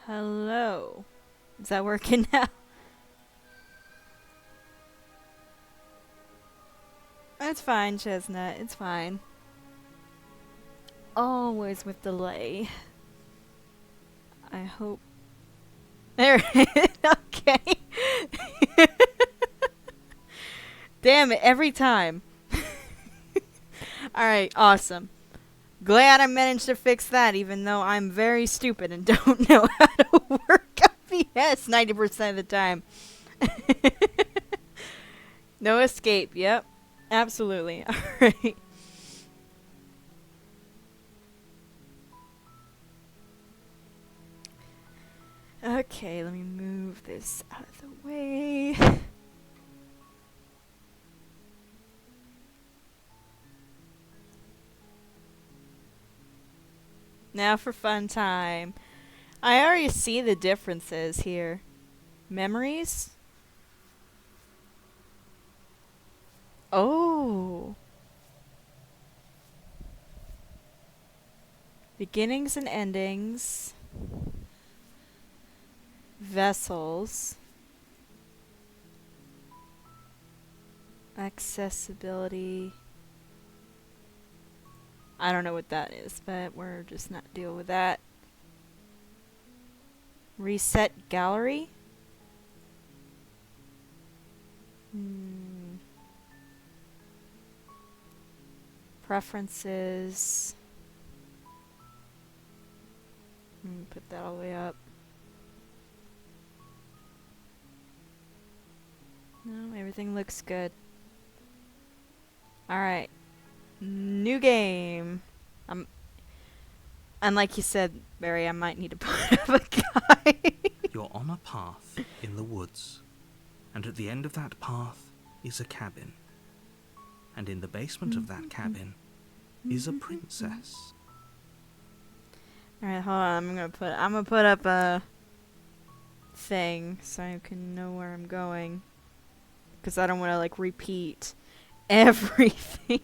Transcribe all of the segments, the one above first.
Hello. Is that working now? It's fine, Chestnut. It's fine. Always with delay. I hope. There it is. Okay. Damn it, every time. Alright, awesome. Glad I managed to fix that, even though I'm very stupid and don't know how to work OBS 90% of the time. No escape, yep. Absolutely. Alright. Okay, let me move this out of the way. Now for fun time. I already see the differences here. Memories? Oh. Beginnings and endings. Vessels. Accessibility. I don't know what that is, but we're just not dealing with that. Reset gallery. Preferences. Put that all the way up. No, everything looks good. Alright. New game. And like you said, Barry, I might need to put up a guy. You're on a path in the woods, and at the end of that path is a cabin. And in the basement of that cabin is a princess. Alright, hold on. I'm gonna put up a thing so I can know where I'm going. Because I don't want to like repeat everything.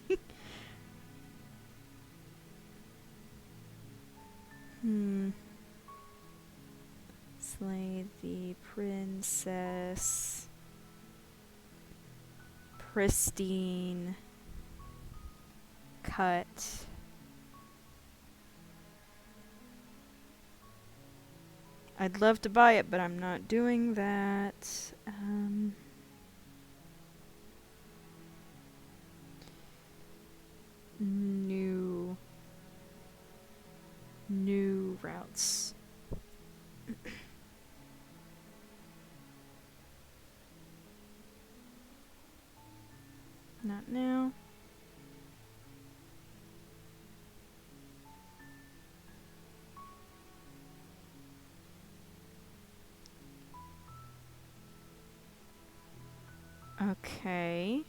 Slay the princess. Pristine. Cut. I'd love to buy it, but I'm not doing that. New routes. Not now. Okay.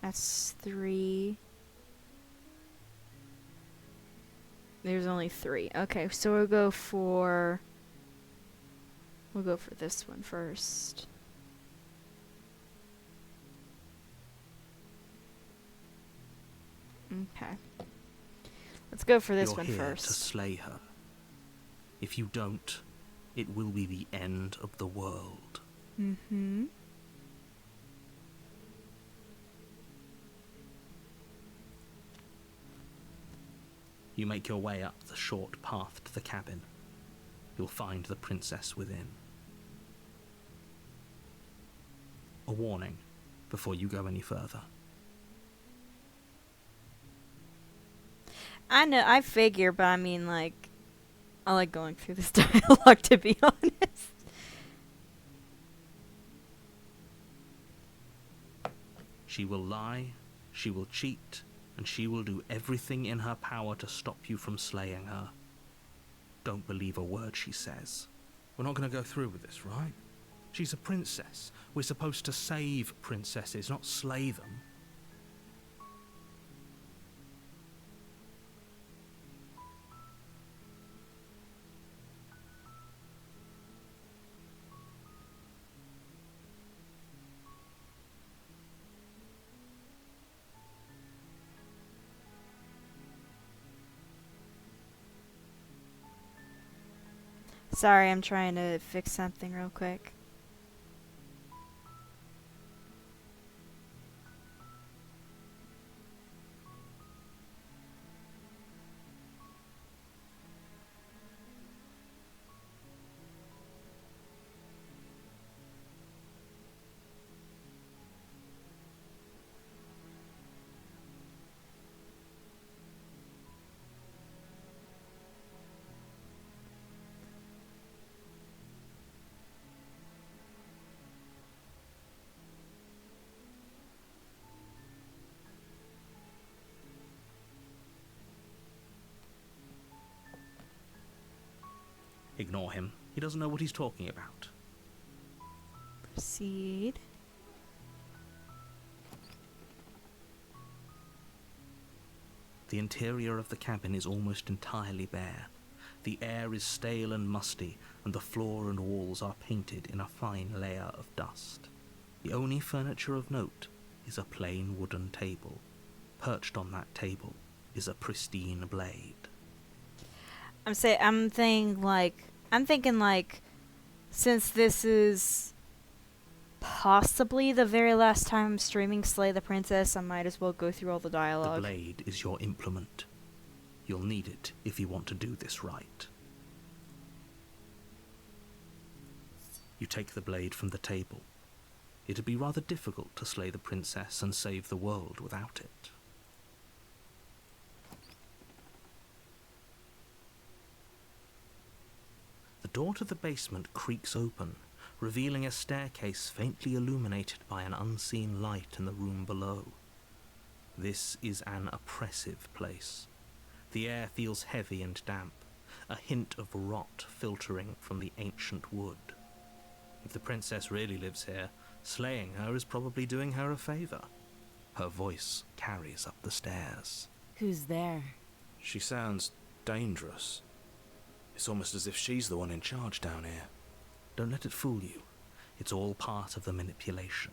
That's 3. There's only 3. Okay, so we'll go for this one first. Okay. Let's go for this You're one here first. to slay her. If you don't, it will be the end of the world. Mm-hmm. You make your way up the short path to the cabin. You'll find the princess within. A warning before you go any further. I know, I figure, but I mean, like, I like going through this dialogue, to be honest. She will lie, she will cheat, and she will do everything in her power to stop you from slaying her. Don't believe a word she says. We're not going to go through with this, right? She's a princess. We're supposed to save princesses, not slay them. Sorry, I'm trying to fix something real quick. Ignore him. He doesn't know what he's talking about. Proceed. The interior of the cabin is almost entirely bare. The air is stale and musty, and the floor and walls are painted in a fine layer of dust. The only furniture of note is a plain wooden table. Perched on that table is a pristine blade. I'm thinking like, since this is possibly the very last time I'm streaming Slay the Princess, I might as well go through all the The dialogue. blade is your implement. You'll need it if you want to do this right. You take the blade from the table. It'd be rather difficult to slay the princess and save the world without it. The door to the basement creaks open, revealing a staircase faintly illuminated by an unseen light in the room below. This is an oppressive place. The air feels heavy and damp, a hint of rot filtering from the ancient wood. If the princess really lives here, slaying her is probably doing her a favor. Her voice carries up the stairs. Who's there? She sounds dangerous. It's almost as if she's the one in charge down here. Don't let it fool you. It's all part of the manipulation.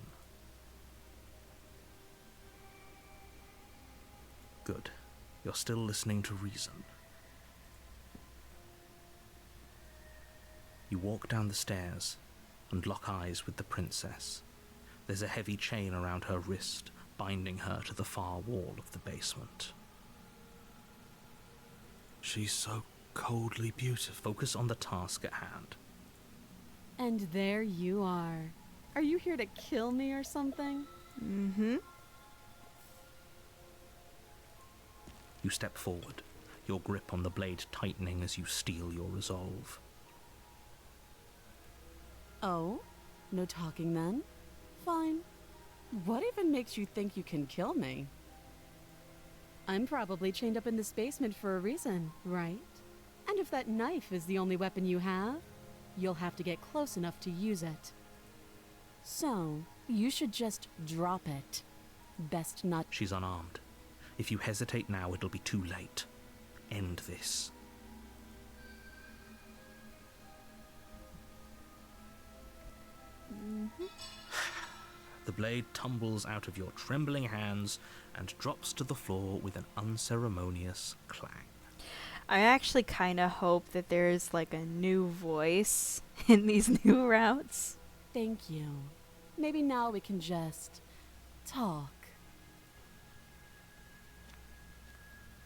Good. You're still listening to reason. You walk down the stairs and lock eyes with the princess. There's a heavy chain around her wrist, binding her to the far wall of the basement. She's so coldly beautiful. Focus on the task at hand. And there you are. Are you here to kill me or something? Mm-hmm. You step forward, your grip on the blade tightening as you steel your resolve. Oh? No talking then? Fine. What even makes you think you can kill me? I'm probably chained up in this basement for a reason, right? And if that knife is the only weapon you have, you'll have to get close enough to use it. So, you should just drop it. Best not. She's unarmed. If you hesitate now, it'll be too late. End this. The blade tumbles out of your trembling hands and drops to the floor with an unceremonious clang. I actually kind of hope that there's like a new voice in these new routes. Thank you. Maybe now we can just talk.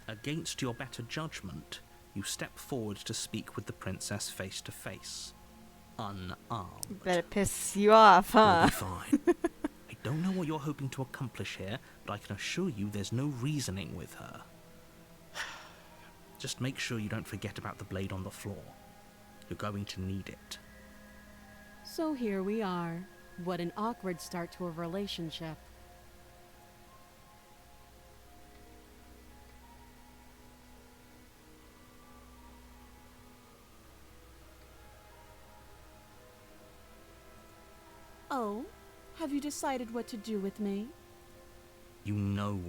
Against your better judgment, you step forward to speak with the princess face to face. Unarmed. Bet it pisses you off, You'll huh? be fine. I don't know what you're hoping to accomplish here, but I can assure you there's no reasoning with her. Just make sure you don't forget about the blade on the floor. You're going to need it. So here we are. What an awkward start to a relationship. Oh, have you decided what to do with me? You know.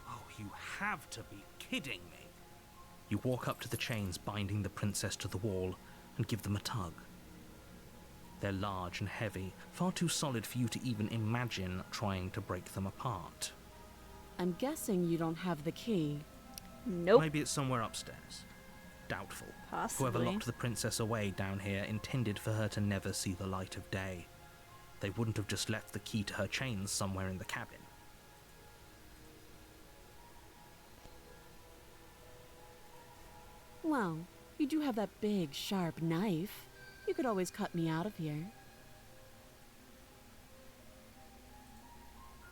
Oh, you have to be kidding me. You walk up to the chains binding the princess to the wall and give them a tug. They're large and heavy, far too solid for you to even imagine trying to break them apart. I'm guessing you don't have the key. Nope. Maybe it's somewhere upstairs. Doubtful. Possibly. Whoever locked the princess away down here intended for her to never see the light of day. They wouldn't have just left the key to her chains somewhere in the cabin. Well, you do have that big, sharp knife. You could always cut me out of here.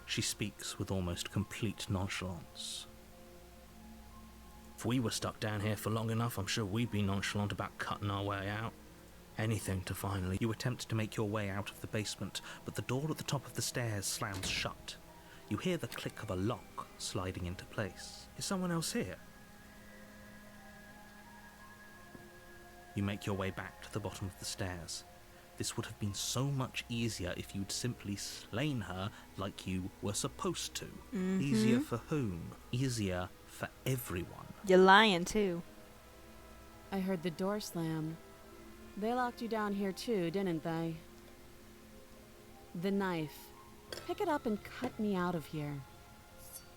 She speaks with almost complete nonchalance. If we were stuck down here for long enough, I'm sure we'd be nonchalant about cutting our way out. Anything to finally... You attempt to make your way out of the basement, but the door at the top of the stairs slams shut. You hear the click of a lock sliding into place. Is someone else here? You make your way back to the bottom of the stairs. This would have been so much easier if you'd simply slain her like you were supposed to. Mm-hmm. Easier for whom? Easier for everyone. You're lying, too. I heard the door slam. They locked you down here too, didn't they? The knife. Pick it up and cut me out of here.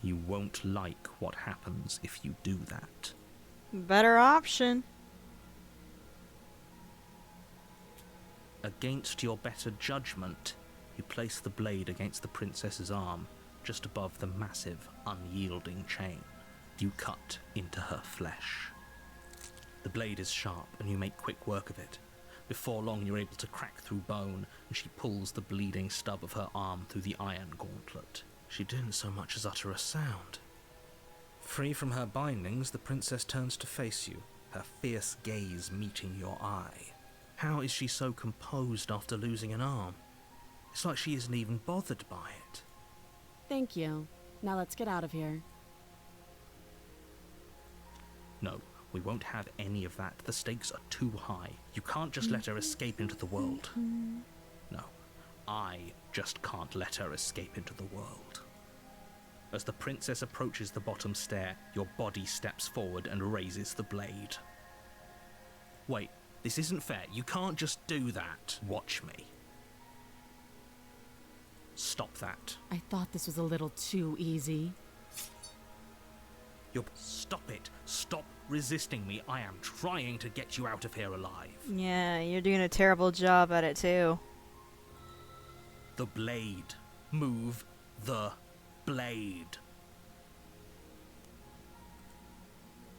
You won't like what happens if you do that. Better option. Against your better judgment, you place the blade against the princess's arm, just above the massive, unyielding chain. You cut into her flesh. The blade is sharp, and you make quick work of it. Before long, you're able to crack through bone, and she pulls the bleeding stub of her arm through the iron gauntlet. She didn't so much as utter a sound. Free from her bindings, the princess turns to face you, her fierce gaze meeting your eye. How is she so composed after losing an arm? It's like she isn't even bothered by it. Thank you. Now let's get out of here. No, we won't have any of that. The stakes are too high. You can't just let her escape into the world. No, I just can't let her escape into the world. As the princess approaches the bottom stair, your body steps forward and raises the blade. Wait, this isn't fair. You can't just do that. Watch me. Stop that. I thought this was a little too easy. Stop it. Stop resisting me. I am trying to get you out of here alive. Yeah, you're doing a terrible job at it, too. The blade. Move the blade.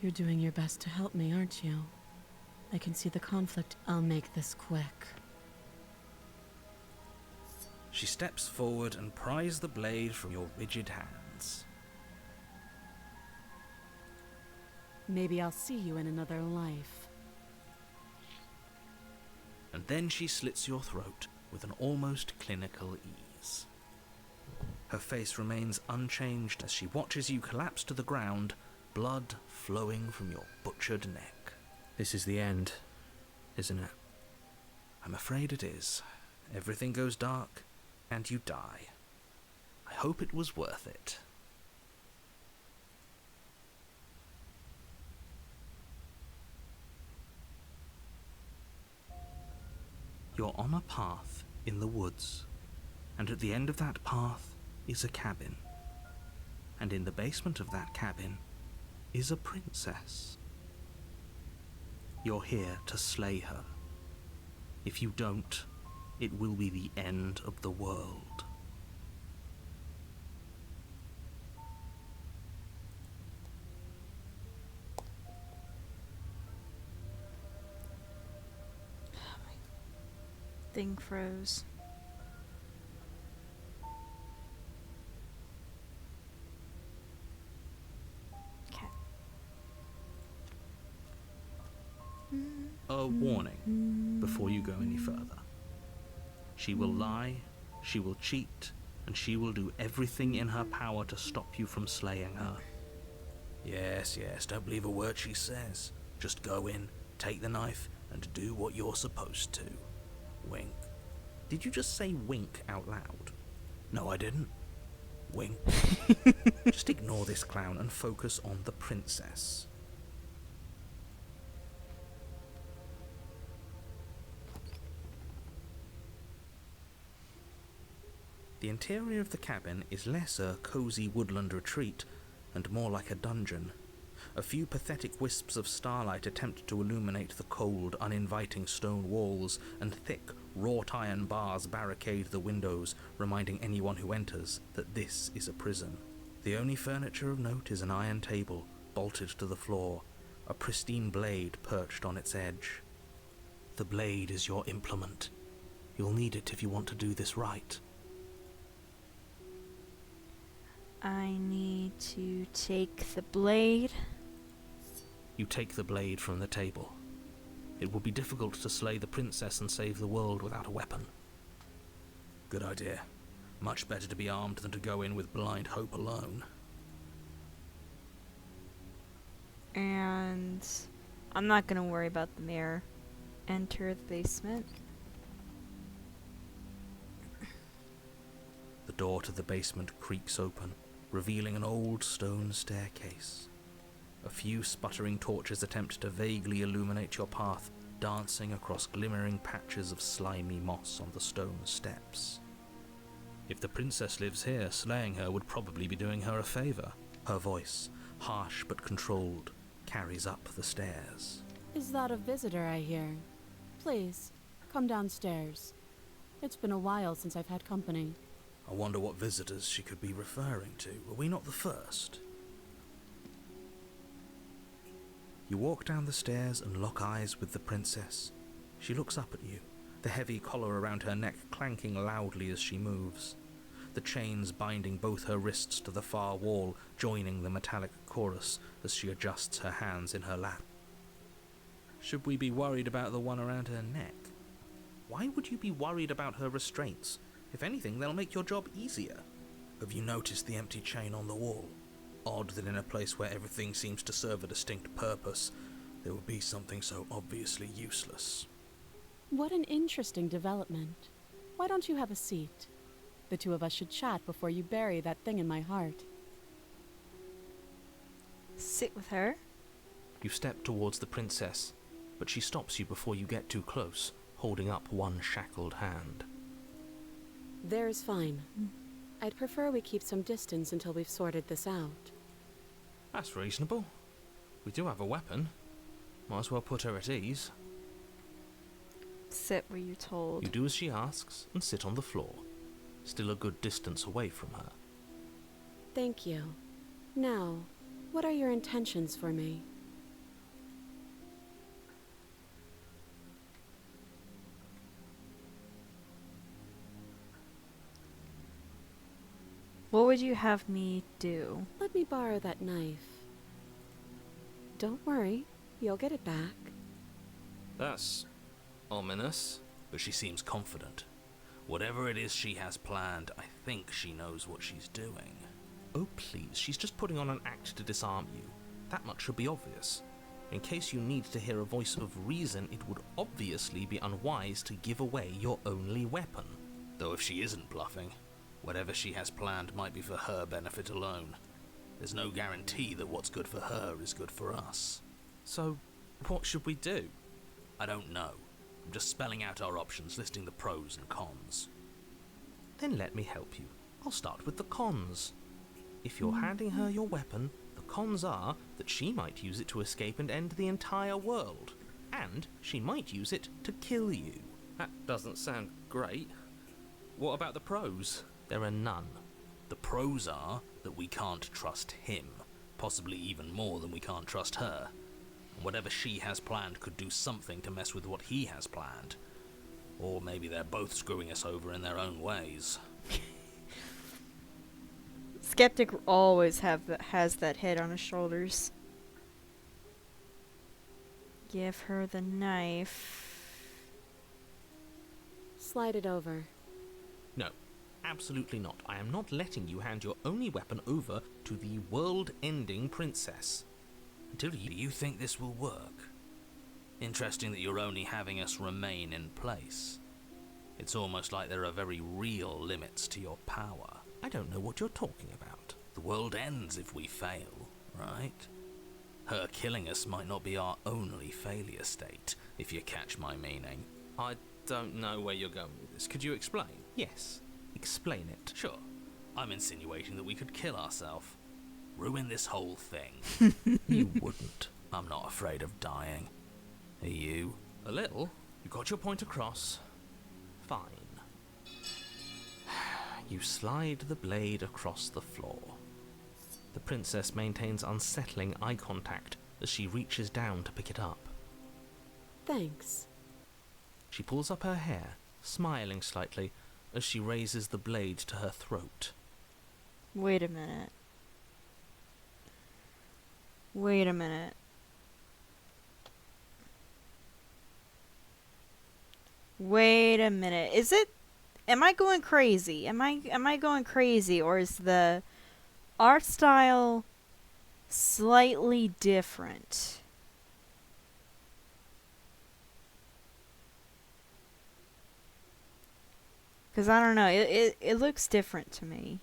You're doing your best to help me, aren't you? I can see the conflict. I'll make this quick. She steps forward and pries the blade from your rigid hands. Maybe I'll see you in another life. And then she slits your throat with an almost clinical ease. Her face remains unchanged as she watches you collapse to the ground, blood flowing from your butchered neck. This is the end, isn't it? I'm afraid it is. Everything goes dark, and you die. I hope it was worth it. You're on a path in the woods, and at the end of that path is a cabin. And in the basement of that cabin is a princess. You're here to slay her. If you don't, it will be the end of the world. Thing froze. Okay. A warning before you go any further. She will lie, she will cheat, and she will do everything in her power to stop you from slaying her. Yes, don't believe a word she says. Just go in, take the knife, and do what you're supposed to. Wink. Did you just say wink out loud? No, I didn't. Wink. Just ignore this clown and focus on the princess. The interior of the cabin is less a cozy woodland retreat and more like a dungeon. A few pathetic wisps of starlight attempt to illuminate the cold, uninviting stone walls, and thick, wrought iron bars barricade the windows, reminding anyone who enters that this is a prison. The only furniture of note is an iron table, bolted to the floor, a pristine blade perched on its edge. The blade is your implement. You'll need it if you want to do this right. I need to take the blade. You take the blade from the table. It will be difficult to slay the princess and save the world without a weapon. Good idea. Much better to be armed than to go in with blind hope alone. And I'm not gonna worry about the mirror. Enter the basement. The door to the basement creaks open, revealing an old stone staircase. A few sputtering torches attempt to vaguely illuminate your path, dancing across glimmering patches of slimy moss on the stone steps. If the princess lives here, slaying her would probably be doing her a favor. Her voice, harsh but controlled, carries up the stairs. Is that a visitor I hear? Please, come downstairs. It's been a while since I've had company. I wonder what visitors she could be referring to. Were we not the first? You walk down the stairs and lock eyes with the princess. She looks up at you, the heavy collar around her neck clanking loudly as she moves. The chains binding both her wrists to the far wall, joining the metallic chorus as she adjusts her hands in her lap. Should we be worried about the one around her neck? Why would you be worried about her restraints? If anything, they'll make your job easier. Have you noticed the empty chain on the wall? Odd that in a place where everything seems to serve a distinct purpose, there would be something so obviously useless. What an interesting development. Why don't you have a seat? The two of us should chat before you bury that thing in my heart. Sit with her. You step towards the princess, but she stops you before you get too close, holding up one shackled hand. There's fine. I'd prefer we keep some distance until we've sorted this out. That's reasonable. We do have a weapon. Might as well put her at ease. Sit where you're told. You do as she asks and sit on the floor, still a good distance away from her. Thank you. Now, what are your intentions for me? What would you have me do? Let me borrow that knife. Don't worry, you'll get it back. That's ominous. But she seems confident. Whatever it is she has planned, I think she knows what she's doing. Oh please, she's just putting on an act to disarm you. That much should be obvious. In case you need to hear a voice of reason, it would obviously be unwise to give away your only weapon. Though if she isn't bluffing, whatever she has planned might be for her benefit alone. There's no guarantee that what's good for her is good for us. So, what should we do? I don't know. I'm just spelling out our options, listing the pros and cons. Then let me help you. I'll start with the cons. If you're handing her your weapon, the cons are that she might use it to escape and end the entire world. And she might use it to kill you. That doesn't sound great. What about the pros? There are none. The pros are that we can't trust him, possibly even more than we can't trust her. And whatever she has planned could do something to mess with what he has planned. Or maybe they're both screwing us over in their own ways. Skeptic always has that head on his shoulders. Give her the knife. Slide it over. No. Absolutely not. I am not letting you hand your only weapon over to the world-ending princess. Until you think this will work. Interesting that you're only having us remain in place. It's almost like there are very real limits to your power. I don't know what you're talking about. The world ends if we fail, right? Her killing us might not be our only failure state, if you catch my meaning. I don't know where you're going with this. Could you explain? Yes. Explain it. Sure. I'm insinuating that we could kill ourselves. ruin this whole thing. You wouldn't. I'm not afraid of dying. Are you? A little. You got your point across. Fine. You slide the blade across the floor. The princess maintains unsettling eye contact as she reaches down to pick it up. Thanks. She pulls up her hair, smiling slightly as she raises the blade to her throat. Wait a minute. Wait a minute. Wait a minute. Is it... Am I going crazy? Am I going crazy, or is the art style slightly different? Because I don't know. It looks different to me.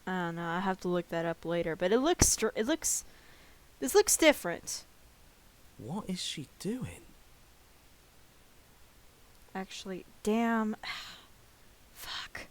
I don't know. I have to look that up later. But this looks different. What is she doing? Actually, damn. Fuck.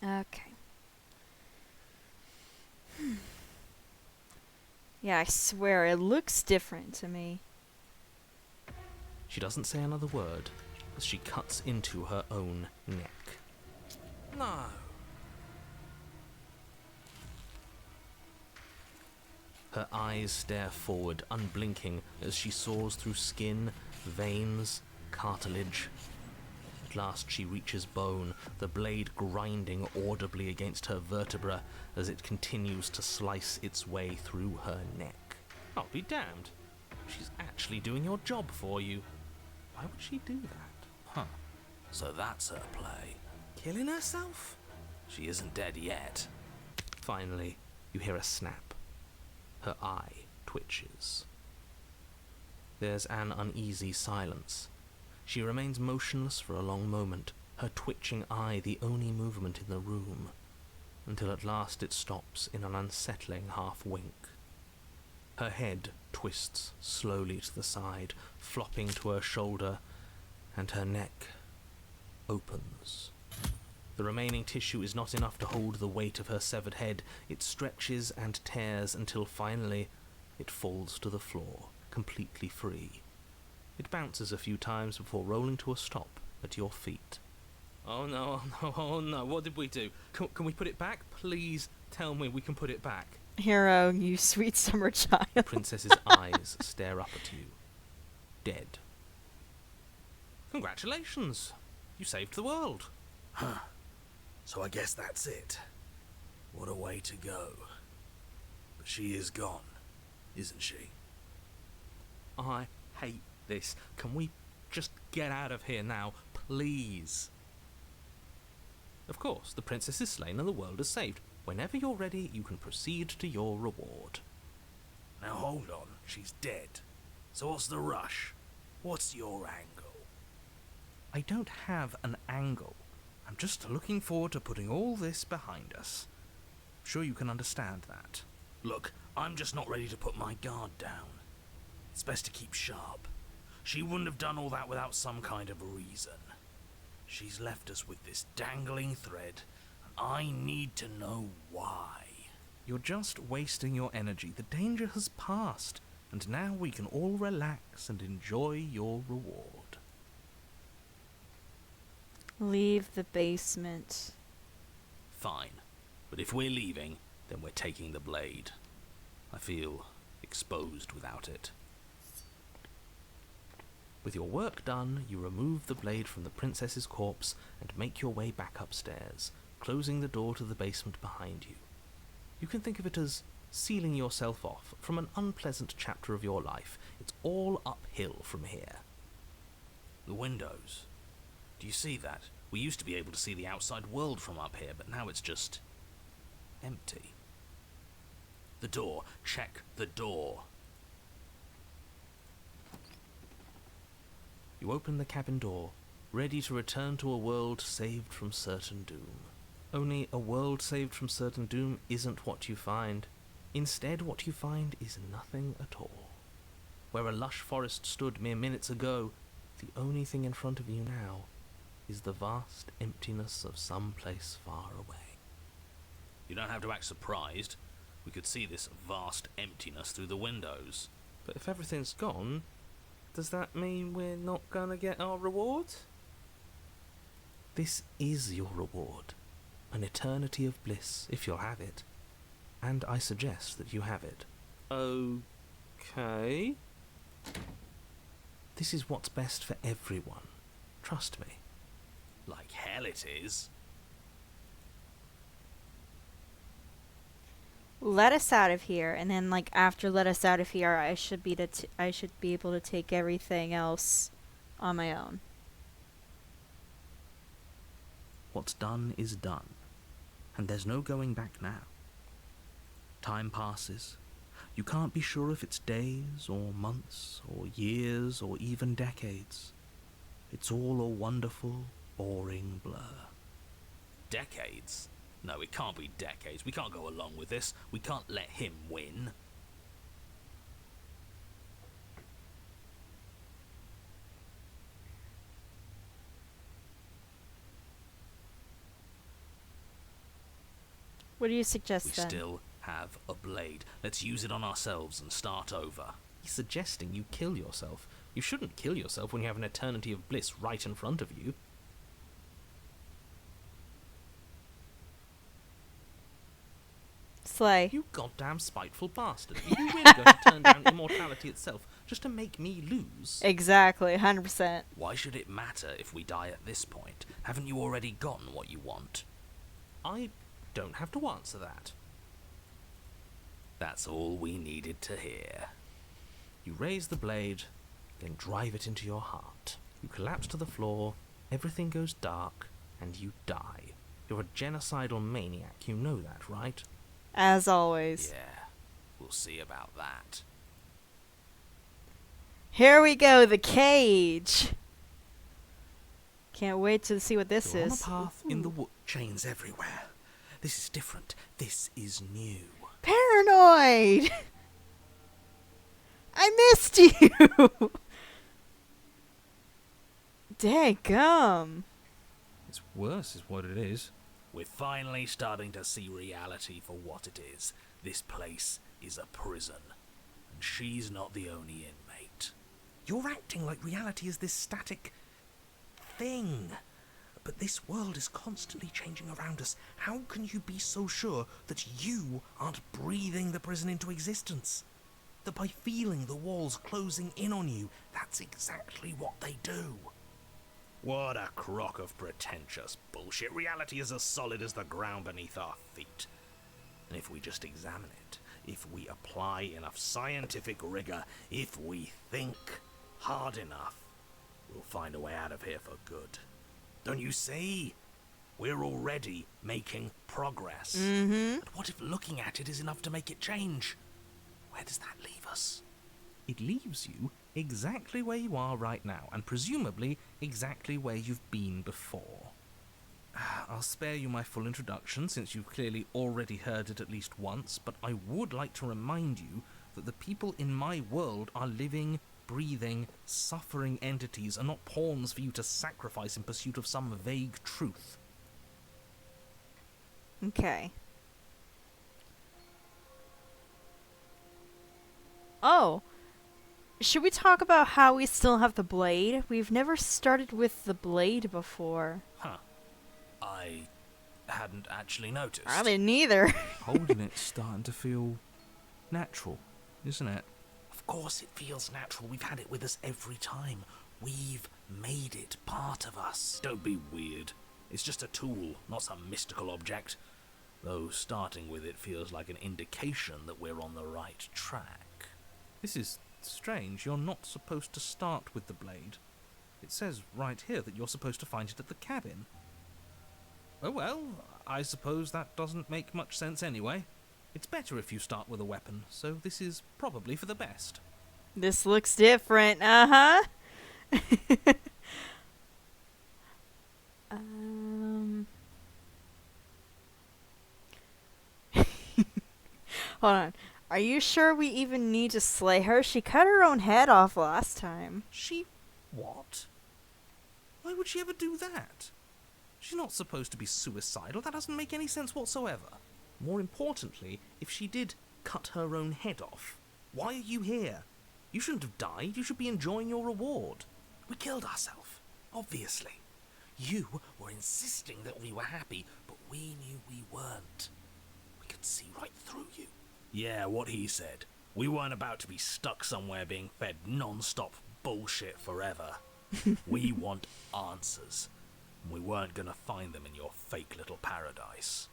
Okay. Yeah, I swear it looks different to me. She doesn't say another word as she cuts into her own neck. No. Her eyes stare forward, unblinking, as she saws through skin, veins, cartilage. At last she reaches bone, the blade grinding audibly against her vertebra as it continues to slice its way through her neck. I'll be damned. She's actually doing your job for you. Why would she do that? Huh. So that's her play. Killing herself? She isn't dead yet. Finally, you hear a snap. Her eye twitches. There's an uneasy silence. She remains motionless for a long moment, her twitching eye the only movement in the room, until at last it stops in an unsettling half-wink. Her head twists slowly to the side, flopping to her shoulder, and her neck opens. The remaining tissue is not enough to hold the weight of her severed head. It stretches and tears until finally it falls to the floor, completely free. It bounces a few times before rolling to a stop at your feet. Oh no, oh no, oh no, what did we do? Can we put it back? Please tell me we can put it back. Hero, you sweet summer child. The princess's eyes stare up at you. Dead. Congratulations! You saved the world. Huh. So I guess that's it. What a way to go. But she is gone, isn't she? I hate this. Can we just get out of here now, please? Of course, the princess is slain and the world is saved. Whenever you're ready, you can proceed to your reward. Now hold on, she's dead. So what's the rush? What's your angle? I don't have an angle. I'm just looking forward to putting all this behind us. I'm sure you can understand that. Look, I'm just not ready to put my guard down. It's best to keep sharp. She wouldn't have done all that without some kind of reason. She's left us with this dangling thread, and I need to know why. You're just wasting your energy. The danger has passed, and now we can all relax and enjoy your reward. Leave the basement. Fine, but if we're leaving, then we're taking the blade. I feel exposed without it. With your work done, you remove the blade from the princess's corpse and make your way back upstairs, closing the door to the basement behind you. You can think of it as sealing yourself off from an unpleasant chapter of your life. It's all uphill from here. The windows. Do you see that? We used to be able to see the outside world from up here, but now it's just empty. The door. Check the door. You open the cabin door, ready to return to a world saved from certain doom. Only a world saved from certain doom isn't what you find. Instead, what you find is nothing at all. Where a lush forest stood mere minutes ago, the only thing in front of you now is the vast emptiness of some place far away. You don't have to act surprised. We could see this vast emptiness through the windows. But if everything's gone, does that mean we're not gonna get our reward? This is your reward. An eternity of bliss, if you'll have it. And I suggest that you have it. Okay. This is what's best for everyone. Trust me. Like hell it is. Let us out of here, and then like after let us out of here, I should be able to take everything else on my own. What's done is done, and there's no going back now. Time passes. You can't be sure if it's days, or months, or years, or even decades. It's all a wonderful, boring blur. Decades? No, it can't be decades. We can't go along with this. We can't let him win. What do you suggest We then? still have a blade. Let's use it on ourselves and start over. He's suggesting you kill yourself. You shouldn't kill yourself when you have an eternity of bliss right in front of you. Slay. You goddamn spiteful bastard. Are you really going to turn down immortality itself just to make me lose? Exactly, 100%. Why should it matter if we die at this point? Haven't you already gotten what you want? I don't have to answer that. That's all we needed to hear. You raise the blade, then drive it into your heart. You collapse to the floor, everything goes dark, and you die. You're a genocidal maniac, you know that, right? As always. Yeah, we'll see about that. Here we go, the cage. Can't wait to see what this You're is. on a path in the wood. Chains everywhere. This is different. This is new. Paranoid! I missed you! Dang gum. It's worse is what it is. We're finally starting to see reality for what it is. This place is a prison, and she's not the only inmate. You're acting like reality is this static thing. But this world is constantly changing around us. How can you be so sure that you aren't breathing the prison into existence? That by feeling the walls closing in on you, that's exactly what they do. What a crock of pretentious bullshit. Reality is as solid as the ground beneath our feet. And if we just examine it, if we apply enough scientific rigor, if we think hard enough, we'll find a way out of here for good. Don't you see? We're already making progress. Mm-hmm. But what if looking at it is enough to make it change? Where does that leave us? It leaves you exactly where you are right now, and presumably exactly where you've been before. I'll spare you my full introduction, since you've clearly already heard it at least once, but I would like to remind you that the people in my world are living, breathing, suffering entities, and not pawns for you to sacrifice in pursuit of some vague truth. Okay. Oh. Should we talk about how we still have the blade? We've never started with the blade before. Huh. I hadn't actually noticed. I didn't either. Holding it's starting to feel natural, isn't it? Of course it feels natural. We've had it with us every time. We've made it part of us. Don't be weird. It's just a tool, not some mystical object. Though starting with it feels like an indication that we're on the right track. This is strange. You're not supposed to start with the blade. It says right here that you're supposed to find it at the cabin. Oh well, I suppose that doesn't make much sense anyway. It's better if you start with a weapon, so this is probably for the best. This looks different. Uh-huh. Hold on. Are you sure we even need to slay her? She cut her own head off last time. She... what? Why would she ever do that? She's not supposed to be suicidal. That doesn't make any sense whatsoever. More importantly, if she did cut her own head off, why are you here? You shouldn't have died. You should be enjoying your reward. We killed ourselves, obviously. You were insisting that we were happy, but we knew we weren't. We could see right through you. Yeah, what he said. We weren't about to be stuck somewhere being fed non-stop bullshit forever. We want answers. And we weren't gonna find them in your fake little paradise.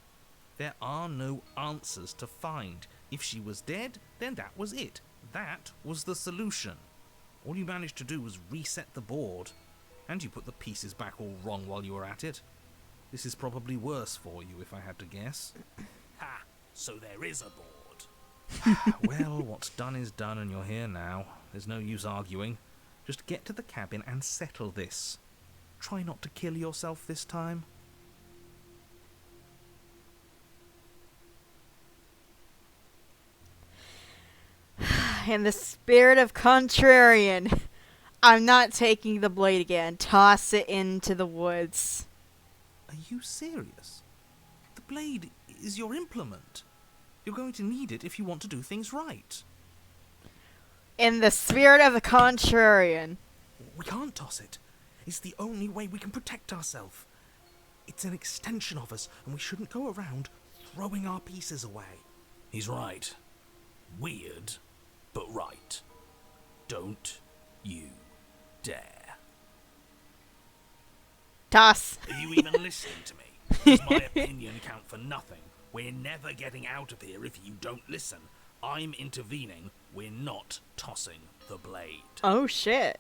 There are no answers to find. If she was dead, then that was it. That was the solution. All you managed to do was reset the board. And you put the pieces back all wrong while you were at it. This is probably worse for you, if I had to guess. Ha! So there is a board. Well, what's done is done, and you're here now. There's no use arguing. Just get to the cabin and settle this. Try not to kill yourself this time. In the spirit of contrarian, I'm not taking the blade again. Toss it into the woods. Are you serious? The blade is your implement. You're going to need it if you want to do things right. In the spirit of the contrarian. We can't toss it. It's the only way we can protect ourselves. It's an extension of us, and we shouldn't go around throwing our pieces away. He's right. Weird, but right. Don't you dare. Toss. Are you even listening to me? Does my opinion count for nothing? We're never getting out of here if you don't listen. I'm intervening. We're not tossing the blade. Oh shit.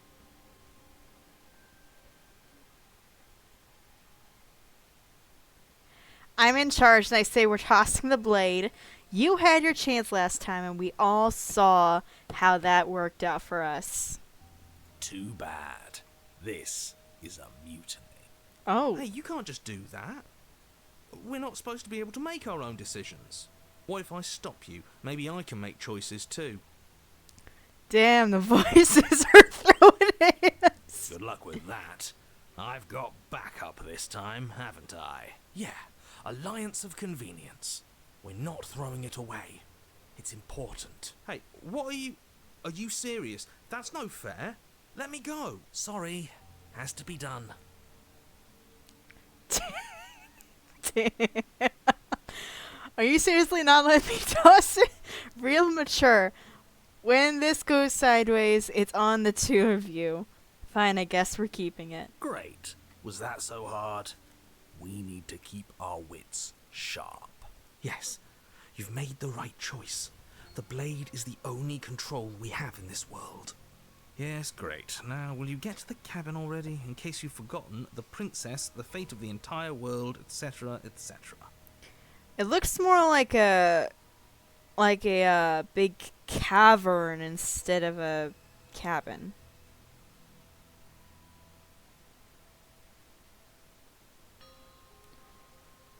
I'm in charge and I say we're tossing the blade. You had your chance last time and we all saw how that worked out for us. Too bad. This is a mutiny. Oh. Hey, you can't just do that. We're not supposed to be able to make our own decisions. What if I stop you? Maybe I can make choices too. Damn, the voices are throwing at us. Good luck with that. I've got backup this time, haven't I? Yeah, alliance of convenience. We're not throwing it away. It's important. Hey, what are you... Are you serious? That's no fair. Let me go. Sorry, has to be done. Are you seriously not letting me toss it? Real mature. When this goes sideways, it's on the two of you. Fine, I guess we're keeping it. Great. Was that so hard? We need to keep our wits sharp. Yes, you've made the right choice. The blade is the only control we have in this world. Yes, great. Now, will you get to the cabin already? In case you've forgotten, the princess, the fate of the entire world, etc., etc. It looks more like a big cavern instead of a cabin.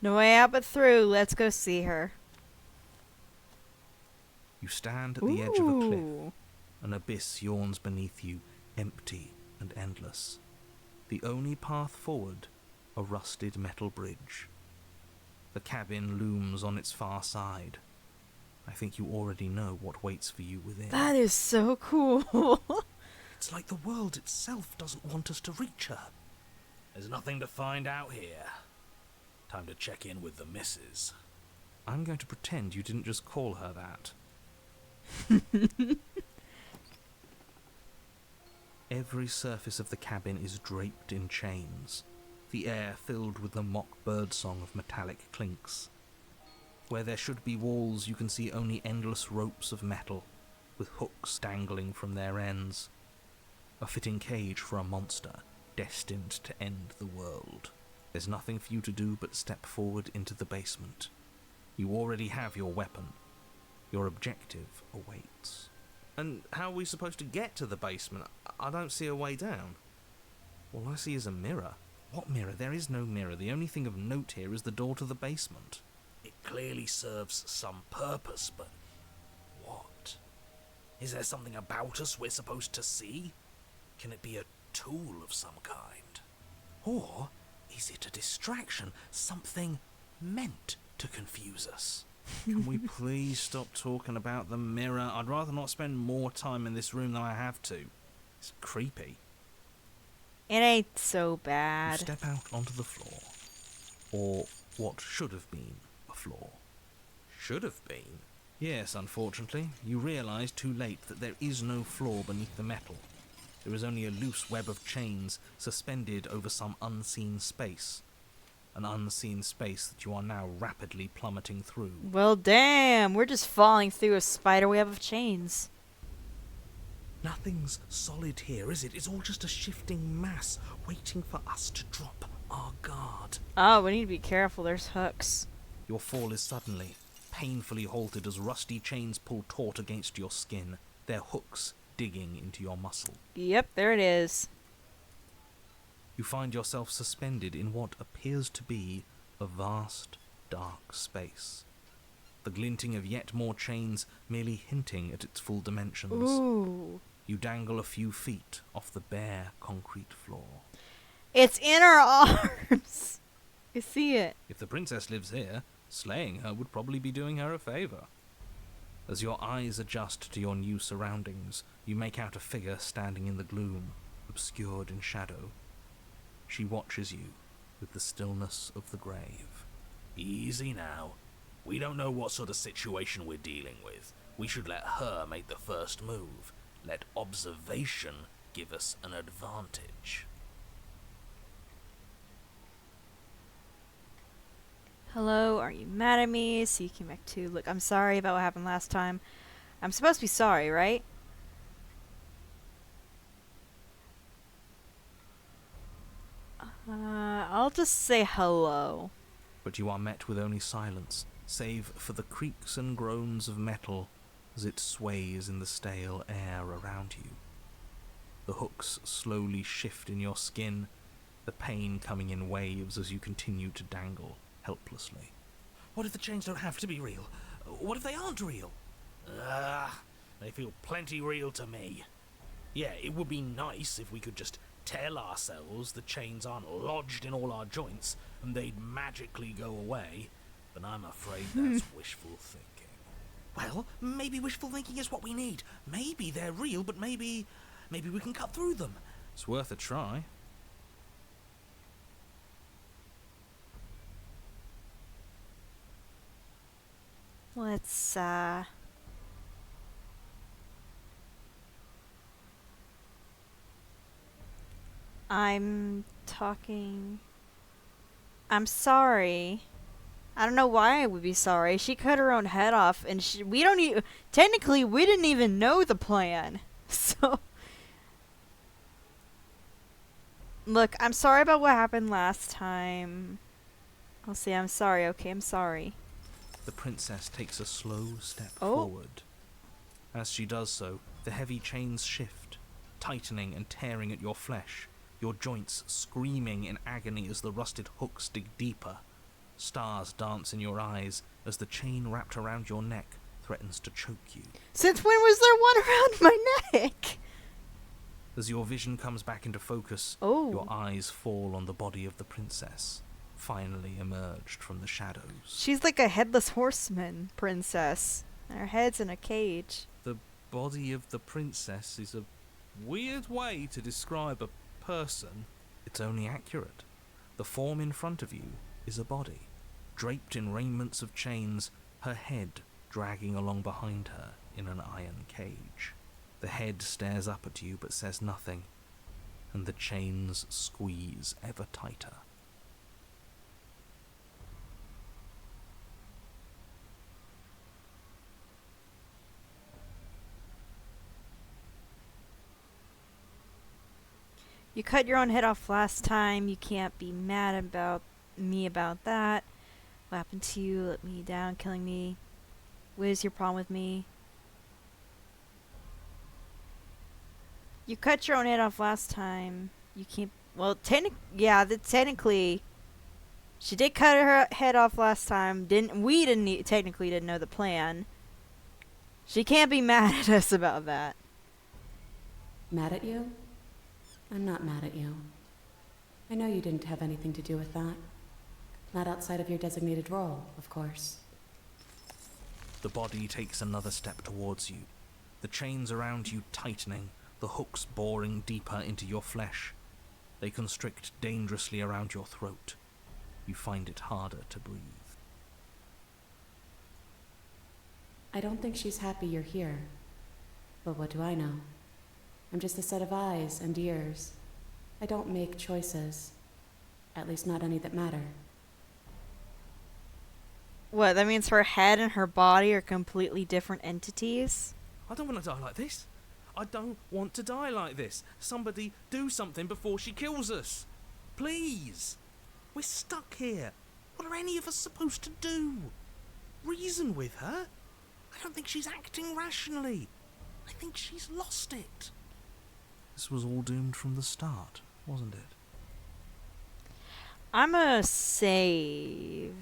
No way out but through. Let's go see her. You stand at the edge of a cliff. Ooh. An abyss yawns beneath you, empty and endless. The only path forward, a rusted metal bridge. The cabin looms on its far side. I think you already know what waits for you within. That is so cool. It's like the world itself doesn't want us to reach her. There's nothing to find out here. Time to check in with the missus. I'm going to pretend you didn't just call her that. Every surface of the cabin is draped in chains, the air filled with the mock birdsong of metallic clinks. Where there should be walls, you can see only endless ropes of metal, with hooks dangling from their ends. A fitting cage for a monster, destined to end the world. There's nothing for you to do but step forward into the basement. You already have your weapon. Your objective awaits. And how are we supposed to get to the basement? I don't see a way down. All I see is a mirror. What mirror? There is no mirror. The only thing of note here is the door to the basement. It clearly serves some purpose, but what? Is there something about us we're supposed to see? Can it be a tool of some kind? Or is it a distraction? Something meant to confuse us? Can we please stop talking about the mirror? I'd rather not spend more time in this room than I have to. It's creepy. It ain't so You bad. step out onto the floor. Or what should have been a floor. Should have been. Yes, unfortunately, you realise too late that there is no floor beneath the metal. There is only a loose web of chains suspended over some unseen space. An unseen space that you are now rapidly plummeting through. Well, damn. We're just falling through a spider web of chains. Nothing's solid here, is it? It's all just a shifting mass waiting for us to drop our guard. Oh, we need to be careful. There's hooks. Your fall is suddenly, painfully halted as rusty chains pull taut against your skin, their hooks digging into your muscle. Yep, there it is. You find yourself suspended in what appears to be a vast, dark space. The glinting of yet more chains merely hinting at its full dimensions. Ooh. You dangle a few feet off the bare concrete floor. It's in our arms. You see it. If the princess lives here, slaying her would probably be doing her a favour. As your eyes adjust to your new surroundings, you make out a figure standing in the gloom, obscured in shadow. She watches you with the stillness of the grave. Easy now. We don't know what sort of situation we're dealing with. We should let her make the first move. Let observation give us an advantage. Hello, are you mad at me? So you came back too. Look, I'm sorry about what happened last time. I'm supposed to be sorry, right? I'll just say hello. But you are met with only silence, save for the creaks and groans of metal as it sways in the stale air around you. The hooks slowly shift in your skin, the pain coming in waves as you continue to dangle helplessly. What if the chains don't have to be real? What if they aren't real? They feel plenty real to me. Yeah, it would be nice if we could just tell ourselves the chains aren't lodged in all our joints and they'd magically go away, then I'm afraid that's wishful thinking. Well, maybe wishful thinking is what we need. Maybe they're real, but maybe we can cut through them. It's worth a try. Let's, I'm sorry. I don't know why I would be sorry. She cut her own head off, and technically, we didn't even know the plan. So, look, I'm sorry about what happened last time. I'll say I'm sorry, okay? I'm sorry. The princess takes a slow step Oh. forward. As she does so, the heavy chains shift, tightening and tearing at your flesh, your joints screaming in agony as the rusted hooks dig deeper. Stars dance in your eyes as the chain wrapped around your neck threatens to choke you. Since when was there one around my neck? As your vision comes back into focus, Oh. your eyes fall on the body of the princess, finally emerged from the shadows. She's like a headless horseman princess. And her head's in a cage. The body of the princess is a weird way to describe a person. It's only accurate. The form in front of you is a body, draped in raiments of chains, her head dragging along behind her in an iron cage. The head stares up at you but says nothing, and the chains squeeze ever tighter. You cut your own head off last time. You can't be mad about me about that. What happened to you? Let me down, killing me. What is your problem with me? You cut your own head off last time. You can't. Well, technically, she did cut her head off last time. Technically didn't know the plan. She can't be mad at us about that. Mad at you? I'm not mad at you. I know you didn't have anything to do with that. Not outside of your designated role, of course. The body takes another step towards you, the chains around you tightening, the hooks boring deeper into your flesh. They constrict dangerously around your throat. You find it harder to breathe. I don't think she's happy you're here. But what do I know? I'm just a set of eyes and ears. I don't make choices. At least not any that matter. What, that means her head and her body are completely different entities? I don't want to die like this. I don't want to die like this. Somebody do something before she kills us. Please. We're stuck here. What are any of us supposed to do? Reason with her? I don't think she's acting rationally. I think she's lost it. This was all doomed from the start, wasn't it? I'm gonna save.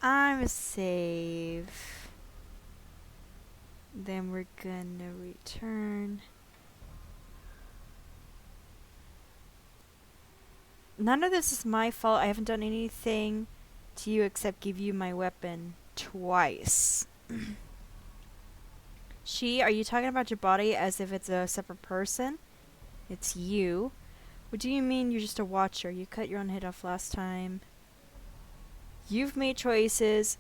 I'm a save. Then we're gonna return. None of this is my fault. I haven't done anything to you except give you my weapon twice. Are you talking about your body as if it's a separate person? It's you. What do you mean you're just a watcher? You cut your own head off last time. You've made choices,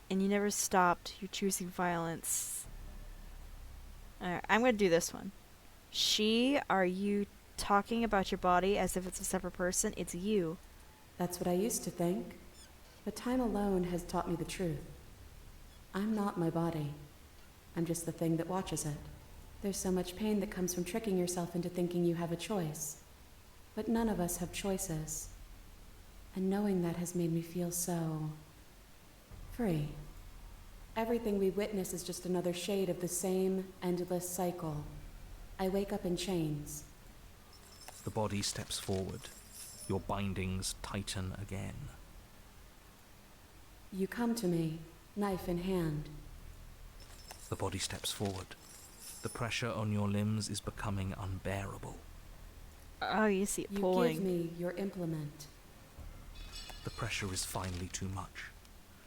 and you never stopped. You're choosing violence. Alright, I'm gonna do this one. Are you talking about your body as if it's a separate person? It's you. That's what I used to think. But time alone has taught me the truth. I'm not my body. I'm just the thing that watches it. There's so much pain that comes from tricking yourself into thinking you have a choice. But none of us have choices. And knowing that has made me feel so free. Everything we witness is just another shade of the same endless cycle. I wake up in chains. The body steps forward. Your bindings tighten again. You come to me, knife in hand. The body steps forward. The pressure on your limbs is becoming unbearable. Oh, you see it You pulling. give me your implement. The pressure is finally too much.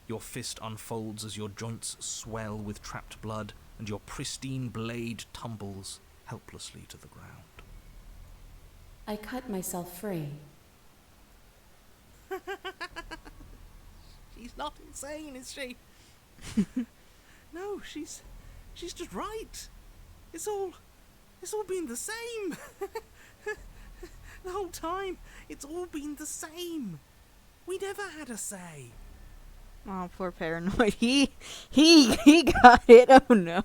Your fist unfolds as your joints swell with trapped blood, and your pristine blade tumbles helplessly to the ground. I cut myself free. She's not insane, is she? No, she's just right. It's all been the same. The whole time, it's all been the same. We never had a say. Oh, poor Paranoid. He got it. Oh no.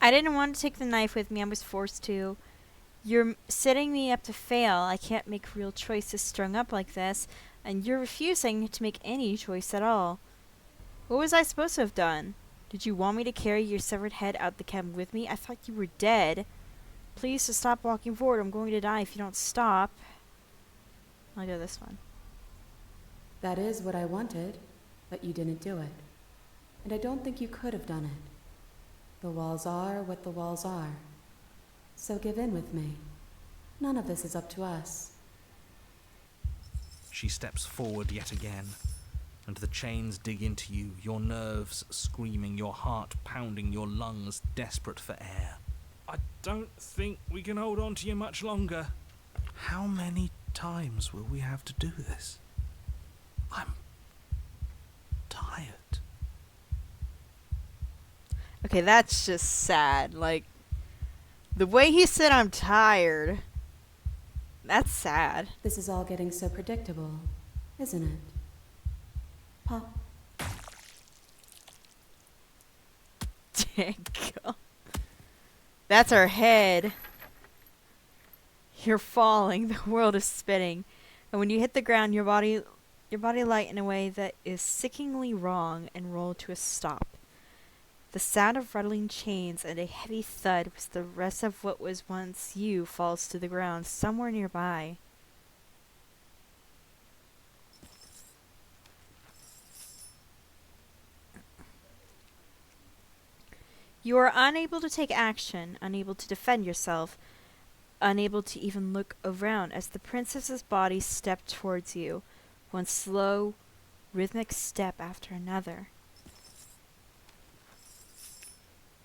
I didn't want to take the knife with me. I was forced to. You're setting me up to fail. I can't make real choices strung up like this, and you're refusing to make any choice at all. What was I supposed to have done? Did you want me to carry your severed head out the cabin with me? I thought you were dead. Please just stop walking forward. I'm going to die if you don't stop. I'll go this one. That is what I wanted, but you didn't do it. And I don't think you could have done it. The walls are what the walls are. So give in with me. None of this is up to us. She steps forward yet again, and the chains dig into you, your nerves screaming, your heart pounding, your lungs desperate for air. I don't think we can hold on to you much longer. How many times will we have to do this? I'm tired. Okay, that's just sad. Like, the way he said I'm tired, that's sad. This is all getting so predictable, isn't it? Pop. Dang. That's our head. You're falling. The world is spinning. And when you hit the ground, your body light in a way that is sickeningly wrong and roll to a stop. The sound of rattling chains and a heavy thud as the rest of what was once you falls to the ground somewhere nearby. You are unable to take action, unable to defend yourself, unable to even look around as the princess's body stepped towards you, one slow, rhythmic step after another.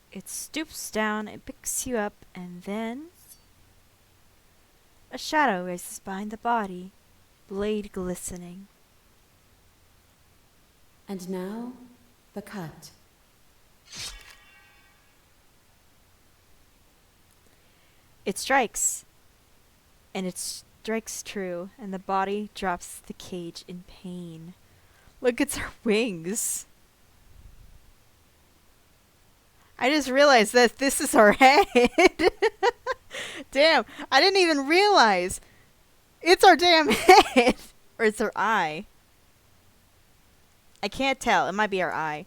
It stoops down and picks you up, and then a shadow rises behind the body, blade glistening. And now, the cut. It strikes, and it strikes true, and the body drops the cage in pain. Look, it's her wings. I just realized that this is her head. Damn, I didn't even realize. It's our damn head. Or it's her eye. I can't tell. It might be our eye.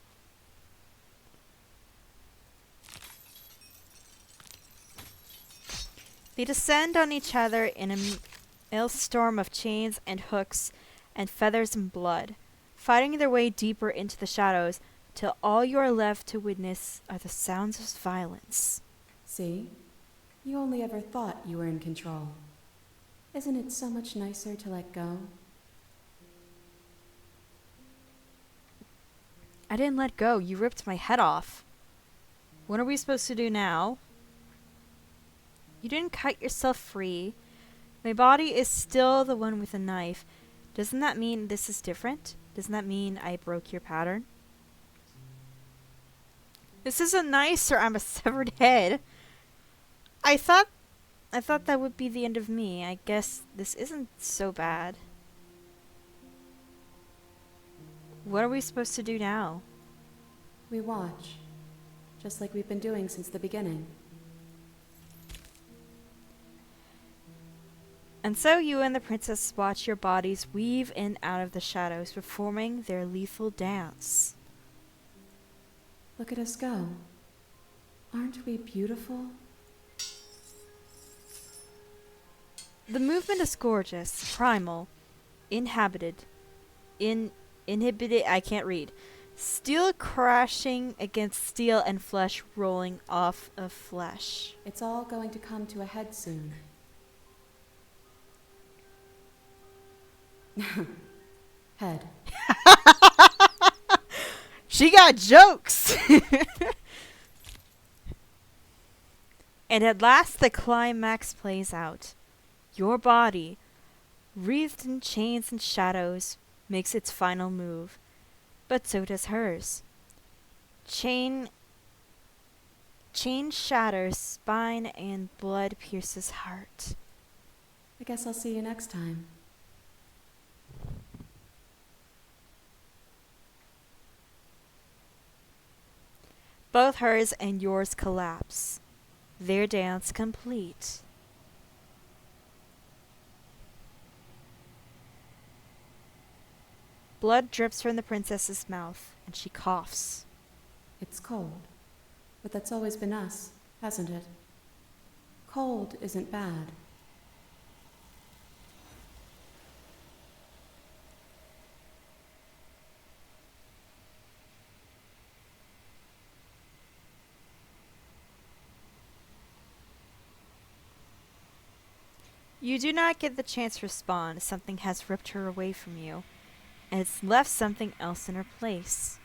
They descend on each other in a maelstrom of chains and hooks and feathers and blood, fighting their way deeper into the shadows till all you are left to witness are the sounds of violence. See? You only ever thought you were in control. Isn't it so much nicer to let go? I didn't let go. You ripped my head off. What are we supposed to do now? You didn't cut yourself free. My body is still the one with the knife. Doesn't that mean this is different? Doesn't that mean I broke your pattern? This isn't nice, or I'm a severed head. I thought that would be the end of me. I guess this isn't so bad. What are we supposed to do now? We watch. Just like we've been doing since the beginning. And so you and the princess watch your bodies weave in and out of the shadows, performing their lethal dance. Look at us go. Aren't we beautiful? The movement is gorgeous, primal, inhabited, inhibited. I can't read. Steel crashing against steel and flesh rolling off of flesh. It's all going to come to a head soon. Head. She got jokes! And at last the climax plays out. Your body, wreathed in chains and shadows, makes its final move. But so does hers. Chain shatters spine and blood pierces heart. I guess I'll see you next time. Both hers and yours collapse. Their dance complete. Blood drips from the princess's mouth, and she coughs. It's cold. But that's always been us, hasn't it? Cold isn't bad. You do not get the chance to respond. Something has ripped her away from you, and it's left something else in her place.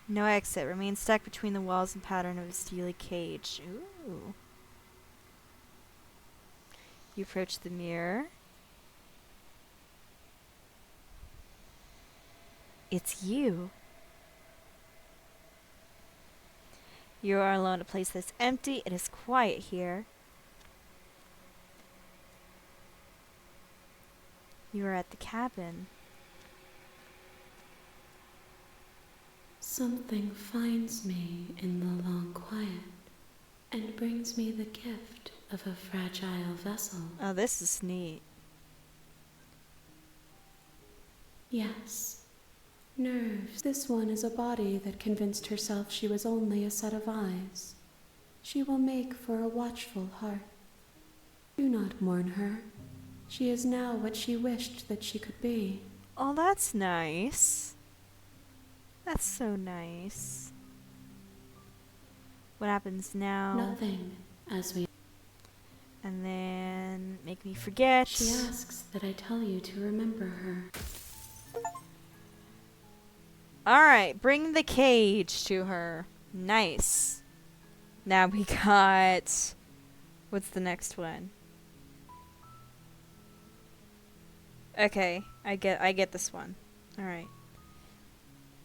No exit. Remain stuck between the walls and pattern of a steely cage. Ooh. You approach the mirror. It's you. You are alone in a place that's empty. It is quiet here. You are at the cabin. Something finds me in the long quiet and brings me the gift of a fragile vessel. Oh, this is neat. Yes. Nerves. This one is a body that convinced herself she was only a set of eyes. She will make for a watchful heart. Do not mourn her. She is now what she wished that she could be. Oh, that's nice. That's so nice. What happens now? Nothing, as we... And then make me forget. She asks that I tell you to remember her. Alright, bring the cage to her. Nice. Now we got... What's the next one? Okay, I get this one. Alright.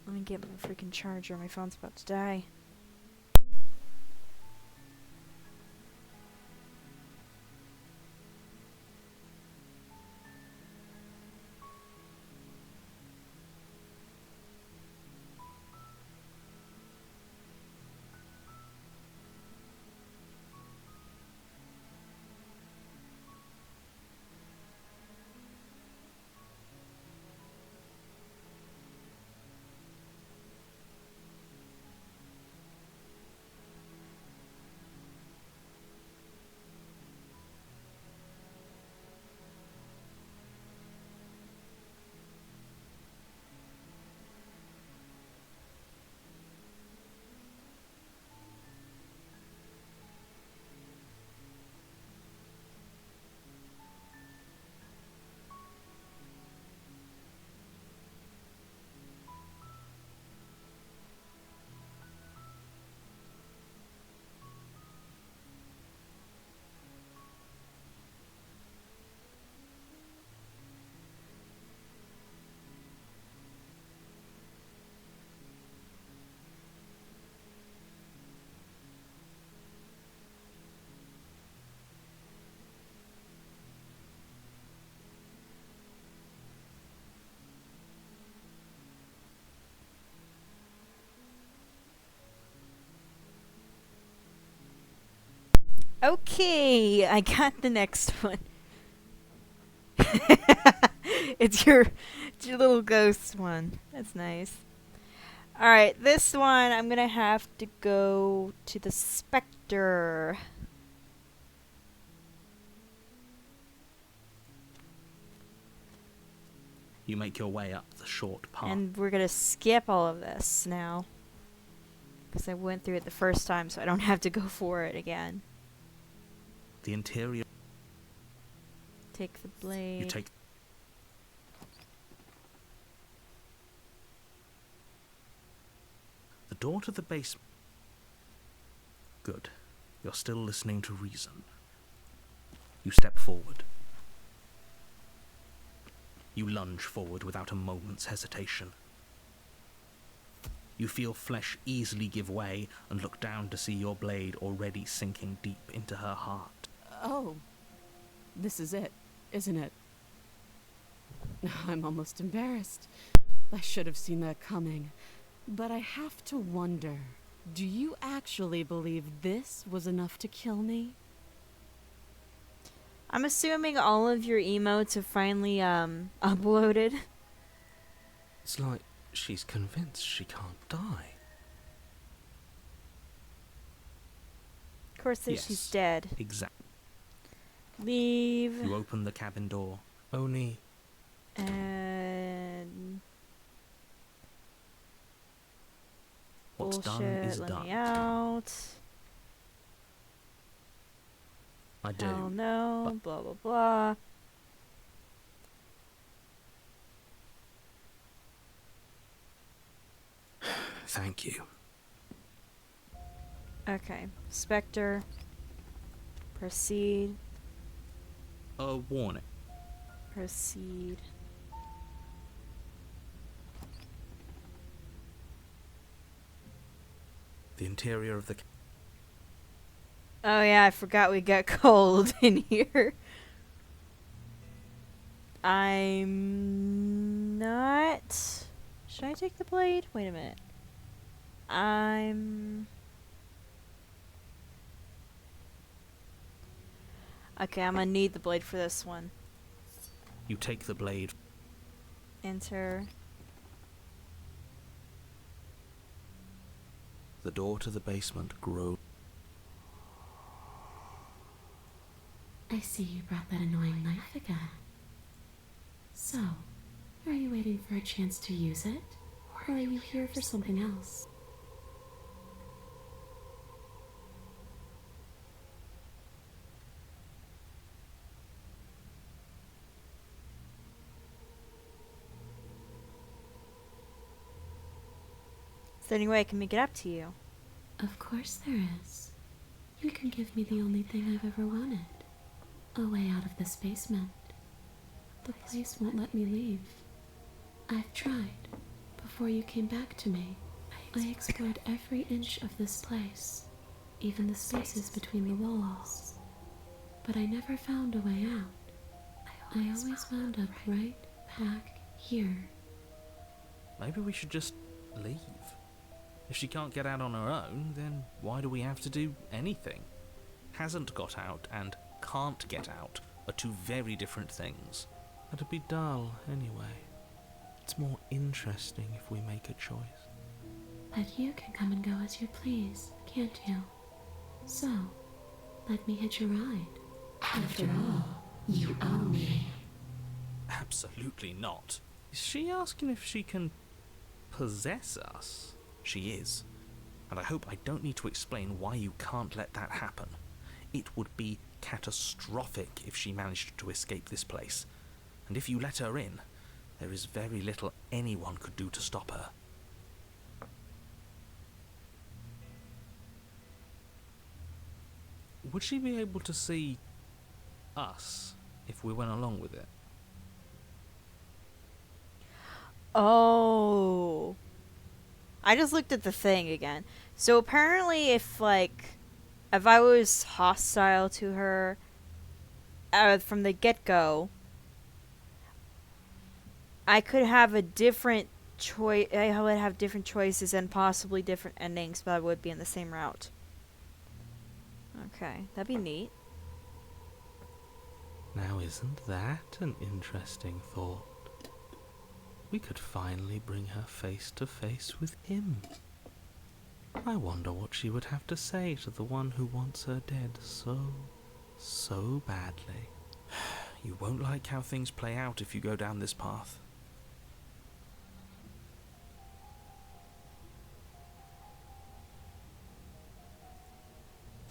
Let me get my freaking charger. My phone's about to die. Okay, I got the next one. it's your little ghost one. That's nice. Alright, this one I'm gonna have to go to the Spectre. You make your way up the short path. And we're gonna skip all of this now. Because I went through it the first time, so I don't have to go for it again. The interior. Take the blade. You take. The door to the basement. Good. You're still listening to reason. You step forward. You lunge forward without a moment's hesitation. You feel flesh easily give way and look down to see your blade already sinking deep into her heart. Oh, this is it, isn't it? I'm almost embarrassed. I should have seen that coming. But I have to wonder, do you actually believe this was enough to kill me? I'm assuming all of your emotes have finally uploaded. It's like she's convinced she can't die. Of course, that Yes. she's dead. Exactly. Leave. You open the cabin door. Only And What's bullshit. done is Let done. me out. I do. Oh no. Blah blah blah. thank you. Okay. Spectre. Proceed. A warning. Proceed. The interior of the Oh yeah, I forgot we got cold in here. I'm not. Should I take the blade? Wait a minute. Okay, I'm gonna need the blade for this one. You take the blade. Enter. The door to the basement grows. I see you brought that annoying knife again. So, are you waiting for a chance to use it? Or are you here for something else? Is there any way I can make it up to you? Of course there is. You can give me the only thing I've ever wanted. A way out of this basement. The place won't let me leave. I've tried. Before you came back to me, I explored every inch of this place, even the spaces between the walls. But I never found a way out. I always wound up right back here. Maybe we should just leave. If she can't get out on her own, then why do we have to do anything? Hasn't got out and can't get out are two very different things. That'd be dull, anyway. It's more interesting if we make a choice. But you can come and go as you please, can't you? So, let me hitch a ride. After all, you own me. Absolutely not. Is she asking if she can possess us? She is. And I hope I don't need to explain why you can't let that happen. It would be catastrophic if she managed to escape this place. And if you let her in, there is very little anyone could do to stop her. Would she be able to see us if we went along with it? Oh. I just looked at the thing again. So apparently if I was hostile to her from the get-go, I could have a different choice. I would have different choices and possibly different endings, but I would be in the same route. Okay, that'd be neat. Now isn't that an interesting thought? We could finally bring her face to face with him. I wonder what she would have to say to the one who wants her dead so badly. You won't like how things play out if you go down this path.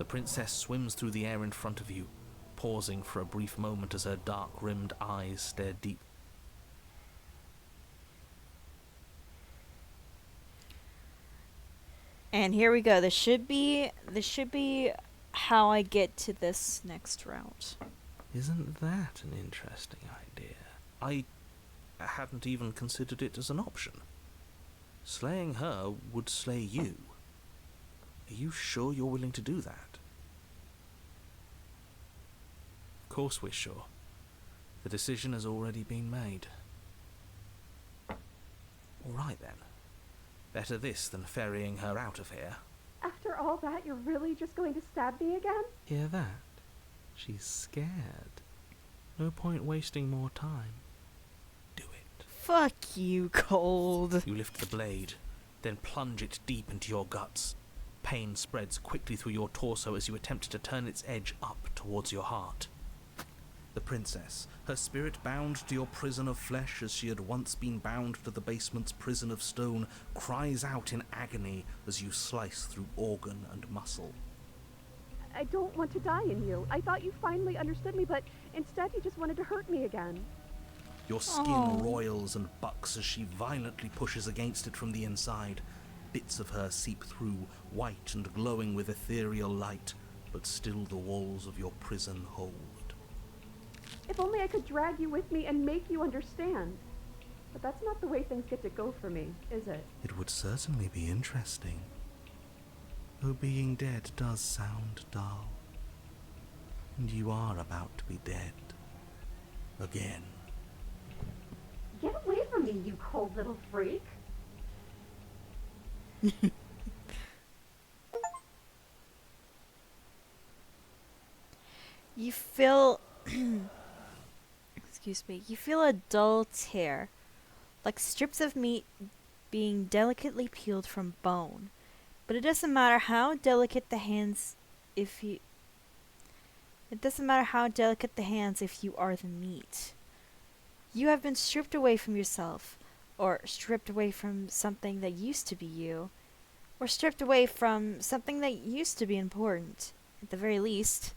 The princess swims through the air in front of you, pausing for a brief moment as her dark-rimmed eyes stare deep. And here we go. This should be how I get to this next route. Isn't that an interesting idea? I hadn't even considered it as an option. Slaying her would slay you. Are you sure you're willing to do that? Of course we're sure. The decision has already been made. All right then. Better this than ferrying her out of here. After all that, you're really just going to stab me again? Hear that? She's scared. No point wasting more time. Do it. Fuck you, Cold. You lift the blade, then plunge it deep into your guts. Pain spreads quickly through your torso as you attempt to turn its edge up towards your heart. The princess, her spirit bound to your prison of flesh as she had once been bound to the basement's prison of stone, cries out in agony as you slice through organ and muscle. I don't want to die in you. I thought you finally understood me, but instead you just wanted to hurt me again. Your skin Oh. roils and bucks as she violently pushes against it from the inside. Bits of her seep through, white and glowing with ethereal light, but still the walls of your prison hold. If only I could drag you with me and make you understand. But that's not the way things get to go for me, is it? It would certainly be interesting. Though being dead does sound dull. And you are about to be dead. Again. Get away from me, you cold little freak. You feel excuse me. You feel a dull tear, like strips of meat being delicately peeled from bone. But it doesn't matter how delicate the hands if you are the meat. You have been stripped away from yourself, or stripped away from something that used to be you, or stripped away from something that used to be important. At the very least,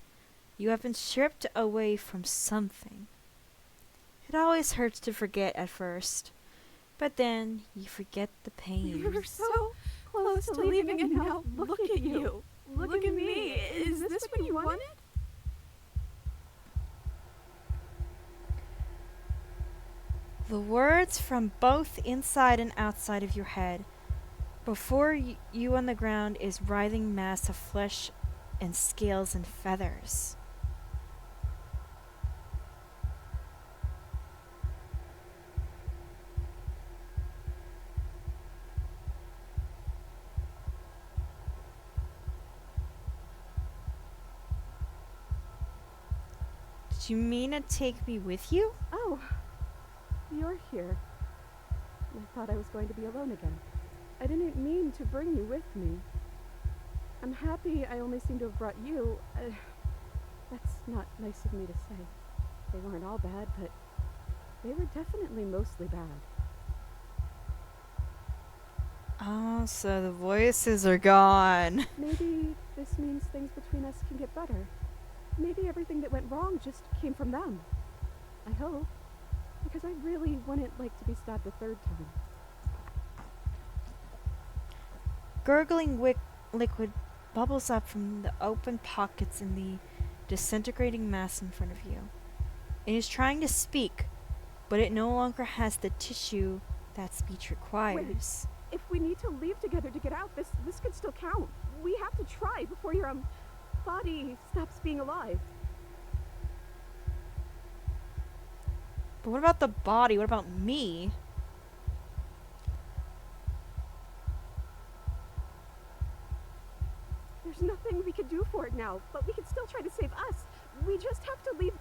you have been stripped away from something. It always hurts to forget at first, but then you forget the pain. You were so close to leaving and now look at you. Look at me. Is this what you wanted? The words from both inside and outside of your head. Before you on the ground is writhing mass of flesh and scales and feathers. Did you mean to take me with you? Oh, you're here. I thought I was going to be alone again. I didn't mean to bring you with me. I'm happy I only seem to have brought you. That's not nice of me to say. They weren't all bad, but they were definitely mostly bad. Oh, so the voices are gone. Maybe this means things between us can get better. Maybe everything that went wrong just came from them. I hope. Because I really wouldn't like to be stabbed a third time. Gurgling liquid bubbles up from the open pockets in the disintegrating mass in front of you. It is trying to speak, but it no longer has the tissue that speech requires. If we need to leave together to get out, this could still count. We have to try before your body stops being alive. But what about the body? What about me? There's nothing we could do for it now, but we can still try to save us. We just have to leave.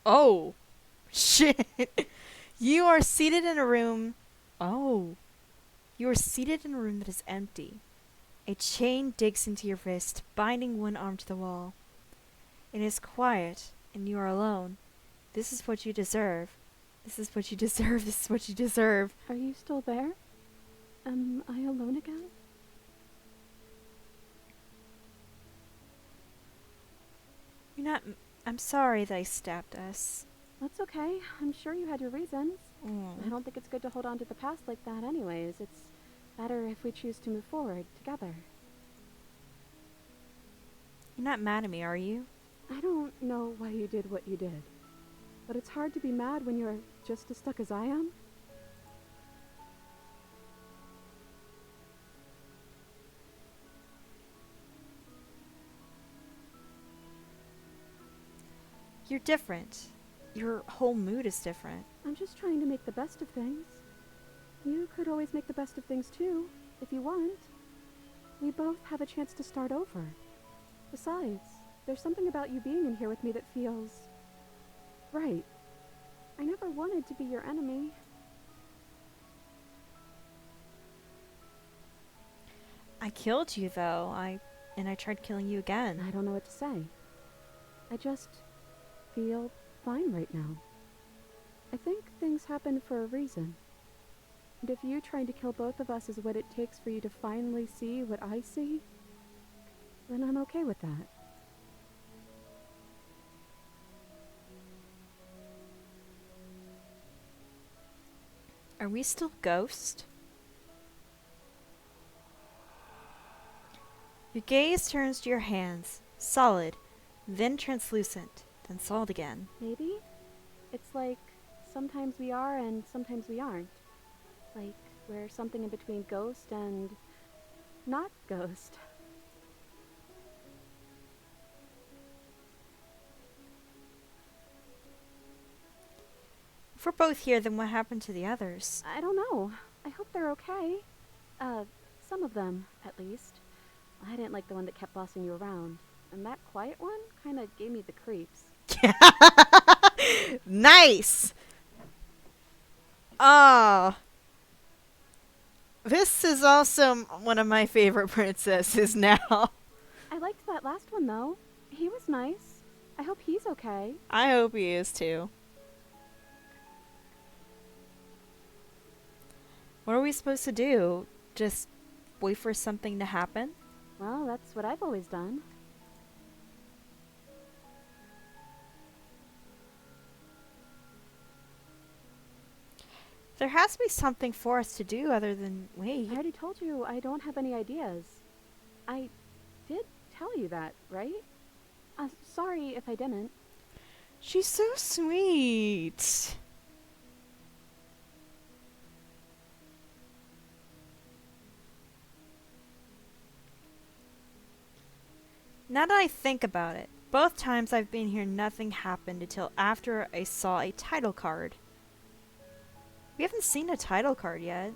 Oh, shit. You are seated in a room. Oh. You are seated in a room that is empty. A chain digs into your wrist, binding one arm to the wall. It is quiet, and you are alone. This is what you deserve. This is what you deserve. This is what you deserve. Are you still there? Am I alone again? I'm sorry they stabbed us. That's okay. I'm sure you had your reasons. I Mm. don't think it's good to hold on to the past like that anyways. It's better if we choose to move forward together. You're not mad at me, are you? I don't know why you did what you did, but it's hard to be mad when you're just as stuck as I am. You're different. Your whole mood is different. I'm just trying to make the best of things. You could always make the best of things too, if you want. We both have a chance to start over. Besides, there's something about you being in here with me that feels right. I never wanted to be your enemy. I killed you though. And I tried killing you again. I don't know what to say. I just feel fine right now. I think things happen for a reason. And if you trying to kill both of us is what it takes for you to finally see what I see, then I'm okay with that. Are we still ghost? Your gaze turns to your hands, solid, then translucent, then solid again. Maybe? It's like sometimes we are and sometimes we aren't. Like we're something in between ghost and not ghost. If we're both here, then what happened to the others? I don't know. I hope they're okay. Some of them, at least. I didn't like the one that kept bossing you around. And that quiet one kinda gave me the creeps. Nice! Ah. This is also one of my favorite princesses now. I liked that last one though. He was nice. I hope he's okay. I hope he is too. What are we supposed to do? Just wait for something to happen? Well, that's what I've always done. There has to be something for us to do other than I wait. already told you I don't have any ideas. I did tell you that, right? Sorry if I didn't. She's so sweet. Now that I think about it, both times I've been here nothing happened until after I saw a title card. We haven't seen a title card yet.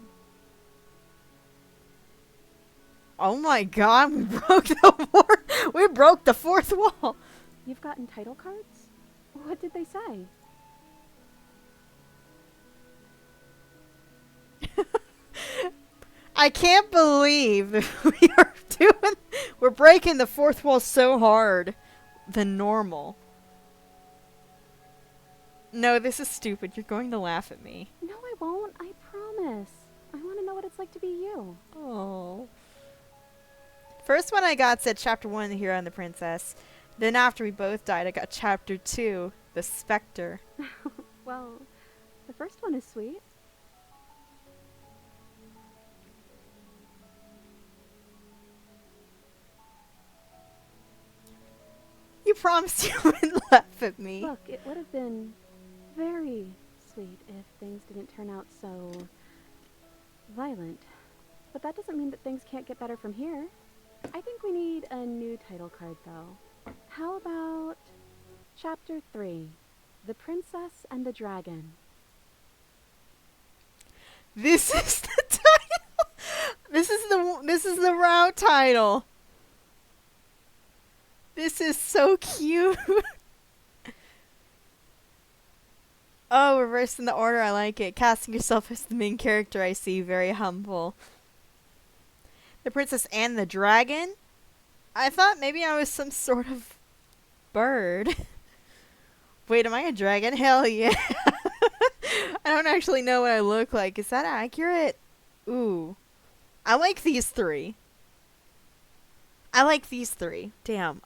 Oh my god, we broke the fourth wall. You've gotten title cards? What did they say? I can't believe we're breaking the fourth wall so hard than normal. No, this is stupid. You're going to laugh at me. No, I won't. I promise. I want to know what it's like to be you. Oh. First one I got said chapter 1, The Hero and the Princess. Then after we both died, I got chapter 2, The Spectre. Well, the first one is sweet. You promised you wouldn't laugh at me. Look, it would have been very sweet if things didn't turn out so violent. But that doesn't mean that things can't get better from here. I think we need a new title card, though. How about Chapter 3, The Princess and the Dragon? This is the title. This is the route title. This is so cute. Oh, reversing the order. I like it. Casting yourself as the main character. I see. Very humble. The Princess and the Dragon? I thought maybe I was some sort of bird. Wait, am I a dragon? Hell yeah. I don't actually know what I look like. Is that accurate? Ooh. I like these three. Damn.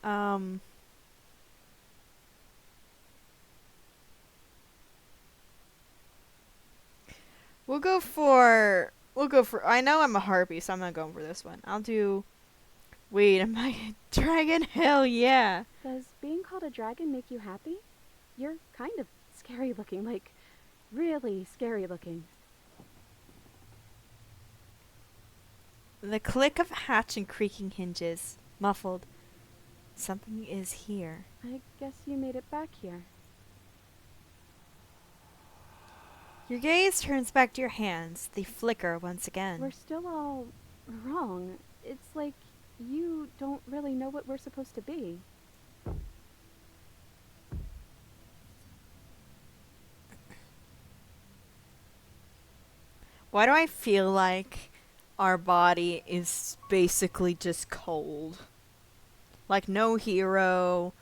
We'll go for I know I'm a harpy, so I'm not going for this one. I'll do wait, am I a dragon? Hell yeah. Does being called a dragon make you happy? You're kind of scary looking, like really scary looking. The click of a hatch and creaking hinges. Muffled. Something is here. I guess you made it back here. Your gaze turns back to your hands. They flicker once We're again. still all wrong. It's like you don't really know what we're supposed to be. Why do I feel like our body is basically just cold? Like no hero.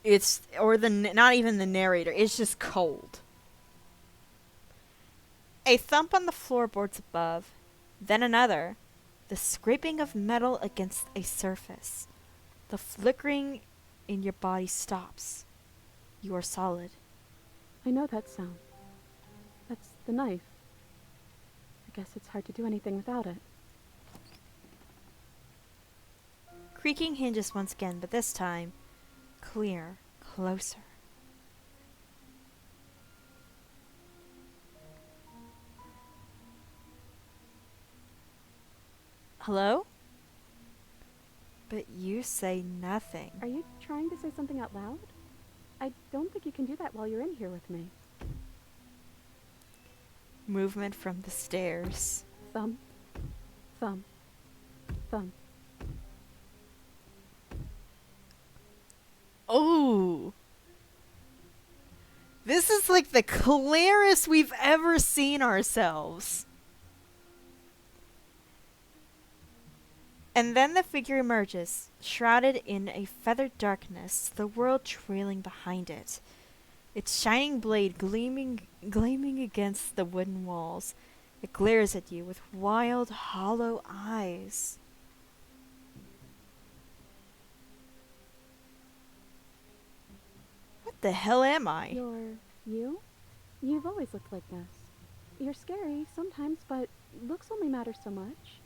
It's or not even the narrator. It's just cold. A thump on the floorboards above, then another. The scraping of metal against a surface. The flickering in your body stops. You are solid. I know that sound. That's the knife. I guess it's hard to do anything without it. Creaking hinges once again, but this time clear, closer. Hello? But you say nothing. Are you trying to say something out loud? I don't think you can do that while you're in here with me. Movement from the stairs. Thump, thump, thump. Oh! This is like the clearest we've ever seen ourselves. And then the figure emerges, shrouded in a feathered darkness, the world trailing behind it. Its shining blade gleaming against the wooden walls. It glares at you with wild, hollow eyes. What the hell am I? You're you? You've always looked like this. You're scary sometimes, but looks only matter so much.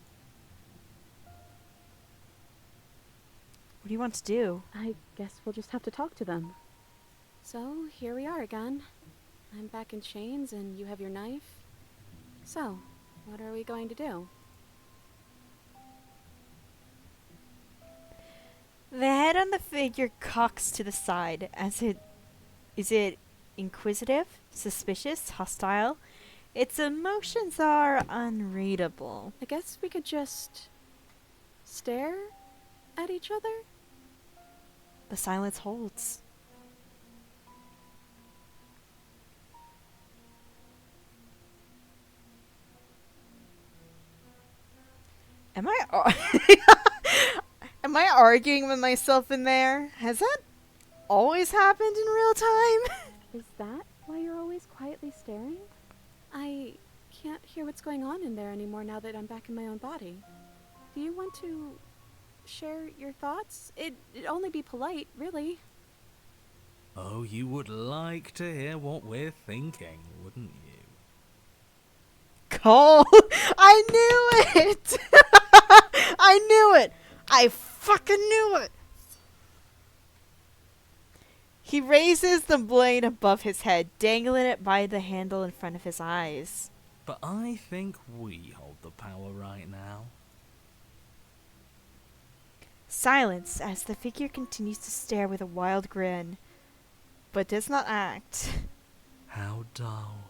What do you want to do? I guess we'll just have to talk to them. So, here we are again. I'm back in chains and you have your knife. So, what are we going to do? The head on the figure cocks to the side as it... Is it inquisitive, suspicious, hostile? Its emotions are unreadable. I guess we could just stare at each other? The silence holds. Am am I arguing with myself in there? Has that always happened in real time? Is that why you're always quietly staring? I can't hear what's going on in there anymore now that I'm back in my own body. Do you want to share your thoughts? It'd only be polite, really. Oh, you would like to hear what we're thinking, wouldn't you? Cole, I knew it. I knew it. I fucking knew it. He raises the blade above his head, dangling it by the handle in front of his eyes. But I think we hold the power right now. Silence as the figure continues to stare with a wild grin, but does not act. How dull.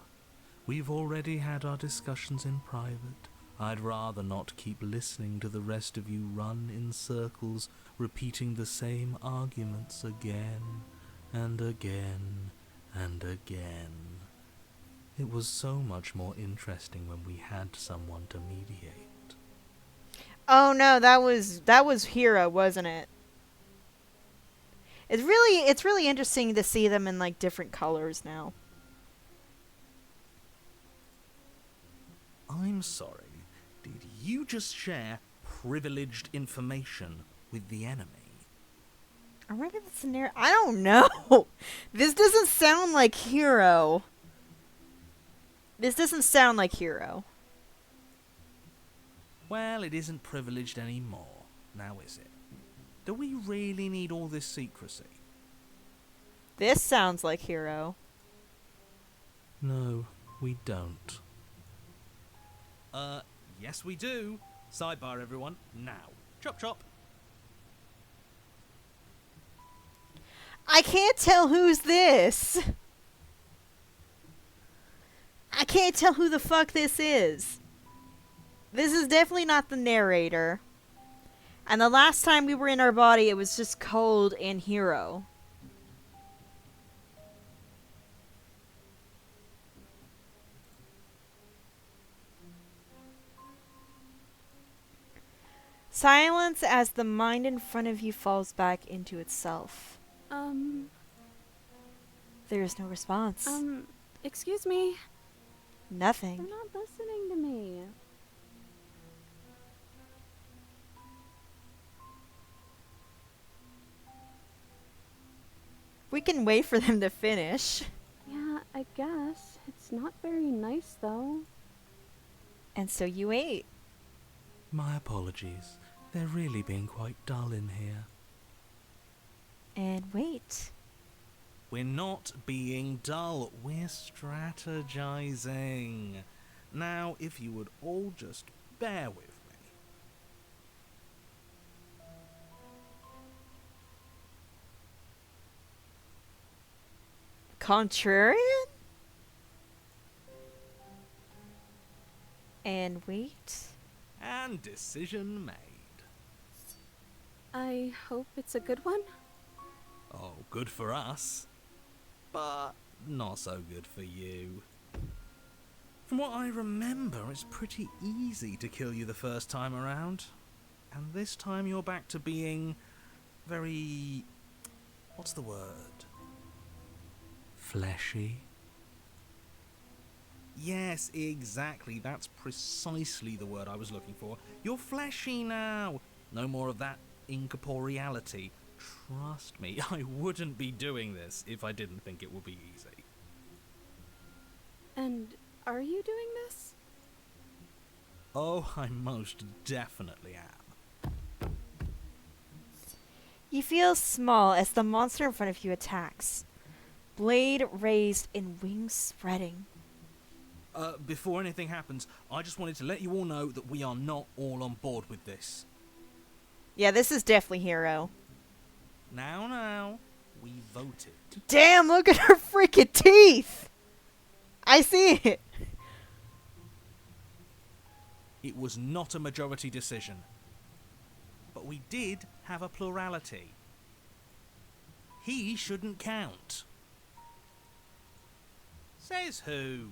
We've already had our discussions in private. I'd rather not keep listening to the rest of you run in circles, repeating the same arguments again and again and again. It was so much more interesting when we had someone to mediate. Oh no, that was Hero, wasn't it? It's really interesting to see them in like different colors now. I'm sorry. Did you just share privileged information with the enemy? Or maybe that's an error. I don't know. This doesn't sound like Hero. This doesn't sound like Hero. Well, it isn't privileged anymore, now is it? Do we really need all this secrecy? This sounds like Hero. No, we don't. Yes we do. Sidebar, everyone. Now. Chop chop. I can't tell who's this. I can't tell who the fuck this is. This is definitely not the narrator. And the last time we were in our body, it was just Cold and Hero. Silence as the mind in front of you falls back into itself. There is no response. Excuse me. Nothing. They're not listening to me. We can wait for them to finish. Yeah, I guess. It's not very nice, though. And so you ate. My apologies. They're really being quite dull in here. And wait. We're not being dull. We're strategizing. Now, if you would all just bear with me. Contrarian? And wait. And decision made. I hope it's a good one. Oh, good for us. But not so good for you. From what I remember, it's pretty easy to kill you the first time around. And this time you're back to being very... what's the word? Fleshy. Yes, exactly. That's precisely the word I was looking for. You're fleshy now. No more of that incorporeality. Trust me, I wouldn't be doing this if I didn't think it would be easy. And are you doing this? Oh, I most definitely am. You feel small as the monster in front of you attacks. Blade raised and wings spreading. Before anything happens, I just wanted to let you all know that we are not all on board with this. Yeah, this is definitely Hero. Now, we voted. Damn, look at her freaking teeth! I see it. It was not a majority decision. But we did have a plurality. He shouldn't count. Says who?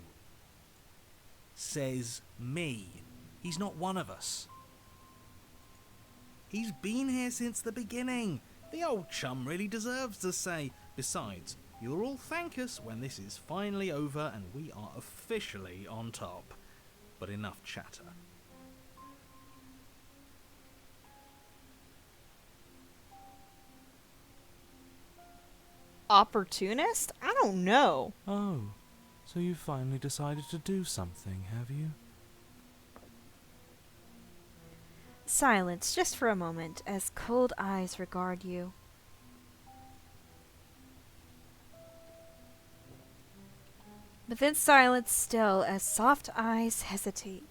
Says me. He's not one of us. He's been here since the beginning. The old chum really deserves to say. Besides, you'll all thank us when this is finally over and we are officially on top. But enough chatter. Opportunist? I don't know. Oh, so you finally decided to do something, have you? Silence just for a moment as cold eyes regard you. But then silence still as soft eyes hesitate.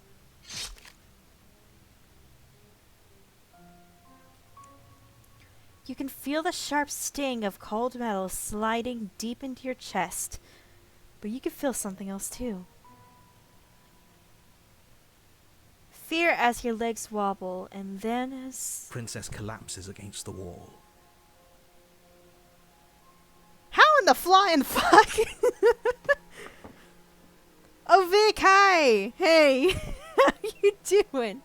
You can feel the sharp sting of cold metal sliding deep into your chest, but you can feel something else too. Fear as your legs wobble, and then as... Princess collapses against the wall. How in the flying fuck? Oh, Vic, hi! Hey! How you doing?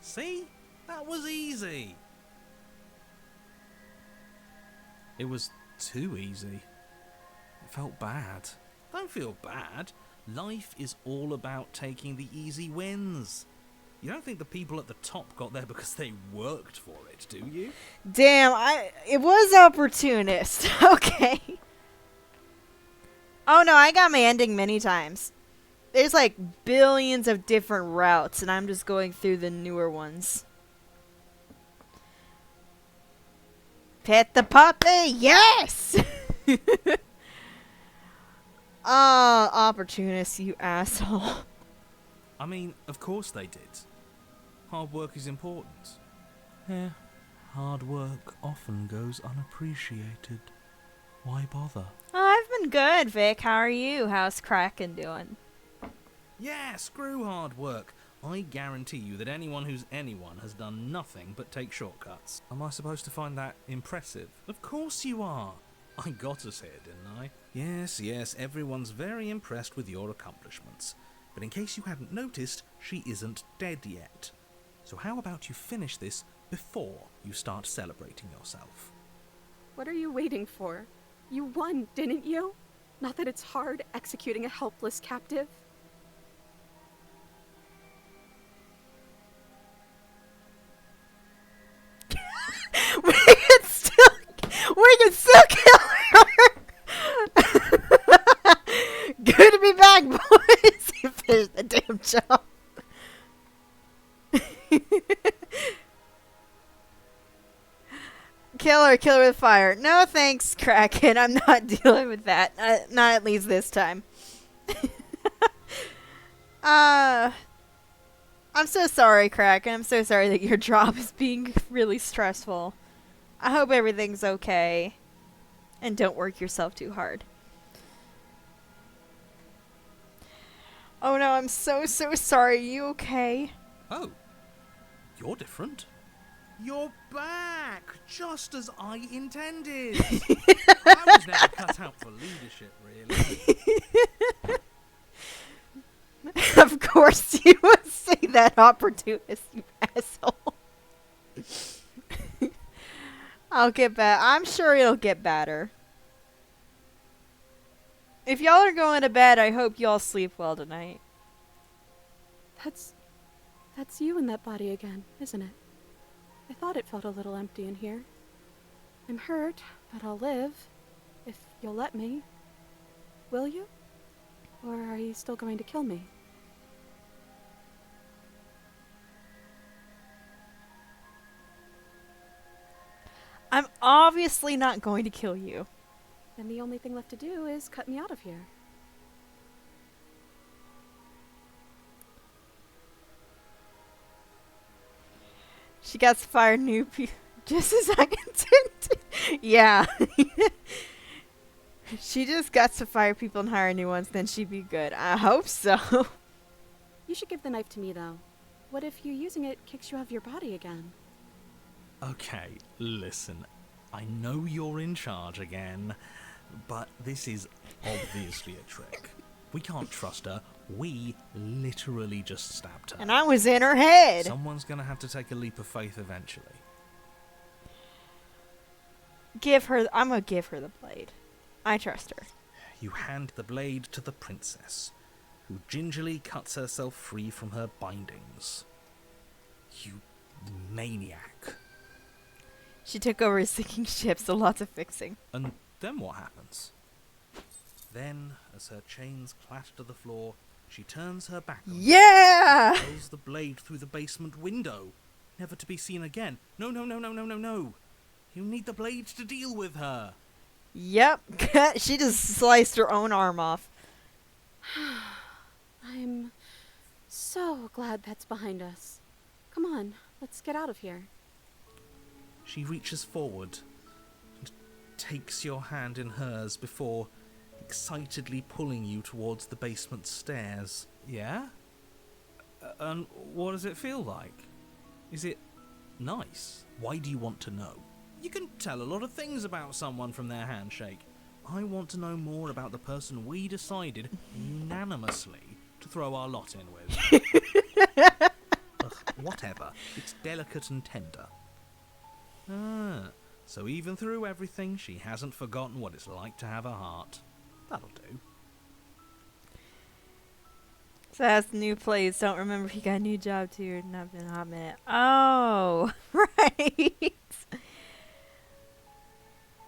See? That was easy. It was too easy. It felt bad. Don't feel bad. Life is all about taking the easy wins. You don't think the people at the top got there because they worked for it, do you? Damn, it was opportunist. Okay. Oh no, I got my ending many times. There's like billions of different routes, and I'm just going through the newer ones. Pet the puppy, yes! Opportunist, you asshole. I mean, of course they did. Hard work is important. Yeah, hard work often goes unappreciated. Why bother? Oh, I've been good, Vic. How are you? How's Kraken doing? Yeah, screw hard work. I guarantee you that anyone who's anyone has done nothing but take shortcuts. Am I supposed to find that impressive? Of course you are. I got us here, didn't I? Yes, everyone's very impressed with your accomplishments. But in case you hadn't noticed, she isn't dead yet. So how about you finish this before you start celebrating yourself? What are you waiting for? You won, didn't you? Not that it's hard executing a helpless captive. we can still kill her. Good to be back, boys. You finished the damn job. Kill her with fire. No thanks, Kraken. I'm not dealing with that. Not at least this time. I'm so sorry, Kraken. I'm so sorry that your job is being really stressful. I hope everything's okay. And don't work yourself too hard. Oh no, I'm so sorry. Are you okay? Oh, you're different. You're back, just as I intended. I was never cut out for leadership, really. Of course you would say that, opportunist, you asshole. I'll get back. I'm sure it'll get better. If y'all are going to bed, I hope y'all sleep well tonight. That's you in that body again, isn't it? I thought it felt a little empty in here. I'm hurt, but I'll live. If you'll let me. Will you? Or are you still going to kill me? I'm obviously not going to kill you. Then the only thing left to do is cut me out of here. She got to fire new people just as I intended. Yeah. She just got to fire people and hire new ones, then she'd be good. I hope so. You should give the knife to me, though. What if you using it kicks you out of your body again? Okay, listen. I know you're in charge again, but this is obviously a trick. We can't trust her. We literally just stabbed her. And I was in her head. Someone's gonna have to take a leap of faith eventually. I'm gonna give her the blade. I trust her. You hand the blade to the princess, who gingerly cuts herself free from her bindings. You maniac. She took over a sinking ship, so lots of fixing. And then what happens? Then, as her chains clatter to the floor, she turns her back on you, Yeah! throws the blade through the basement window, never to be seen again. No. You need the blade to deal with her. Yep. She just sliced her own arm off. I'm so glad that's behind us. Come on, let's get out of here. She reaches forward and takes your hand in hers before excitedly pulling you towards the basement stairs. Yeah? And what does it feel like? Is it nice? Why do you want to know? You can tell a lot of things about someone from their handshake. I want to know more about the person we decided unanimously to throw our lot in with. Ugh, whatever. It's delicate and tender. Ah, so even through everything, she hasn't forgotten what it's like to have a heart. That'll do. So that's the new place. Don't remember if he got a new job too or not been a hot minute. Oh, right.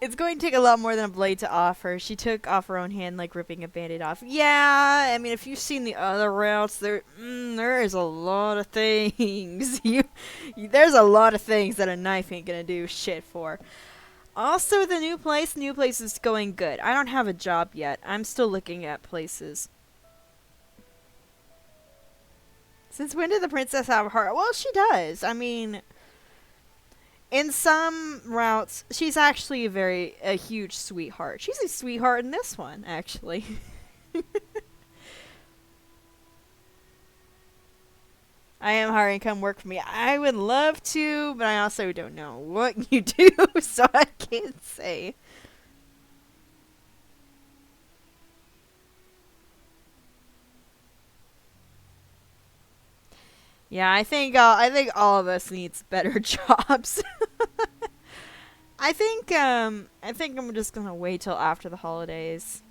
It's going to take a lot more than a blade to off her. She took off her own hand like ripping a band-aid off. Yeah, I mean, if you've seen the other routes, there is a lot of things. There's a lot of things that a knife ain't gonna do shit for. Also, the new place is going good. I don't have a job yet. I'm still looking at places. Since when did the princess have a heart? Well, she does. I mean, in some routes, she's actually a huge sweetheart. She's a sweetheart in this one, actually. I am hiring, come work for me. I would love to, but I also don't know what you do, so I can't say. Yeah, I think all of us needs better jobs. I think I'm just gonna wait till after the holidays.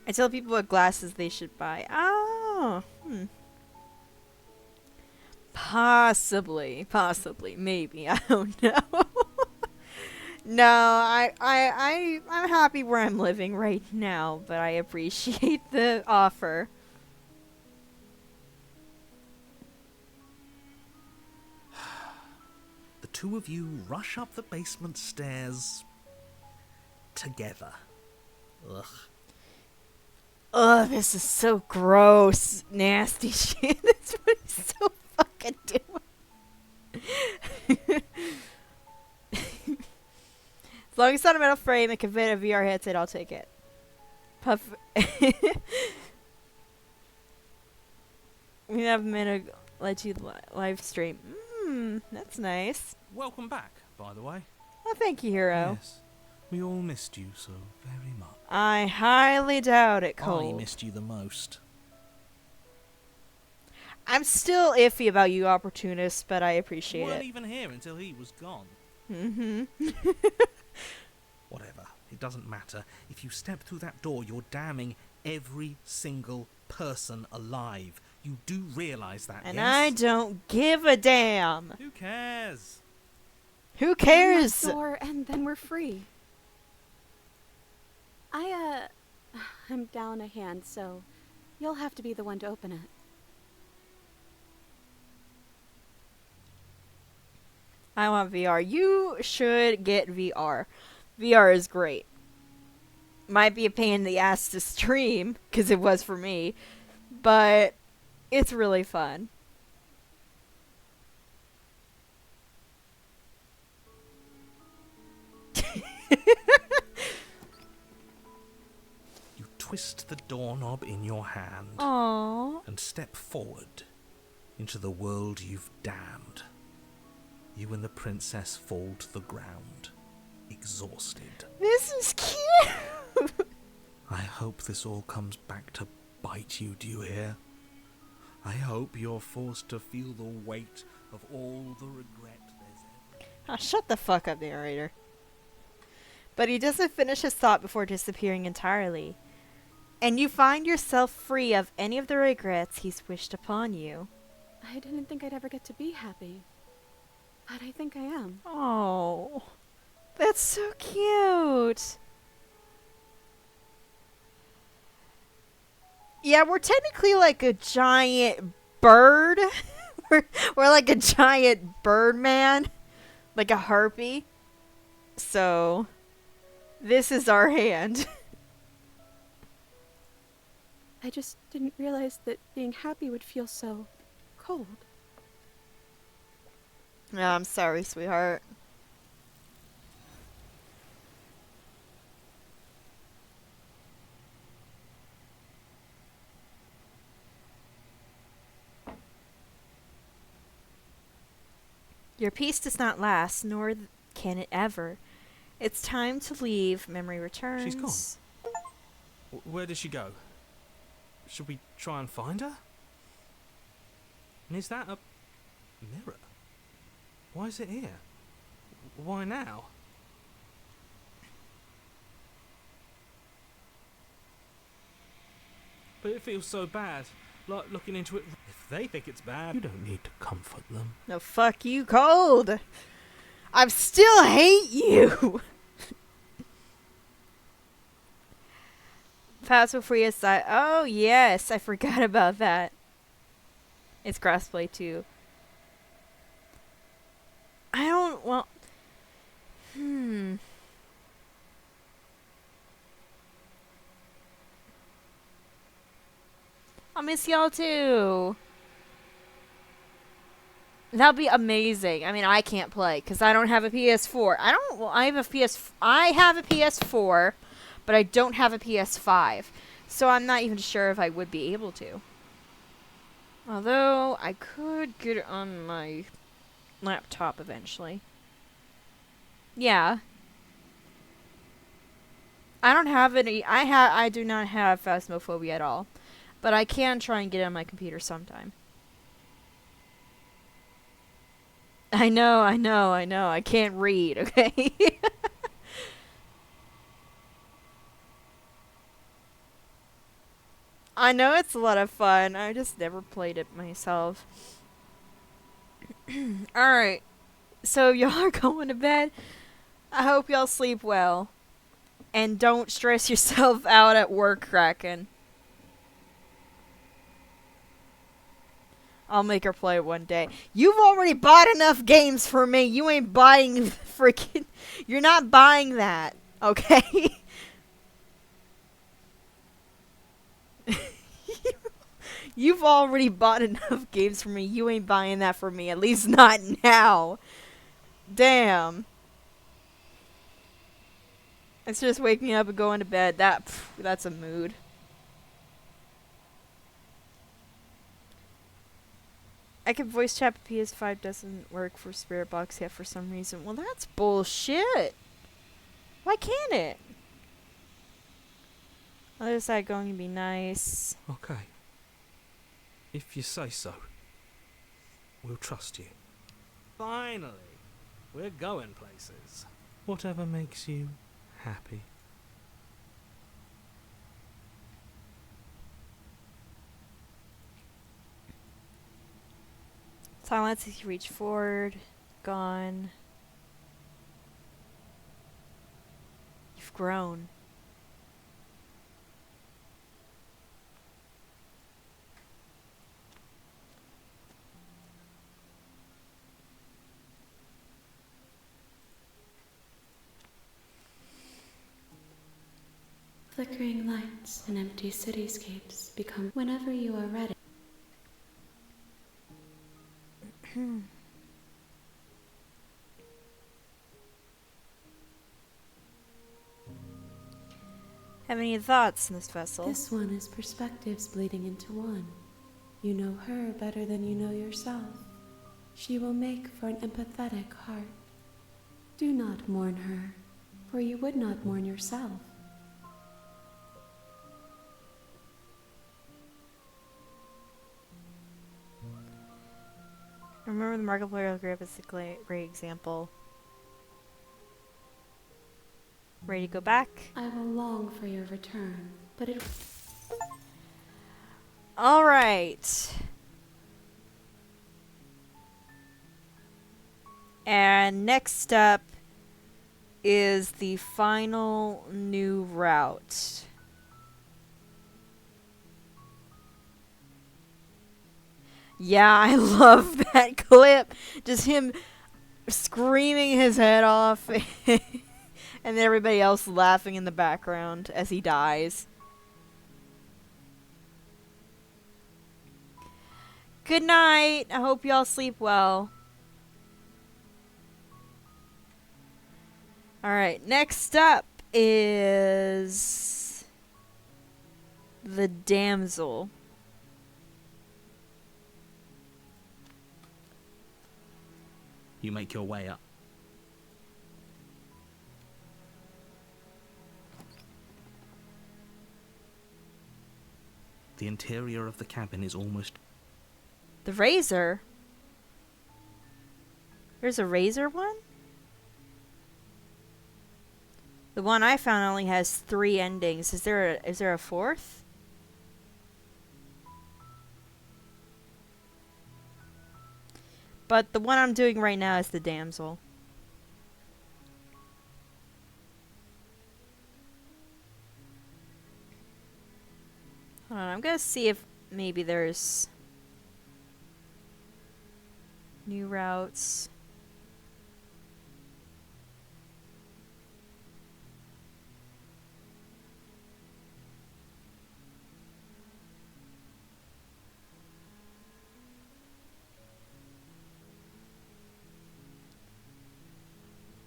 I tell people what glasses they should buy. Oh, possibly, maybe. I don't know. No, I'm happy where I'm living right now, but I appreciate the offer. The two of you rush up the basement stairs together. Ugh. Ugh, this is so gross. Nasty shit. That's what he's so fucking doing. As long as it's not a metal frame and can fit a VR headset, I'll take it. Puff. We have a minute let you live stream. That's nice. Welcome back, by the way. Well, thank you, Hero. Yes, we all missed you so very much. I highly doubt it, Cole. I missed you the most. I'm still iffy about you, opportunists, but I You appreciate weren't it. even here until he was gone. Mm-hmm. Whatever, it doesn't matter. If you step through that door, you're damning every single person alive. You do realize that, And yes? I don't give a damn. Who cares? Who One cares? last door, and then we're free. I'm down a hand, so you'll have to be the one to open it. I want VR. You should get VR. VR is great. Might be a pain in the ass to stream, because it was for me, but it's really fun. You twist the doorknob in your hand Aww. and step forward into the world you've damned. You and the princess fall to the ground, exhausted. This is cute. I hope this all comes back to bite you, do you hear? I hope you're forced to feel the weight of all the regret there's ever... Oh, shut the fuck up, narrator. But he doesn't finish his thought before disappearing entirely. And you find yourself free of any of the regrets he's wished upon you. I didn't think I'd ever get to be happy, but I think I am. Oh, that's so cute. Yeah, we're technically like a giant bird. we're like a giant bird man. Like a harpy. So, this is our hand. I just didn't realize that being happy would feel so cold. No, I'm sorry, sweetheart. Your peace does not last, nor can it ever. It's time to leave. Memory returns. She's gone. Where did she go? Should we try and find her? And is that a mirror? Why is it here? Why now? But it feels so bad. like looking into it. If they think it's bad, You don't need to comfort them. No, fuck you, Cold. I still hate you. Phasmo Free aside. Oh, yes. I forgot about that. It's crossplay, too. I don't... Well... I'll miss y'all, too. That'll be amazing. I mean, I can't play because I don't have a PS4. I have a PS4, but I don't have a PS5. So I'm not even sure if I would be able to. Although I could get it on my laptop eventually. Yeah. I don't have any. I do not have Phasmophobia at all, but I can try and get it on my computer sometime. I know. I can't read, okay? I know it's a lot of fun. I just never played it myself. Alright. So y'all are going to bed. I hope y'all sleep well. And don't stress yourself out at work, Kraken. I'll make her play one day. You've already bought enough games for me. You ain't buying freaking... You're not buying that, okay? You've already bought enough games for me. You ain't buying that for me. At least not now. Damn. It's just waking up and going to bed. That's a mood. I can voice chat, but PS5 doesn't work for Spirit Box yet for some reason. Well, that's bullshit. Why can't it? Other side going to be nice. okay. If you say so, we'll trust you. Finally, we're going places. Whatever makes you happy. Silence as you reach forward. Gone. You've grown. Flickering lights and empty cityscapes become whenever you are ready. Have any thoughts in this vessel? This one is perspectives bleeding into one. You know her better than you know yourself. She will make for an empathetic heart. Do not mourn her, for you would not mourn yourself. Remember the Markiplier grip is a great example. Ready to go back? I will long for your return, but it... Alright. And next up is the final new route. Yeah, I love that clip. Just him screaming his head off and then everybody else laughing in the background as he dies. Good night. I hope y'all sleep well. Alright, next up is the damsel. You make your way up. The interior of the cabin is almost... The razor? There's a razor one? The one I found only has 3 endings. Is there a fourth? But the one I'm doing right now is the damsel. Hold on, I'm gonna see if maybe there's new routes.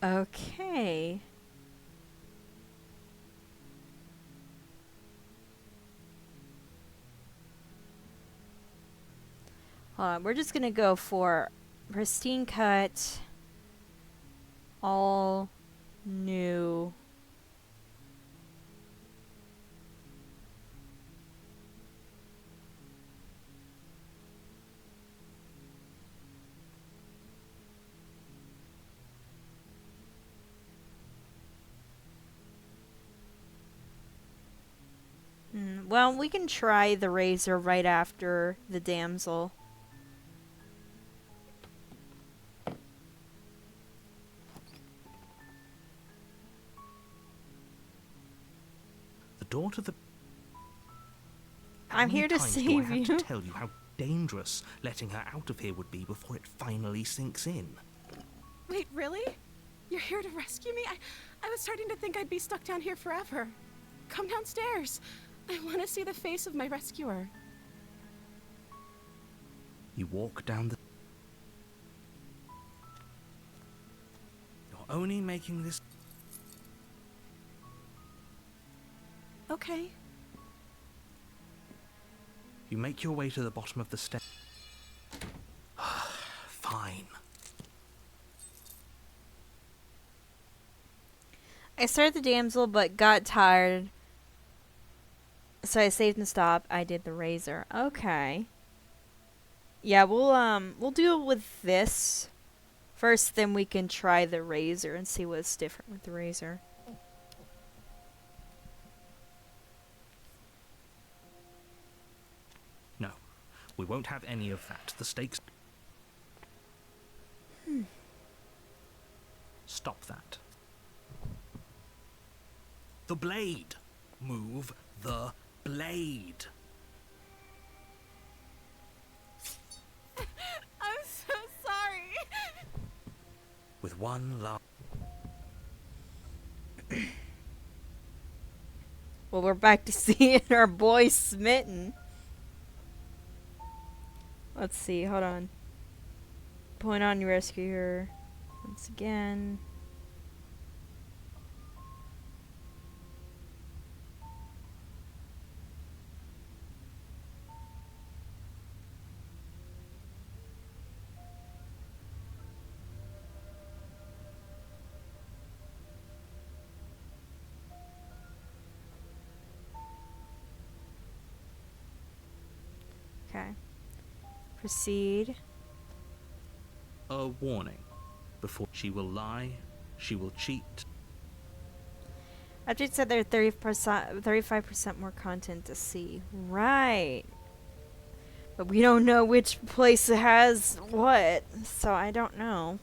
Okay. Hold on, we're just gonna go for pristine cut, all new. Well, we can try the razor right after the damsel. The door to the... I'm here to times do I save have you. to tell you how dangerous letting her out of here would be before it finally sinks in? Wait, really? You're here to rescue me? I was starting to think I'd be stuck down here forever. Come downstairs. I want to see the face of my rescuer. You walk down the... You're only making this... Okay. You make your way to the bottom of the stairs. Fine. I started the damsel, but got tired. So I saved and stopped. I did the razor. Okay. Yeah, we'll deal with this first, then we can try the razor and see what's different with the razor. No, we won't have any of that. The stakes... Stop that. The blade! Move the blade! I'm so sorry. With one last... Well, we're back to seeing our boy smitten. Let's see, hold on. Point on, you rescue her. Once again. Okay. Proceed. A warning. Before she will lie, she will cheat. Update said there are 35% more content to see. Right. But we don't know which place has what, so I don't know.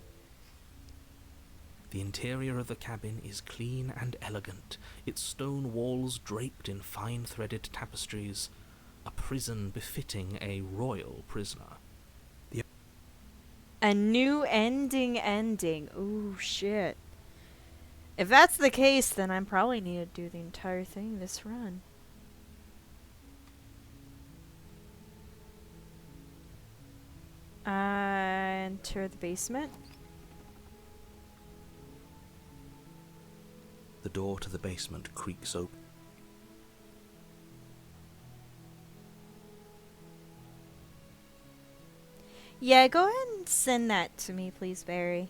The interior of the cabin is clean and elegant, its stone walls draped in fine threaded tapestries, a prison befitting a royal prisoner. A new ending. Ooh, shit. If that's the case, then I probably need to do the entire thing this run. Enter the basement. The door to the basement creaks open. Yeah, go ahead and send that to me, please, Barry.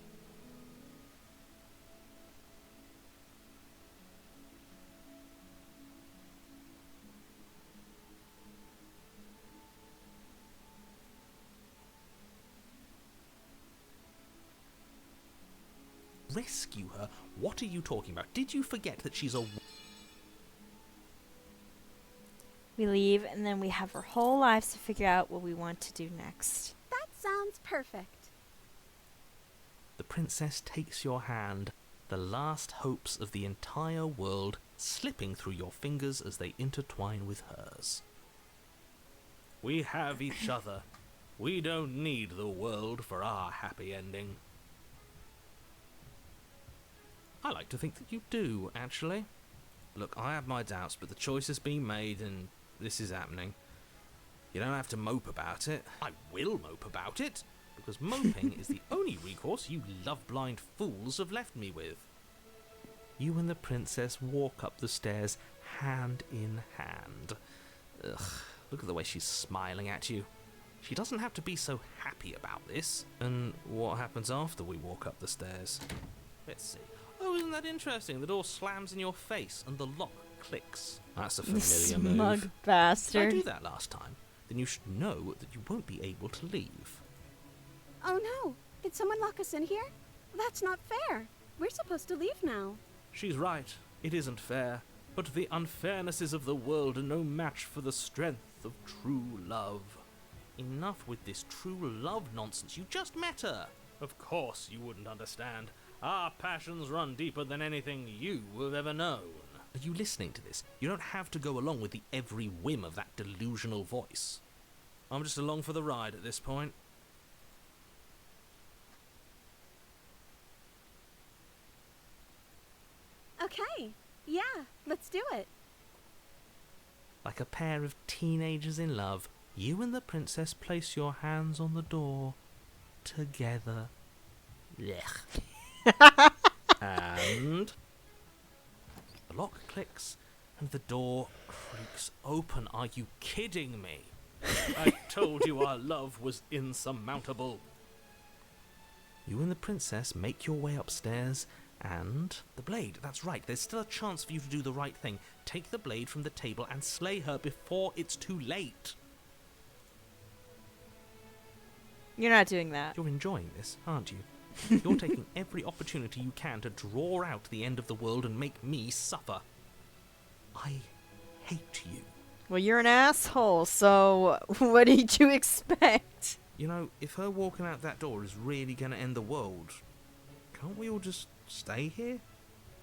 Rescue her? What are you talking about? Did you forget that she's a... We leave, and then we have our whole lives to figure out what we want to do next. That sounds perfect. The princess takes your hand, the last hopes of the entire world slipping through your fingers as they intertwine with hers. We have each other. We don't need the world for our happy ending. I like to think that you do, actually. Look, I have my doubts, but the choice has been made and this is happening. You don't have to mope about it. I will mope about it, because moping is the only recourse you love-blind fools have left me with. You and the princess walk up the stairs, hand in hand. Ugh, look at the way she's smiling at you. She doesn't have to be so happy about this. And what happens after we walk up the stairs? Let's see. Oh, isn't that interesting? The door slams in your face and the lock clicks. That's a familiar move. Smug Did I bastard. do that last time? Then you should know that you won't be able to leave. Oh no! Did someone lock us in here? That's not fair. We're supposed to leave now. She's right. It isn't fair. But the unfairnesses of the world are no match for the strength of true love. Enough with this true love nonsense. You just met her. Of course you wouldn't understand. Our passions run deeper than anything you have ever known. Are you listening to this? You don't have to go along with the every whim of that delusional voice. I'm just along for the ride at this point. Okay. Yeah, let's do it. Like a pair of teenagers in love, you and the princess place your hands on the door together. Blech. And the lock clicks and the door creaks open. Are you kidding me? I told you our love was insurmountable. You and the princess make your way upstairs and... The blade, that's right, there's still a chance for you to do the right thing. Take the blade from the table and slay her before it's too late. You're not doing that. You're enjoying this, aren't you? You're taking every opportunity you can to draw out the end of the world and make me suffer. I hate you. Well, you're an asshole, so what did you expect? You know, if her walking out that door is really going to end the world, can't we all just stay here?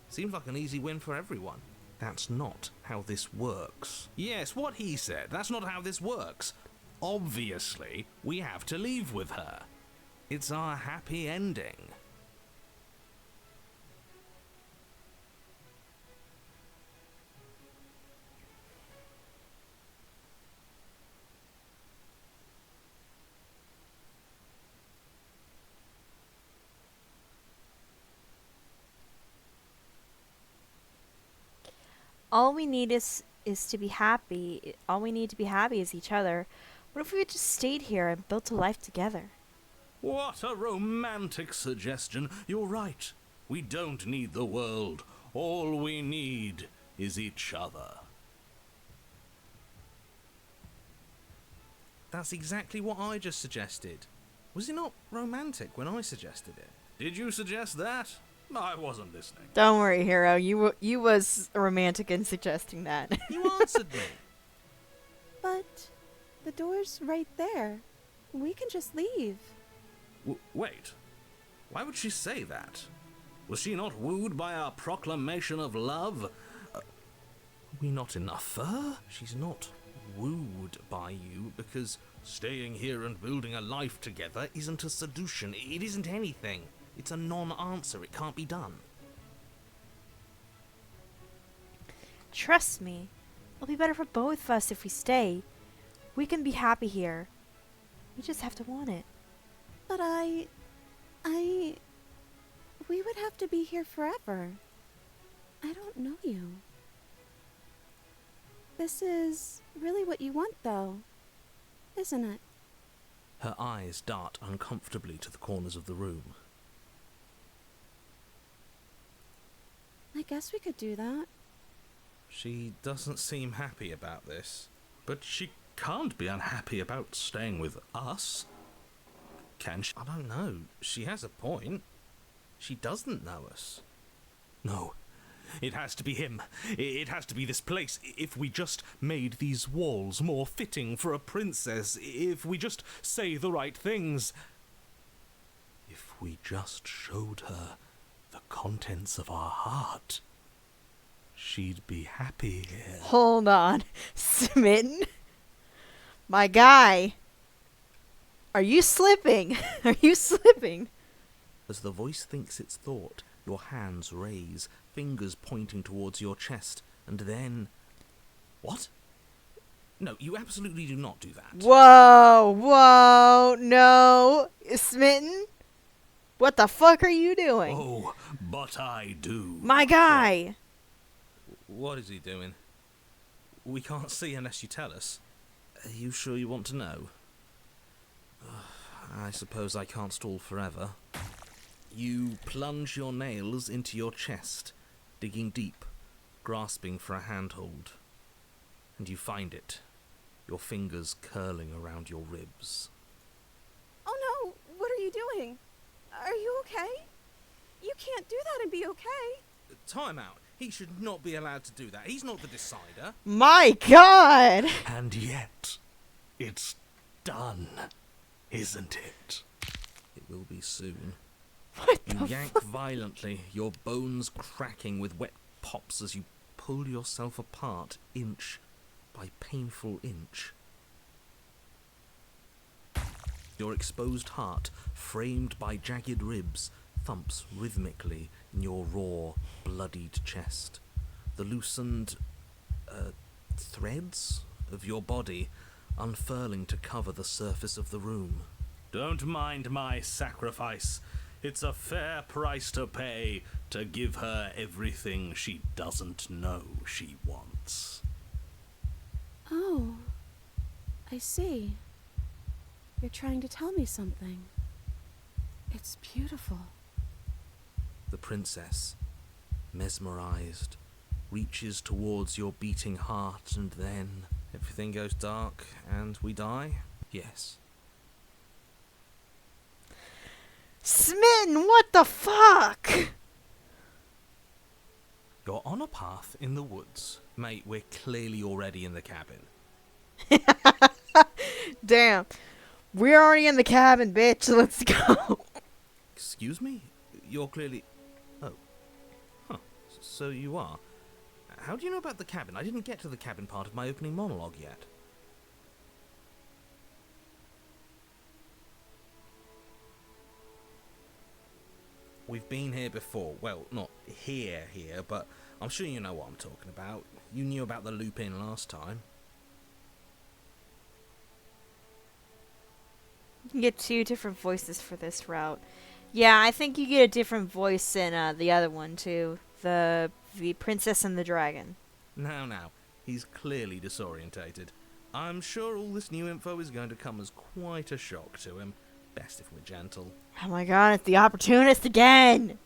Seems like an easy win for everyone. That's not how this works. Yes, what he said. That's not how this works. Obviously, we have to leave with her. It's our happy ending. All we need is to be happy. All we need to be happy is each other. What if we had just stayed here and built a life together? What a romantic suggestion. You're right. We don't need the world. All we need is each other. That's exactly what I just suggested. Was it not romantic when I suggested it? Did you suggest that? I wasn't listening. Don't worry, hero. You was romantic in suggesting that. You answered me. But the door's right there. We can just leave. Wait. Why would she say that? Was she not wooed by our proclamation of love? Are we not enough for her? She's not wooed by you because staying here and building a life together isn't a seduction. It isn't anything. It's a non-answer. It can't be done. Trust me. It'll be better for both of us if we stay. We can be happy here. We just have to want it. But we would have to be here forever. I don't know you. This is really what you want, though, isn't it? Her eyes dart uncomfortably to the corners of the room. I guess we could do that. She doesn't seem happy about this. But she can't be unhappy about staying with us. Can she? I don't know. She has a point. She doesn't know us. No. It has to be him. It has to be this place. If we just made these walls more fitting for a princess. If we just say the right things. If If we just showed her the contents of our heart, she'd be happy here. Hold on. Smitten? My guy. Are you slipping? Are you slipping? As the voice thinks its thought, your hands raise, fingers pointing towards your chest, and then... What? No, you absolutely do not do that. Whoa, whoa, no. Smitten? What the fuck are you doing? Oh, but I do. My guy. What is he doing? We can't see unless you tell us. Are you sure you want to know? I suppose I can't stall forever. You plunge your nails into your chest, digging deep, grasping for a handhold. And you find it, your fingers curling around your ribs. Oh no, what are you doing? Are you okay? You can't do that and be okay. Time out. He should not be allowed to do that. He's not the decider. My god. And yet, it's done, isn't it? It will be soon. What You the yank violently, your bones cracking with wet pops as you pull yourself apart inch by painful inch. Your exposed heart, framed by jagged ribs, thumps rhythmically in your raw, bloodied chest. The loosened threads of your body unfurling to cover the surface of the room. Don't mind my sacrifice. It's a fair price to pay to give her everything she doesn't know she wants. Oh, I see. You're trying to tell me something. It's beautiful. The princess, mesmerized, reaches towards your beating heart, and then everything goes dark and we die? Yes. Smitten, what the fuck? You're on a path in the woods. Mate, we're clearly already in the cabin. Damn. We're already in the cabin, bitch. Let's go. Excuse me? You're clearly... Oh. Huh. So you are. How do you know about the cabin? I didn't get to the cabin part of my opening monologue yet. We've been here before. Well, not here, but I'm sure you know what I'm talking about. You knew about the loop in last time. You can get 2 different voices for this route. Yeah, I think you get a different voice in the other one, too. The princess and the dragon. Now. He's clearly disorientated. I'm sure all this new info is going to come as quite a shock to him. Best if we're gentle. Oh my god, it's the opportunist again!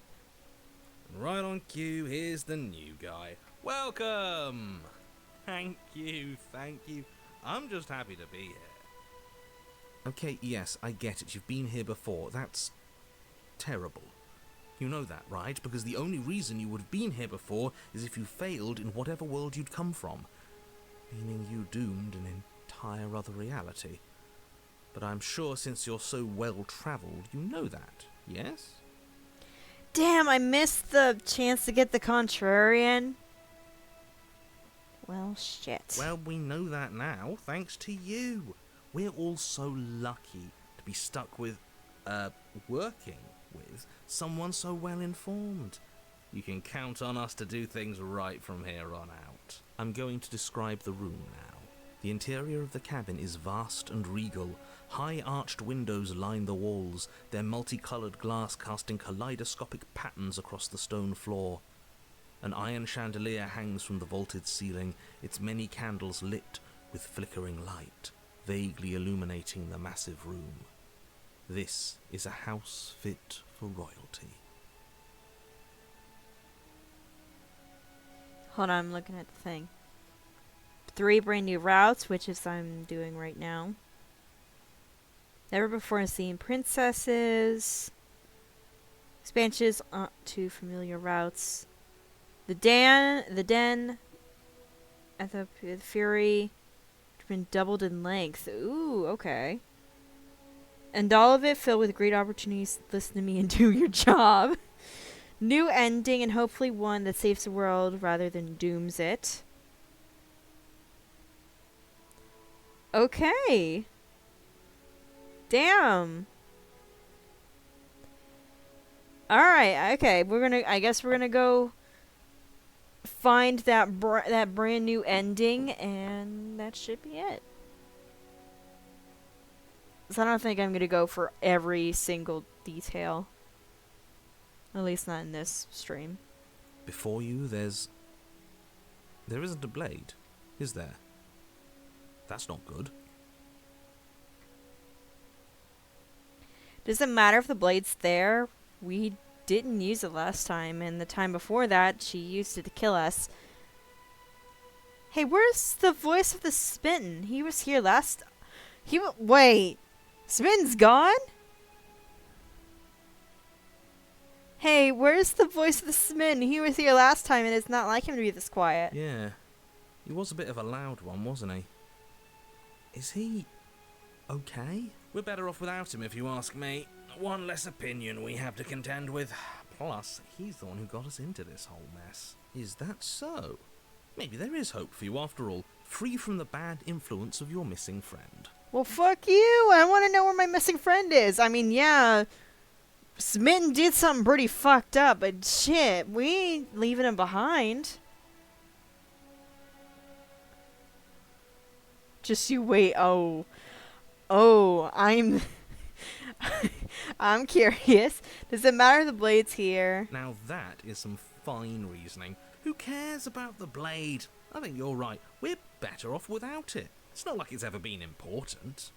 Right on cue, here's the new guy. Welcome! Thank you. I'm just happy to be here. Okay, yes, I get it. You've been here before. That's terrible. You know that, right? Because the only reason you would have been here before is if you failed in whatever world you'd come from. Meaning you doomed an entire other reality. But I'm sure since you're so well-travelled, you know that, yes? Damn, I missed the chance to get the contrarian. Well, shit. Well, we know that now, thanks to you. We're all so lucky to be stuck with, working with someone so well-informed. You can count on us to do things right from here on out. I'm going to describe the room now. The interior of the cabin is vast and regal. High arched windows line the walls, their multicoloured glass casting kaleidoscopic patterns across the stone floor. An iron chandelier hangs from the vaulted ceiling, its many candles lit with flickering light, vaguely illuminating the massive room. This is a house fit for royalty. Hold on, I'm looking at the thing. 3 brand new routes, which is I'm doing right now. Never before seen princesses. Expansions to familiar routes. The den, at the Fury, been doubled in length. Ooh, okay. And all of it filled with great opportunities. Listen to me and do your job. New ending, and hopefully one that saves the world rather than dooms it. Okay. Damn. Alright, okay. I guess we're gonna go find that brand new ending, and that should be it. So I don't think I'm gonna go for every single detail. At least not in this stream. Before you, there isn't a blade, is there? That's not good. Does it matter if the blade's there? We didn't use it last time, and the time before that, she used it to kill us. Hey, where's the voice of the Smitten? He was here last... Wait! Smiten's gone? Hey, where's the voice of the Smitten? He was here last time, and it's not like him to be this quiet. Yeah. He was a bit of a loud one, wasn't he? Is he... okay? We're better off without him, if you ask me. One less opinion we have to contend with. Plus, he's the one who got us into this whole mess. Is that so? Maybe there is hope for you after all, free from the bad influence of your missing friend. Well, fuck you! I want to know where my missing friend is. I mean, yeah, Smitten did something pretty fucked up, but shit, we ain't leaving him behind. Just you wait. Oh, I'm... I'm curious. Does it matter if the blade's here? Now that is some fine reasoning. Who cares about the blade? I think you're right. We're better off without it. It's not like it's ever been important.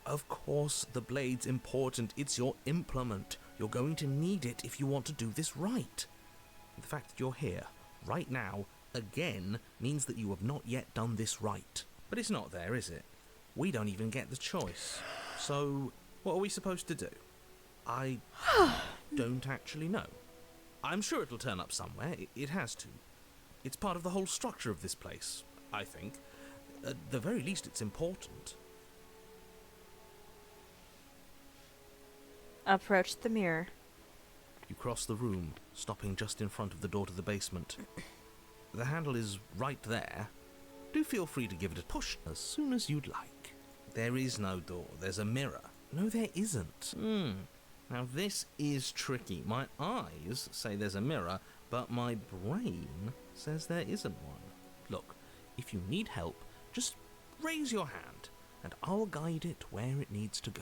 Of course, the blade's important. It's your implement. You're going to need it if you want to do this right. The fact that you're here, right now, again, means that you have not yet done this right. But it's not there, is it? We don't even get the choice. So, what are we supposed to do? I don't actually know. I'm sure it'll turn up somewhere. It has to. It's part of the whole structure of this place, I think. At the very least, it's important. Approach the mirror. You cross the room, stopping just in front of the door to the basement. The handle is right there. Do feel free to give it a push as soon as you'd like. There is no door. There's a mirror. No, there isn't. Now this is tricky. My eyes say there's a mirror, but my brain says there isn't one. Look, if you need help, just raise your hand, and I'll guide it where it needs to go.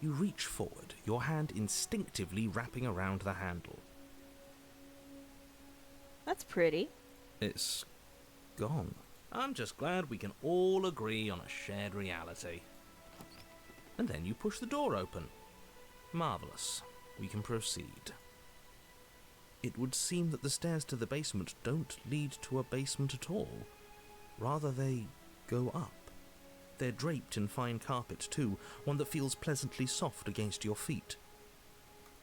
You reach forward, your hand instinctively wrapping around the handle. That's pretty. It's gone. I'm just glad we can all agree on a shared reality. And then you push the door open. Marvellous. We can proceed. It would seem that the stairs to the basement don't lead to a basement at all. Rather, they go up. They're draped in fine carpet, too, one that feels pleasantly soft against your feet.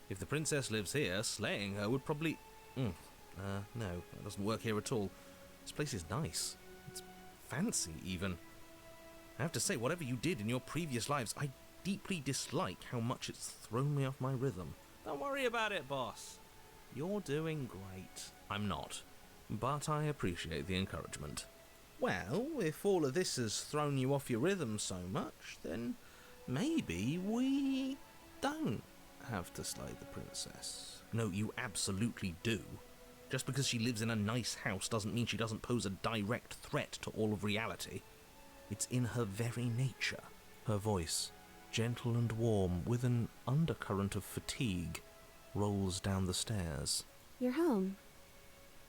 If the princess lives here, slaying her would probably... no, that doesn't work here at all. This place is nice. It's fancy, even. I have to say, whatever you did in your previous lives, I deeply dislike how much it's thrown me off my rhythm. Don't worry about it, boss. You're doing great. I'm not, but I appreciate the encouragement. Well, if all of this has thrown you off your rhythm so much, then maybe we don't have to slay the princess. No, you absolutely do. Just because she lives in a nice house doesn't mean she doesn't pose a direct threat to all of reality. It's in her very nature. Her voice, gentle and warm, with an undercurrent of fatigue, rolls down the stairs. You're home.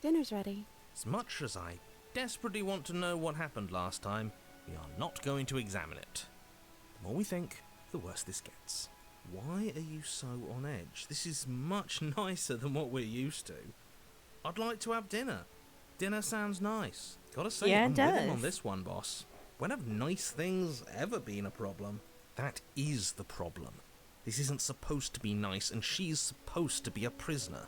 Dinner's ready. As much as I desperately want to know what happened last time, we are not going to examine it. The more we think, the worse this gets. Why are you so on edge? This is much nicer than what we're used to. I'd like to have dinner. Dinner sounds nice. Gotta say, Yeah, I'm it with him does. on this one, boss. When have nice things ever been a problem? That is the problem. This isn't supposed to be nice, and she's supposed to be a prisoner.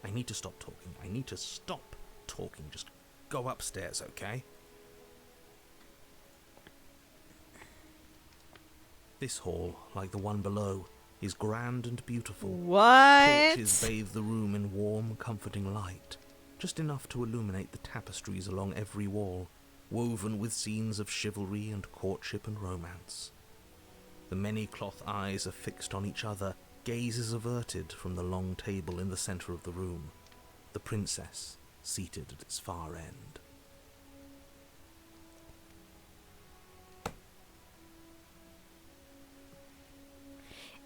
I need to stop talking. I need to stop talking. Just go upstairs, okay? This hall, like the one below, is grand and beautiful. What? Torches bathe the room in warm, comforting light, just enough to illuminate the tapestries along every wall, woven with scenes of chivalry and courtship and romance. The many cloth eyes are fixed on each other, gazes averted from the long table in the centre of the room, the princess seated at its far end.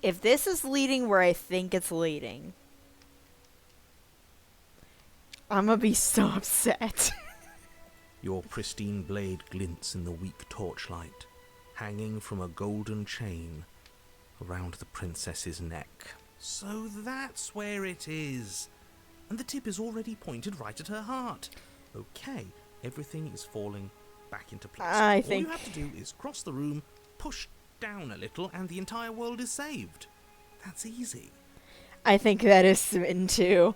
If this is leading where I think it's leading, I'm gonna be so upset. Your pristine blade glints in the weak torchlight, hanging from a golden chain around the princess's neck. So that's where it is. And the tip is already pointed right at her heart. Okay, everything is falling back into place. All you have to do is cross the room, push down a little, and the entire world is saved. That's easy. I think that is smitten too.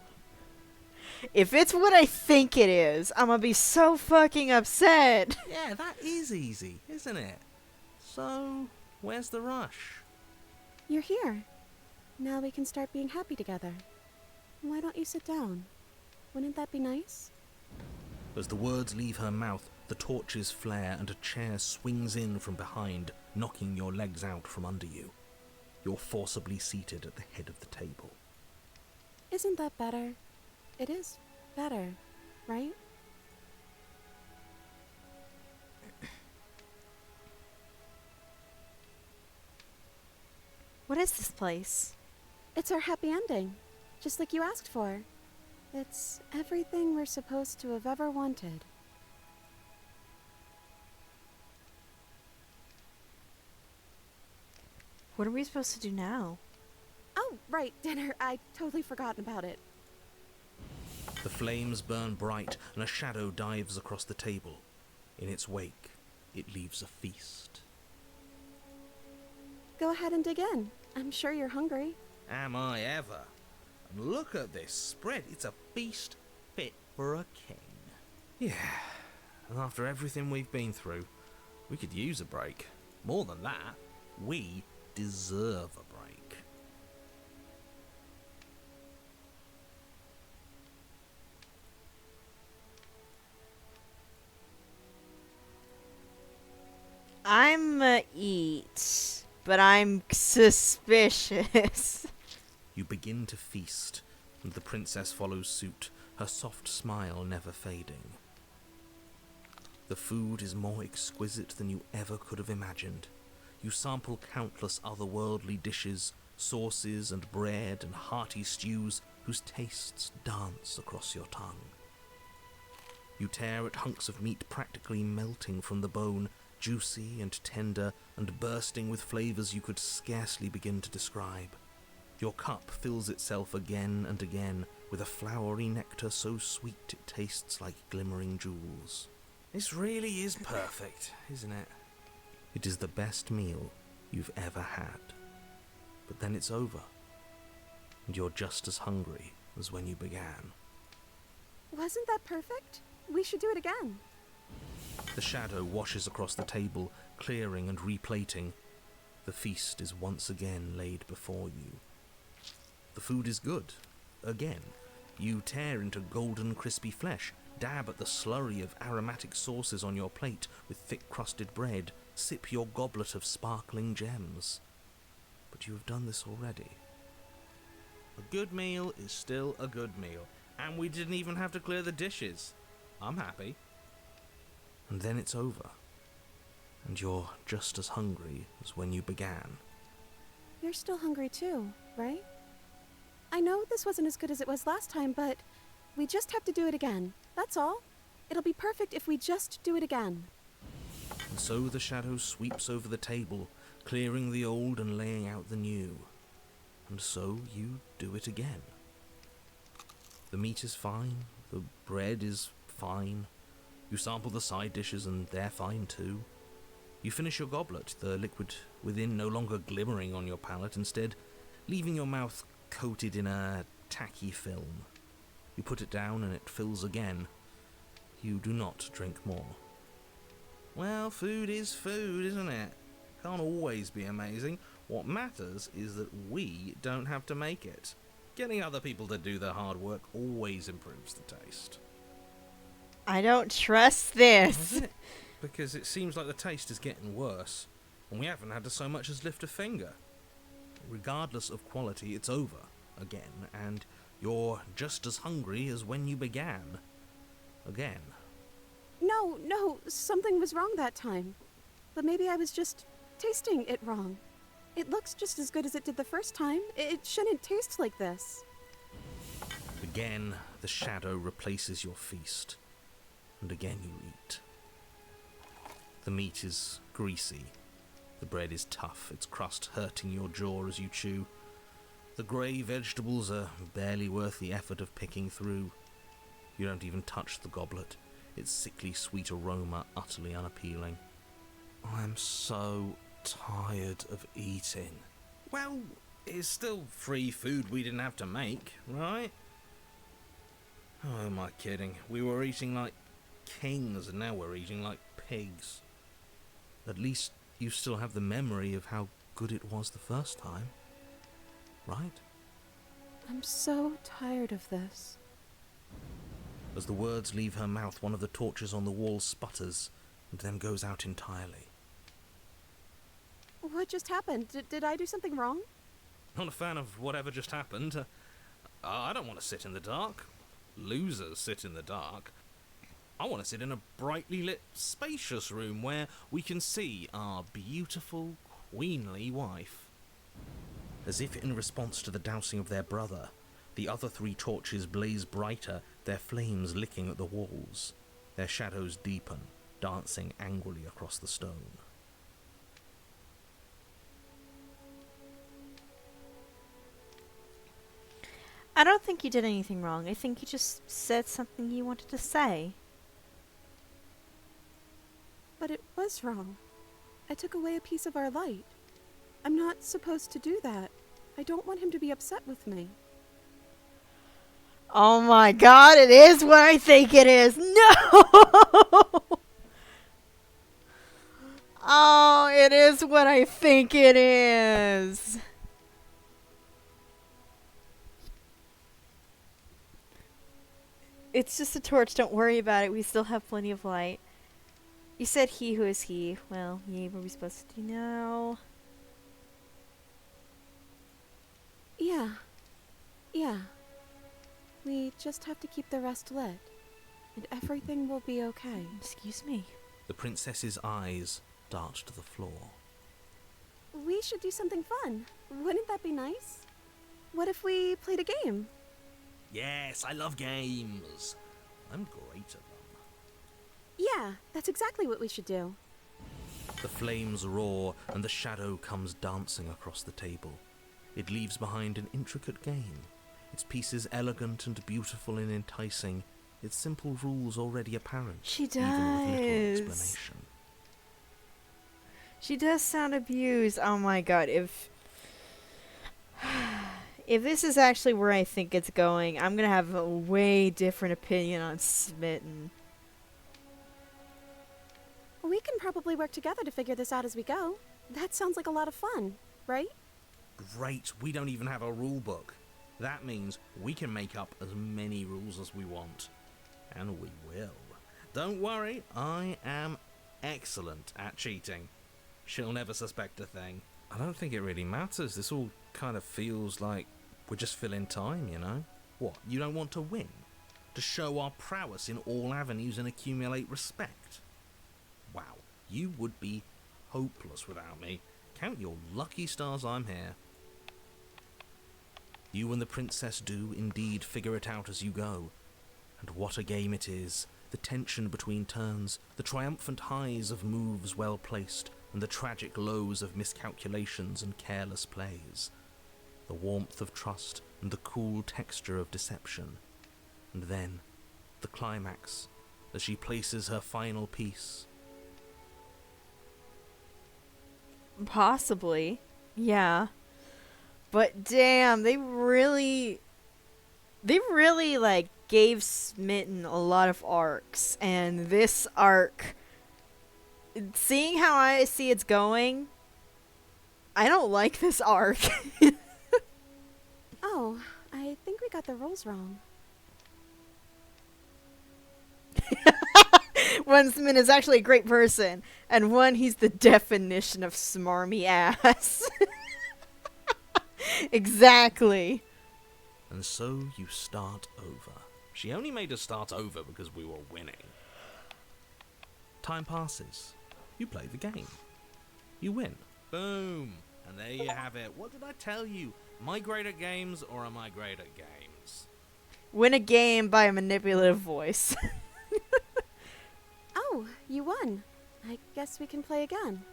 If it's what I think it is, I'm gonna be so fucking upset. Yeah, that is easy, isn't it? So, where's the rush? You're here. Now we can start being happy together. Why don't you sit down? Wouldn't that be nice? As the words leave her mouth, the torches flare and a chair swings in from behind, knocking your legs out from under you. You're forcibly seated at the head of the table. Isn't that better? It is better, right? What is this place? It's our happy ending, just like you asked for. It's everything we're supposed to have ever wanted. What are we supposed to do now? Oh, right, dinner. I totally forgotten about it. The flames burn bright and a shadow dives across the table. In its wake, it leaves a feast. Go ahead and dig in. I'm sure you're hungry. Am I ever? And look at this spread. It's a feast fit for a king. Yeah, and after everything we've been through, we could use a break. More than that, we deserve a break. I'm eat, but I'm suspicious. You begin to feast, and the princess follows suit, her soft smile never fading. The food is more exquisite than you ever could have imagined. You sample countless otherworldly dishes, sauces and bread and hearty stews whose tastes dance across your tongue. You tear at hunks of meat practically melting from the bone, juicy and tender and bursting with flavors you could scarcely begin to describe. Your cup fills itself again and again with a flowery nectar so sweet it tastes like glimmering jewels. This really is perfect, isn't it? It is the best meal you've ever had. But then it's over, and you're just as hungry as when you began. Wasn't that perfect? We should do it again. The shadow washes across the table, clearing and replating. The feast is once again laid before you. The food is good. Again, you tear into golden crispy flesh, dab at the slurry of aromatic sauces on your plate with thick-crusted bread, sip your goblet of sparkling gems. But you have done this already. A good meal is still a good meal, and we didn't even have to clear the dishes. I'm happy. And then it's over, and you're just as hungry as when you began. You're still hungry too, right? I know this wasn't as good as it was last time, but we just have to do it again. That's all. It'll be perfect if we just do it again. And so the shadow sweeps over the table, clearing the old and laying out the new. And so you do it again. The meat is fine, the bread is fine. You sample the side dishes and they're fine too. You finish your goblet, the liquid within no longer glimmering on your palate, instead leaving your mouth coated in a tacky film. You put it down and it fills again. You do not drink more. Well, food is food, isn't it? can't always be amazing. What matters is that we don't have to make it. Getting other people to do the hard work always improves the taste. I don't trust this. Does it? Because it seems like the taste is getting worse, and we haven't had to so much as lift a finger. Regardless of quality, it's over again, and you're just as hungry as when you began. Again. No, something was wrong that time. But maybe I was just tasting it wrong. It looks just as good as it did the first time. It shouldn't taste like this. Again, the shadow replaces your feast, and again you eat. The meat is greasy. The bread is tough, its crust hurting your jaw as you chew. The grey vegetables are barely worth the effort of picking through. You don't even touch the goblet, its sickly sweet aroma utterly unappealing. I'm so tired of eating. Well, it's still free food we didn't have to make, right? Oh, am I kidding? We were eating like kings, and now we're eating like pigs. At least you still have the memory of how good it was the first time, right? I'm so tired of this. As the words leave her mouth, one of the torches on the wall sputters and then goes out entirely. What just happened? Did I do something wrong? Not a fan of whatever just happened. I don't want to sit in the dark. Losers sit in the dark. I want to sit in a brightly lit, spacious room where we can see our beautiful, queenly wife. As if in response to the dousing of their brother, the other 3 torches blaze brighter, their flames licking at the walls. Their shadows deepen, dancing angrily across the stone. I don't think you did anything wrong. I think you just said something you wanted to say. But it was wrong. I took away a piece of our light. I'm not supposed to do that. I don't want him to be upset with me. Oh my god, it is what I think it is. No! Oh, it is what I think it is. It's just a torch, don't worry about it. We still have plenty of light. You said he who is he. Well, yeah, what are we supposed to do now? Yeah. We just have to keep the rest lit, and everything will be okay. Excuse me. The princess's eyes dart to the floor. We should do something fun. Wouldn't that be nice? What if we played a game? Yes, I love games. I'm great at them. Yeah, that's exactly what we should do. The flames roar and the shadow comes dancing across the table. It leaves behind an intricate game. Its pieces elegant and beautiful and enticing. Its simple rules already apparent. She Even with little does. explanation. She does sound abused. Oh my god, if this is actually where I think it's going, I'm gonna have a way different opinion on Smitten. We can probably work together to figure this out as we go. That sounds like a lot of fun, right? Great, we don't even have a rule book. That means we can make up as many rules as we want. And we will. Don't worry, I am excellent at cheating. She'll never suspect a thing. I don't think it really matters. This all kind of feels like we're just filling time, you know? What, you don't want to win? To show our prowess in all avenues and accumulate respect? Wow, you would be hopeless without me. Count your lucky stars I'm here. You and the princess do indeed figure it out as you go. And what a game it is. The tension between turns, the triumphant highs of moves well placed, and the tragic lows of miscalculations and careless plays. The warmth of trust and the cool texture of deception. And then, the climax, as she places her final piece. Possibly. Yeah. But damn, they really like gave Smitten a lot of arcs, and this arc, seeing how I see it's going, I don't like this arc. Oh, I think we got the rules wrong. One Min is actually a great person, and one, he's the definition of smarmy ass. Exactly. And so you start over. She only made us start over because we were winning. Time passes. You play the game. You win. Boom. And there you have it. What did I tell you? Am I great at games or am I great at games? Win a game by a manipulative voice. Oh, you won. I guess we can play again.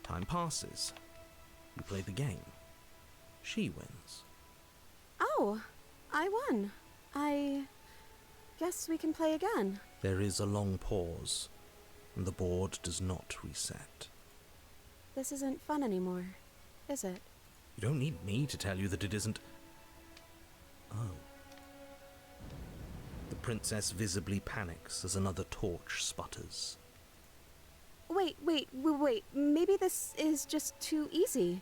Time passes. You play the game. She wins. Oh, I won. I guess we can play again. There is a long pause, and the board does not reset. This isn't fun anymore, is it? You don't need me to tell you that it isn't. Oh. The princess visibly panics as another torch sputters. Wait. Maybe this is just too easy.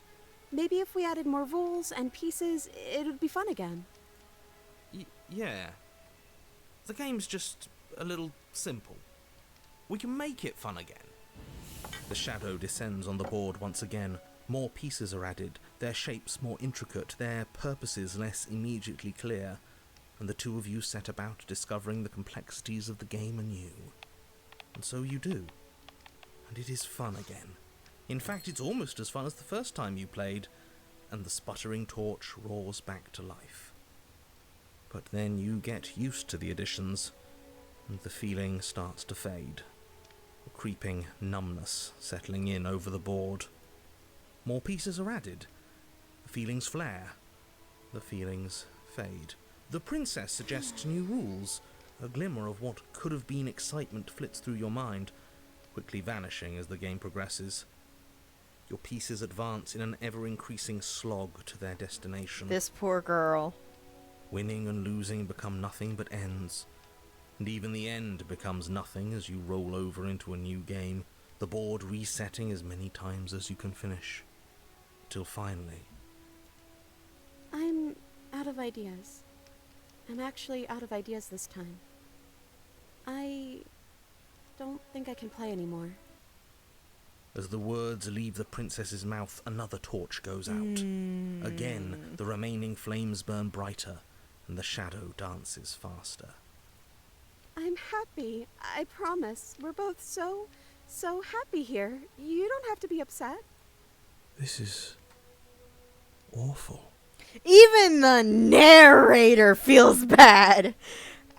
Maybe if we added more rules and pieces, it would be fun again. Yeah. The game's just a little simple. We can make it fun again. The shadow descends on the board once again. More pieces are added, their shapes more intricate, their purposes less immediately clear, and the two of you set about discovering the complexities of the game anew. And so you do. And it is fun again. In fact, it's almost as fun as the first time you played, and the sputtering torch roars back to life. But then you get used to the additions, and the feeling starts to fade. A creeping numbness settling in over the board. More pieces are added. The feelings flare. The feelings fade. The princess suggests new rules. A glimmer of what could have been excitement flits through your mind, quickly vanishing as the game progresses. Your pieces advance in an ever-increasing slog to their destination. This poor girl. Winning and losing become nothing but ends. And even the end becomes nothing as you roll over into a new game, the board resetting as many times as you can finish. Till finally... I'm out of ideas. I'm actually out of ideas this time. I don't think I can play anymore. As the words leave the princess's mouth, another torch goes out. Again, the remaining flames burn brighter, and the shadow dances faster. I'm happy. I promise. We're both so happy here. You don't have to be upset. This is... awful. Even the narrator feels bad.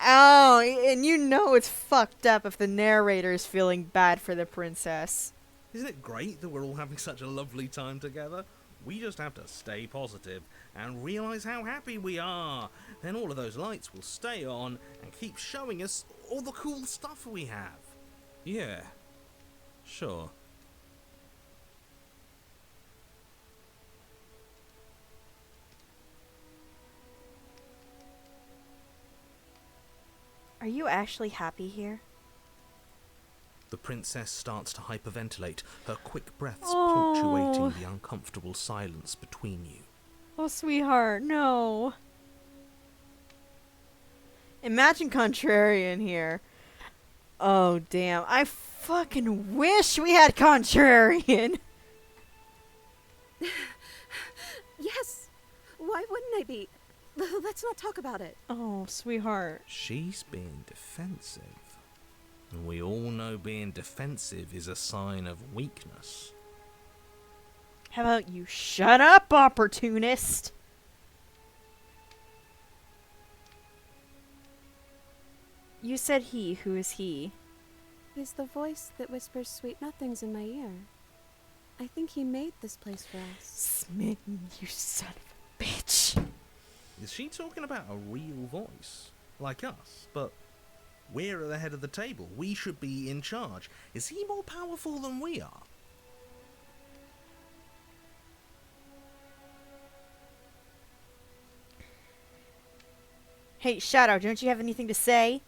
Oh, and you know it's fucked up if the narrator is feeling bad for the princess. Isn't it great that we're all having such a lovely time together? We just have to stay positive and realise how happy we are. Then all of those lights will stay on and keep showing us all the cool stuff we have. Yeah, sure. Are you actually happy here? The princess starts to hyperventilate, her quick breaths Oh. punctuating the uncomfortable silence between you. Oh, sweetheart, no. Imagine Contrarian here. Oh, damn. I fucking wish we had Contrarian. Yes. Why wouldn't I be? Let's not talk about it. Oh, sweetheart. She's being defensive. And we all know being defensive is a sign of weakness. How about you shut up, opportunist? You said he. Who is he? He's the voice that whispers sweet nothings in my ear. I think he made this place for us. Smitten, you son of a bitch. Is she talking about a real voice? Like us? But we're at the head of the table. We should be in charge. Is he more powerful than we are? Hey, Shadow, don't you have anything to say?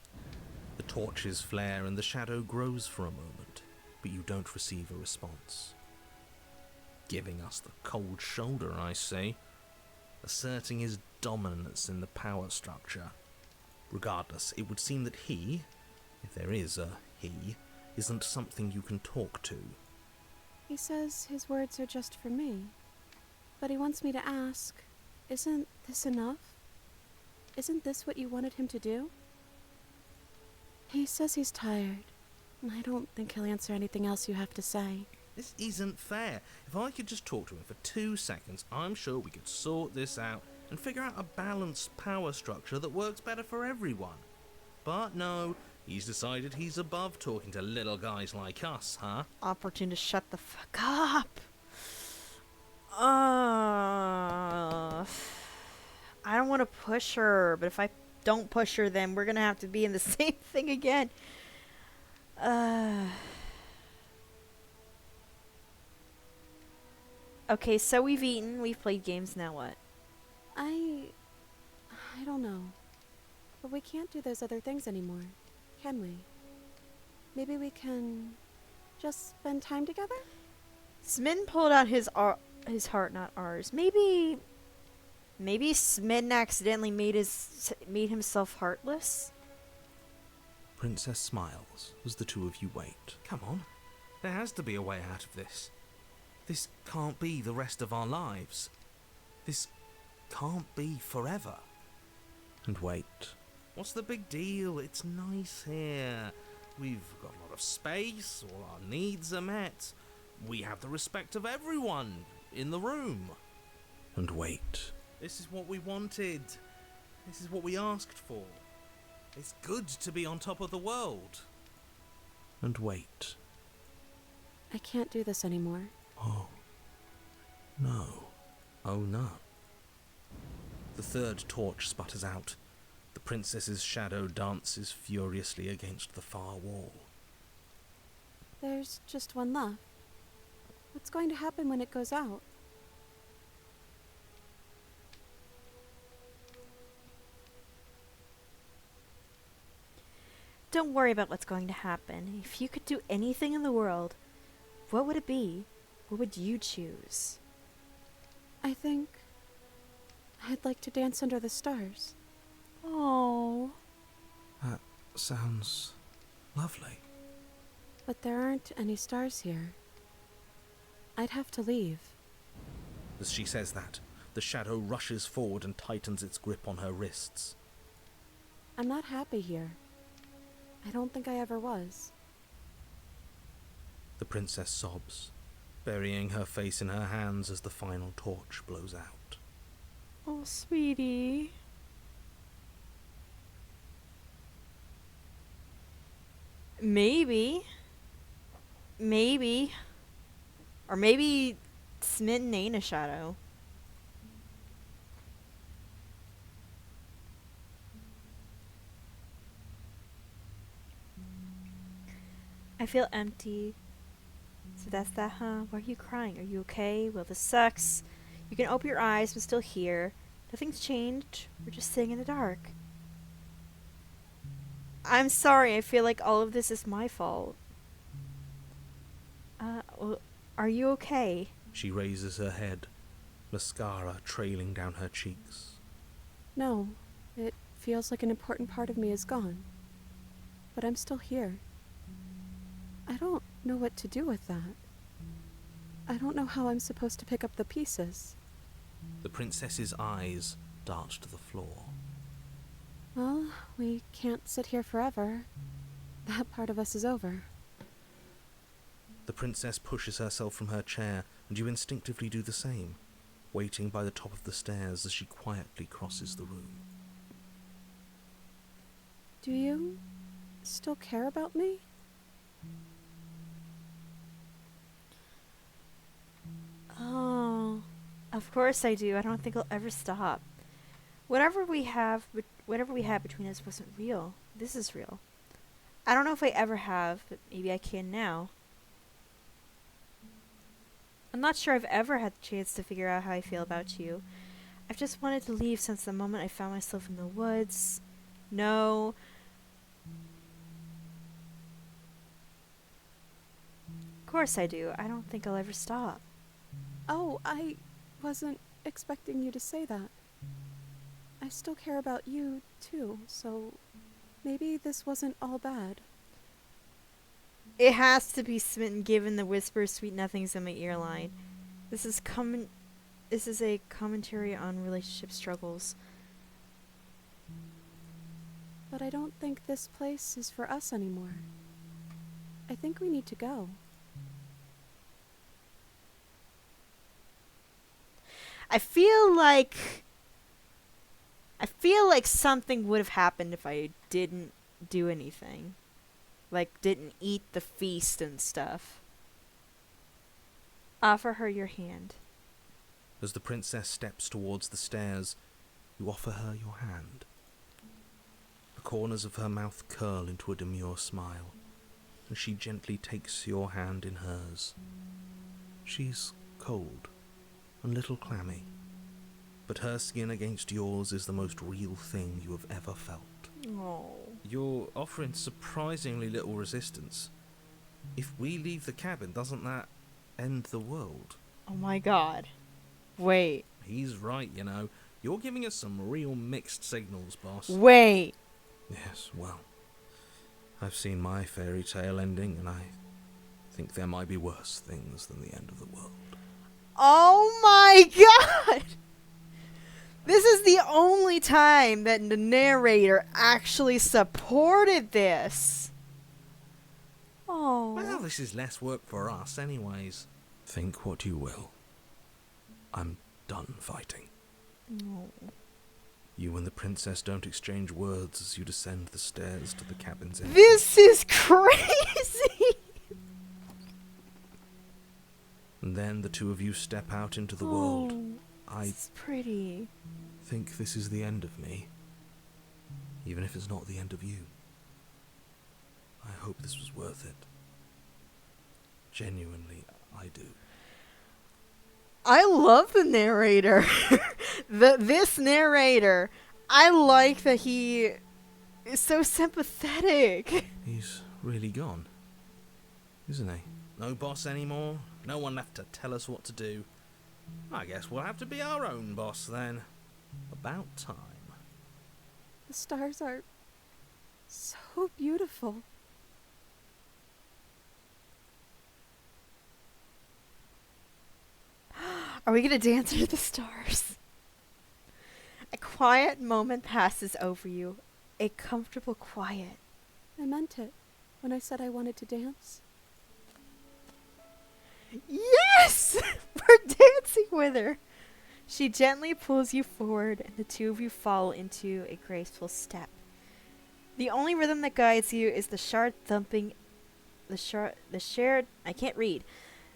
The torches flare and the shadow grows for a moment, but you don't receive a response. Giving us the cold shoulder, I see. Asserting his dominance in the power structure. Regardless, it would seem that he, if there is a he, isn't something you can talk to. He says his words are just for me. But he wants me to ask, isn't this enough? Isn't this what you wanted him to do? He says he's tired. I don't think he'll answer anything else you have to say. This isn't fair. If I could just talk to him for 2 seconds, I'm sure we could sort this out and figure out a balanced power structure that works better for everyone. But no, he's decided he's above talking to little guys like us, huh? Opportune to shut the fuck up. I don't want to push her, but if I don't push her, then we're gonna have to be in the same thing again. Okay, so we've eaten, we've played games, now what? I don't know. But we can't do those other things anymore, can we? Maybe we can just spend time together? Smitten pulled out his heart, not ours. Maybe Smitten accidentally made himself heartless. Princess smiles as the two of you wait. Come on, there has to be a way out of this. This can't be the rest of our lives. This can't be forever. And wait. What's the big deal? It's nice here. We've got a lot of space, all our needs are met. We have the respect of everyone in the room. And wait. This is what we wanted. This is what we asked for. It's good to be on top of the world. And wait. I can't do this anymore. Oh. No. Oh no. The third torch sputters out. The princess's shadow dances furiously against the far wall. There's just one left. What's going to happen when it goes out? Don't worry about what's going to happen. If you could do anything in the world, what would it be? What would you choose? I think I'd like to dance under the stars. Oh. That sounds lovely. But there aren't any stars here. I'd have to leave. As she says that, the shadow rushes forward and tightens its grip on her wrists. I'm not happy here. I don't think I ever was. The princess sobs, burying her face in her hands as the final torch blows out. Oh, sweetie. Maybe. Or maybe Smitten ain't a shadow. I feel empty. So that's that, huh? Why are you crying? Are you okay? Well, this sucks. You can open your eyes, but still here. Nothing's changed. We're just sitting in the dark. I'm sorry. I feel like all of this is my fault. Well, are you okay? She raises her head, mascara trailing down her cheeks. No, it feels like an important part of me is gone. But I'm still here. I don't know what to do with that. I don't know how I'm supposed to pick up the pieces. The princess's eyes dart to the floor. Well, we can't sit here forever. That part of us is over. The princess pushes herself from her chair, and you instinctively do the same, waiting by the top of the stairs as she quietly crosses the room. Do you still care about me? Oh, of course I do. I don't think I'll ever stop. Whatever we had between us wasn't real. This is real. I don't know if I ever have, but maybe I can now. I'm not sure I've ever had the chance to figure out how I feel about you. I've just wanted to leave since the moment I found myself in the woods. No. Of course I do. I don't think I'll ever stop. Oh, I wasn't expecting you to say that. I still care about you, too, so maybe this wasn't all bad. It has to be smitten given the whisper of sweet nothings in my earline. This is a commentary on relationship struggles. But I don't think this place is for us anymore. I think we need to go. I feel like something would have happened if I didn't do anything. Like, didn't eat the feast and stuff. Offer her your hand. As the princess steps towards the stairs, you offer her your hand. The corners of her mouth curl into a demure smile, and she gently takes your hand in hers. She's cold and a little clammy, but her skin against yours is the most real thing you have ever felt. Oh. You're offering surprisingly little resistance. If we leave the cabin, doesn't that end the world? Oh my god. Wait. He's right, you know. You're giving us some real mixed signals, boss. Wait. Yes, well, I've seen my fairy tale ending, and I think there might be worse things than the end of the world. Oh my god! This is the only time that the narrator actually supported this. Oh. Well, this is less work for us anyways. Think what you will. I'm done fighting. No. You and the princess don't exchange words as you descend the stairs to the cabin's end. This is crazy! And then the two of you step out into the world. I This is pretty. think this is the end of me, even if it's not the end of you. I hope this was worth it. Genuinely, I do. I love the narrator. This narrator. I like that he is so sympathetic. He's really gone, isn't he? No boss anymore, no one left to tell us what to do. I guess we'll have to be our own boss then. About time. The stars are so beautiful. Are we gonna dance under the stars? A quiet moment passes over you. A comfortable quiet. I meant it when I said I wanted to dance. Yes! We're dancing with her. She gently pulls you forward, and the two of you fall into a graceful step. The only rhythm that guides you is the shared thumping. I can't read.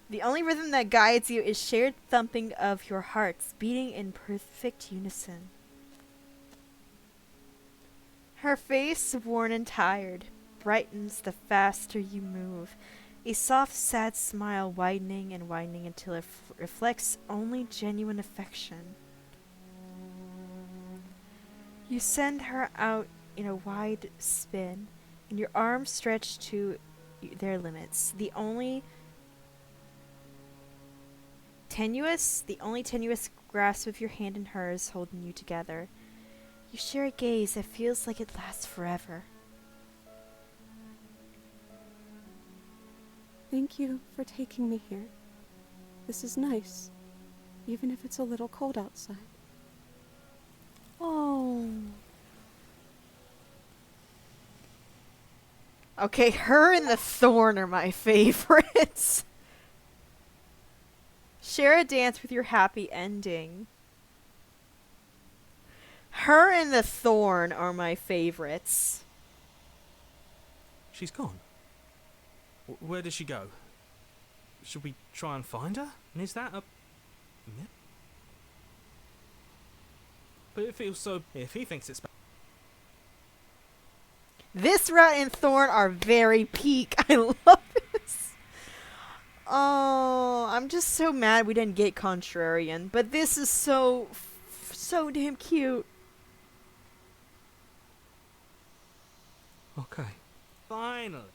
The only rhythm that guides you is shared thumping of your hearts, beating in perfect unison. Her face, worn and tired, brightens the faster you move. A soft, sad smile widening and widening until it reflects only genuine affection. You send her out in a wide spin, and your arms stretch to their limits. The only tenuous grasp of your hand in hers holding you together. You share a gaze that feels like it lasts forever. Thank you for taking me here. This is nice, even if it's a little cold outside. Oh. Okay, her and the thorn are my favorites. Share a dance with your happy ending. Her and the thorn are my favorites. She's gone. Where did she go? Should we try and find her? And is that a myth? But it feels so. If he thinks it's. This rat and thorn are very peak. I love this. Oh, I'm just so mad we didn't get contrarian. But this is so damn cute. Okay. Finally.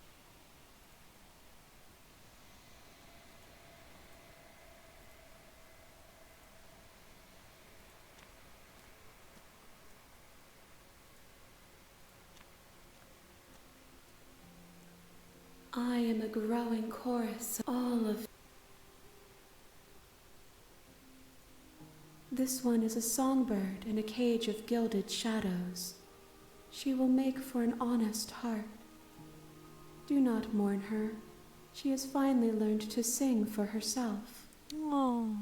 I am a growing chorus, all of. This one is a songbird in a cage of gilded shadows. She will make for an honest heart. Do not mourn her. She has finally learned to sing for herself. Oh.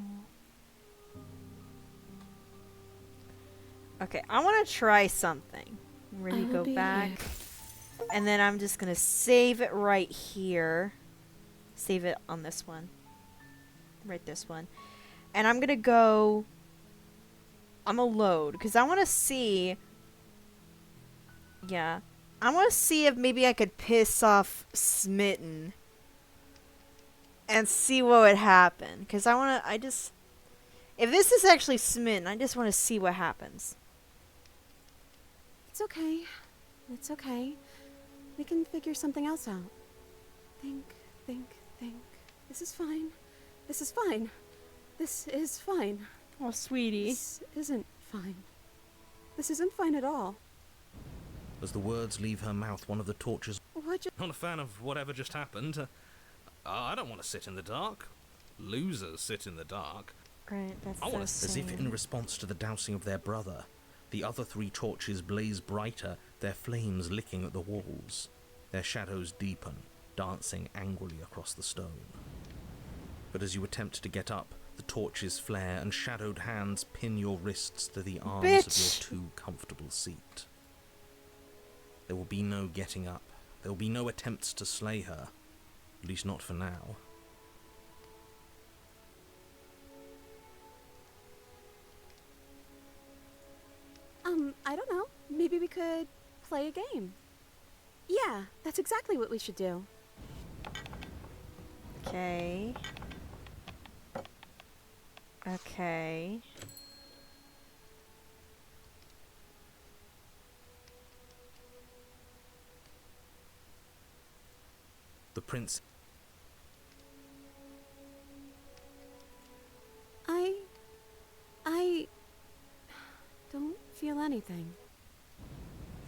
Okay, I want to try something. I'm ready I to will go be back. here. And then I'm just going to save it right here. Save it on this one. Right this one. And I'm going to go... I'm going to load. Because I want to see... Yeah. I want to see if maybe I could piss off Smitten. And see what would happen. Because I want to... I just... If this is actually Smitten, I just want to see what happens. It's okay. It's okay. We can figure something else out. Think, think, think. This is fine. This is fine. This is fine. Oh, sweetie. This isn't fine. This isn't fine at all. As the words leave her mouth, one of the torches... What just... Not a fan of whatever just happened. I don't want to sit in the dark. Losers sit in the dark. Great, that's I so want to... As if in response to the dousing of their brother, the other 3 torches blaze brighter, their flames licking at the walls. Their shadows deepen, dancing angrily across the stone. But as you attempt to get up, the torches flare and shadowed hands pin your wrists to the arms of Bitch. your too comfortable seat. There will be no getting up. There will be no attempts to slay her. At least not for now. I don't know. Maybe we could play a game. Yeah, that's exactly what we should do. Okay. Okay. The prince... I don't feel anything.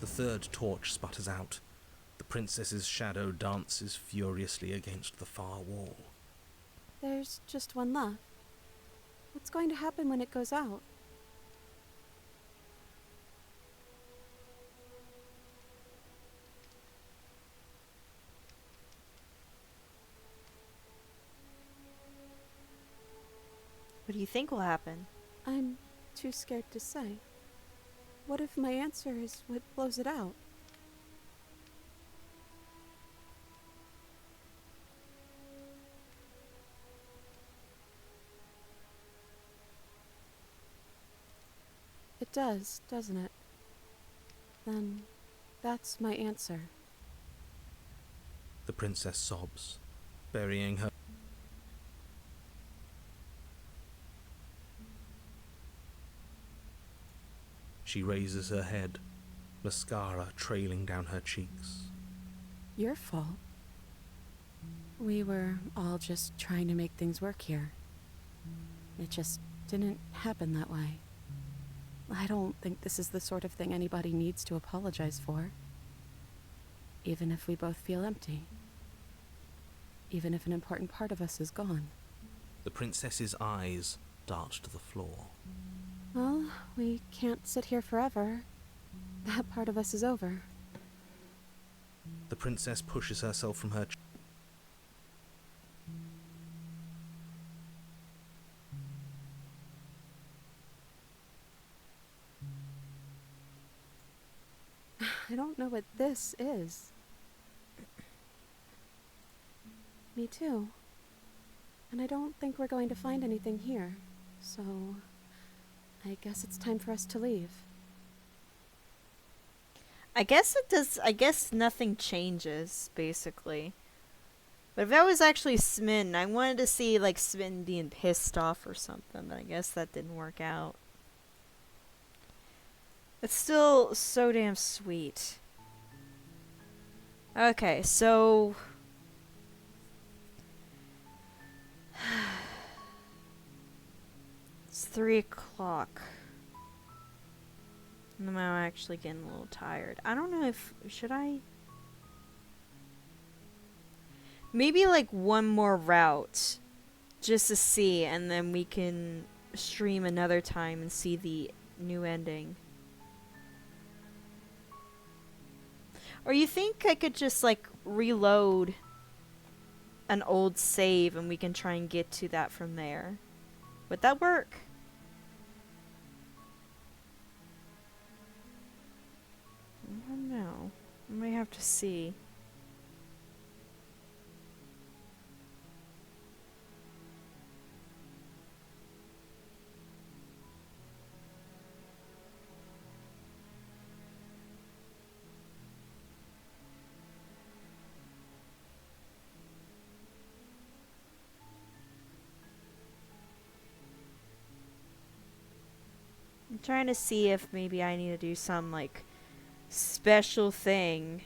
The 3rd torch sputters out. The princess's shadow dances furiously against the far wall. There's just one left. What's going to happen when it goes out? What do you think will happen? I'm too scared to say. What if my answer is what blows it out? It does, doesn't it? Then that's my answer. The princess sobs, burying her... She raises her head, mascara trailing down her cheeks. Your fault. We were all just trying to make things work here. It just didn't happen that way. I don't think this is the sort of thing anybody needs to apologize for. Even if we both feel empty. Even if an important part of us is gone. The princess's eyes dart to the floor. Well, we can't sit here forever. That part of us is over. The princess pushes herself from her... I don't know what this is. Me too. And I don't think we're going to find anything here. So, I guess it's time for us to leave. I guess it does. I guess nothing changes, basically. But if I was actually Smitten, I wanted to see, like, Smitten being pissed off or something, but I guess that didn't work out. It's still so damn sweet. Okay, so... It's 3 o'clock. And I'm actually getting a little tired. I don't know if... Should I... Maybe like one more route just to see, and then we can stream another time and see the new ending. Or you think I could just like reload an old save and we can try and get to that from there? Would that work? I don't know. I might have to see. I'm trying to see if maybe I need to do some like special thing.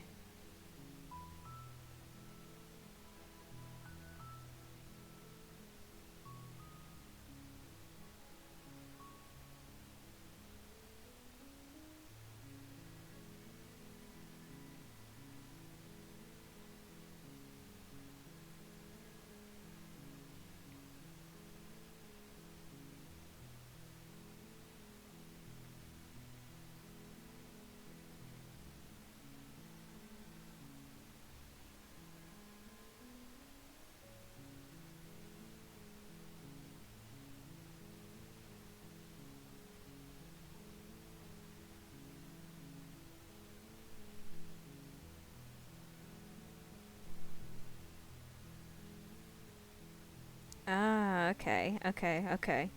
Ah, okay, okay, okay.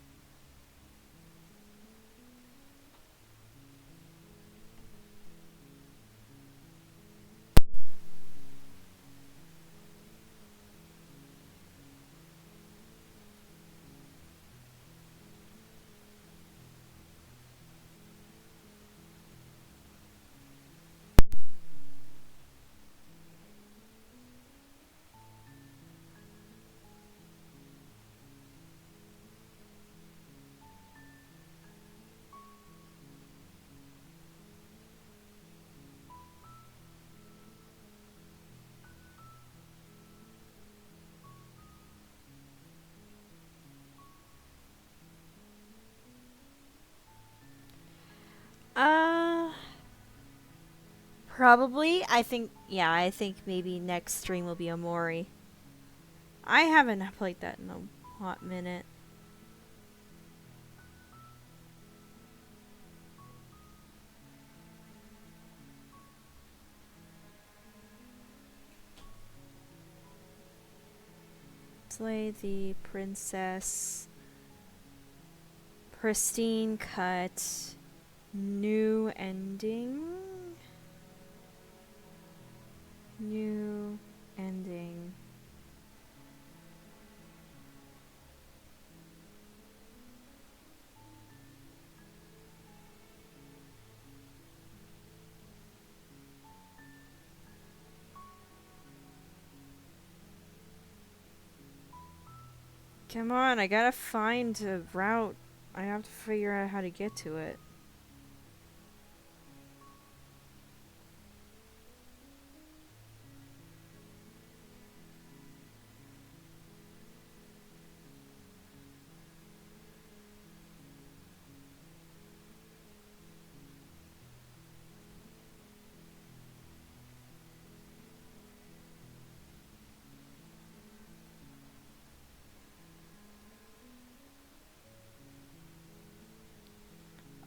Uh, Probably. I think maybe next stream will be Omori. I haven't played that in a hot minute. Slay the princess. Pristine cut. New ending. New ending. Come on, I gotta find a route. I have to figure out how to get to it.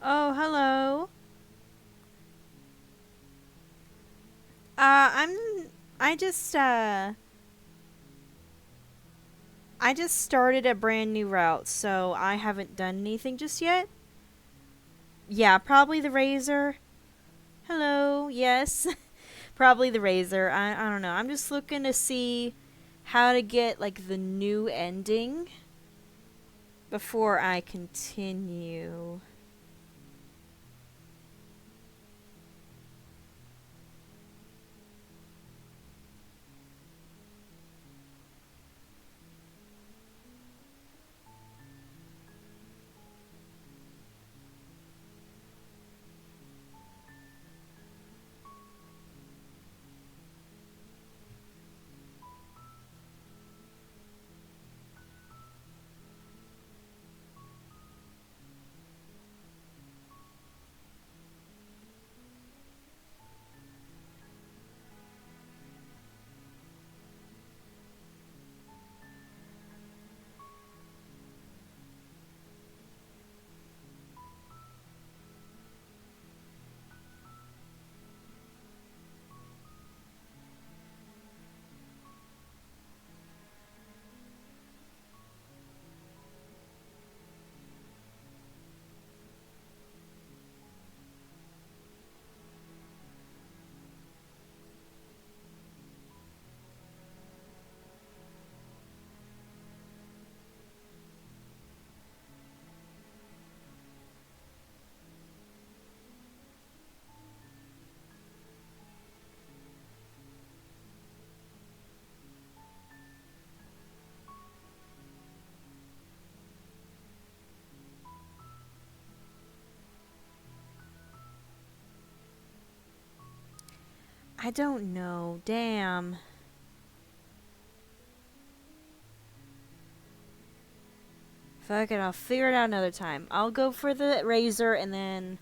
Oh, hello. Uh, I'm. I just, uh. I just started a brand new route, so I haven't done anything just yet. Yeah, probably the razor. Hello, yes. Probably the razor. I don't know. I'm just looking to see how to get, like, the new ending before I continue. I don't know. Damn. Fuck it, I'll figure it out another time. I'll go for the razor and then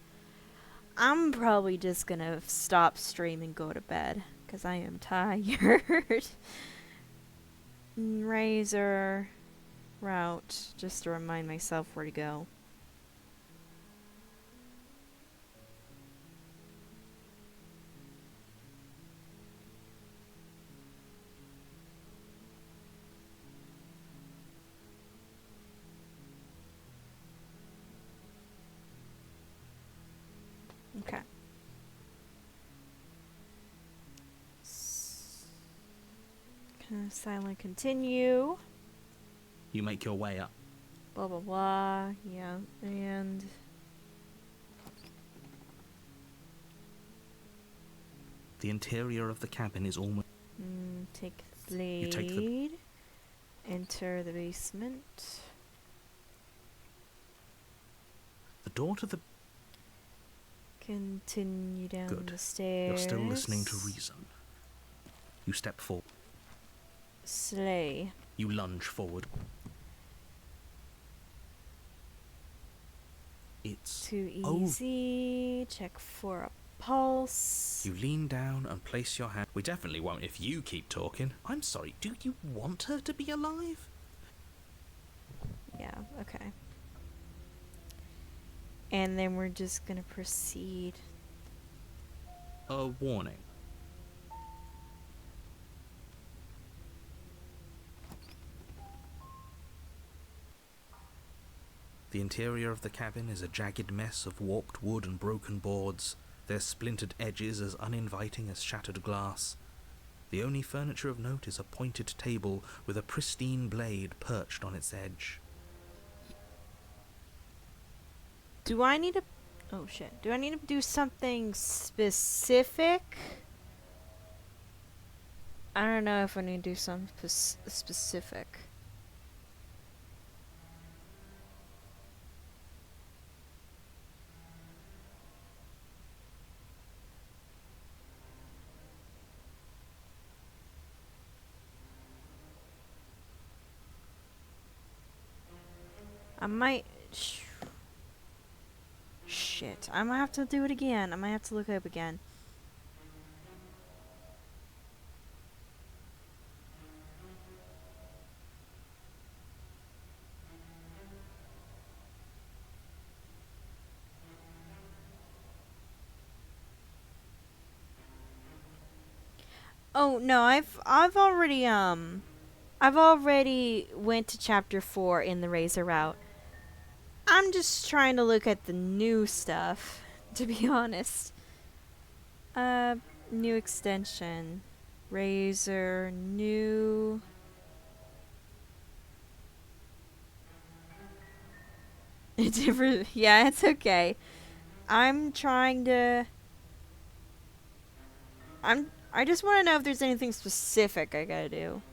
I'm probably just gonna stop stream and go to bed. Because I am tired. Razor route. Just to remind myself where to go. Okay. Silent continue. You make your way up. Blah blah blah. Yeah. And The interior of the cabin is almost... take the blade. You take the... Enter the basement. The door to the... Continue down Good. the stairs. You're still listening to reason. You step forward. Slay. You lunge forward. It's Too easy. Check for a pulse. You lean down and place your hand... We definitely won't if you keep talking. I'm sorry, do you want her to be alive? Yeah, okay. And then we're just gonna proceed. A warning. The interior of the cabin is a jagged mess of warped wood and broken boards, their splintered edges as uninviting as shattered glass. The only furniture of note is a pointed table with a pristine blade perched on its edge. Do I need to... Oh shit. Do I need to do something specific? I don't know if I need to do something specific. I might... Shit. I might have to do it again. I might have to look it up again. Oh, no, I've already went to chapter 4 in the Razor route. I'm just trying to look at the new stuff, to be honest. New extension. Razor, new... Different... Yeah, it's okay. I'm trying to... I just want to know if there's anything specific I gotta do.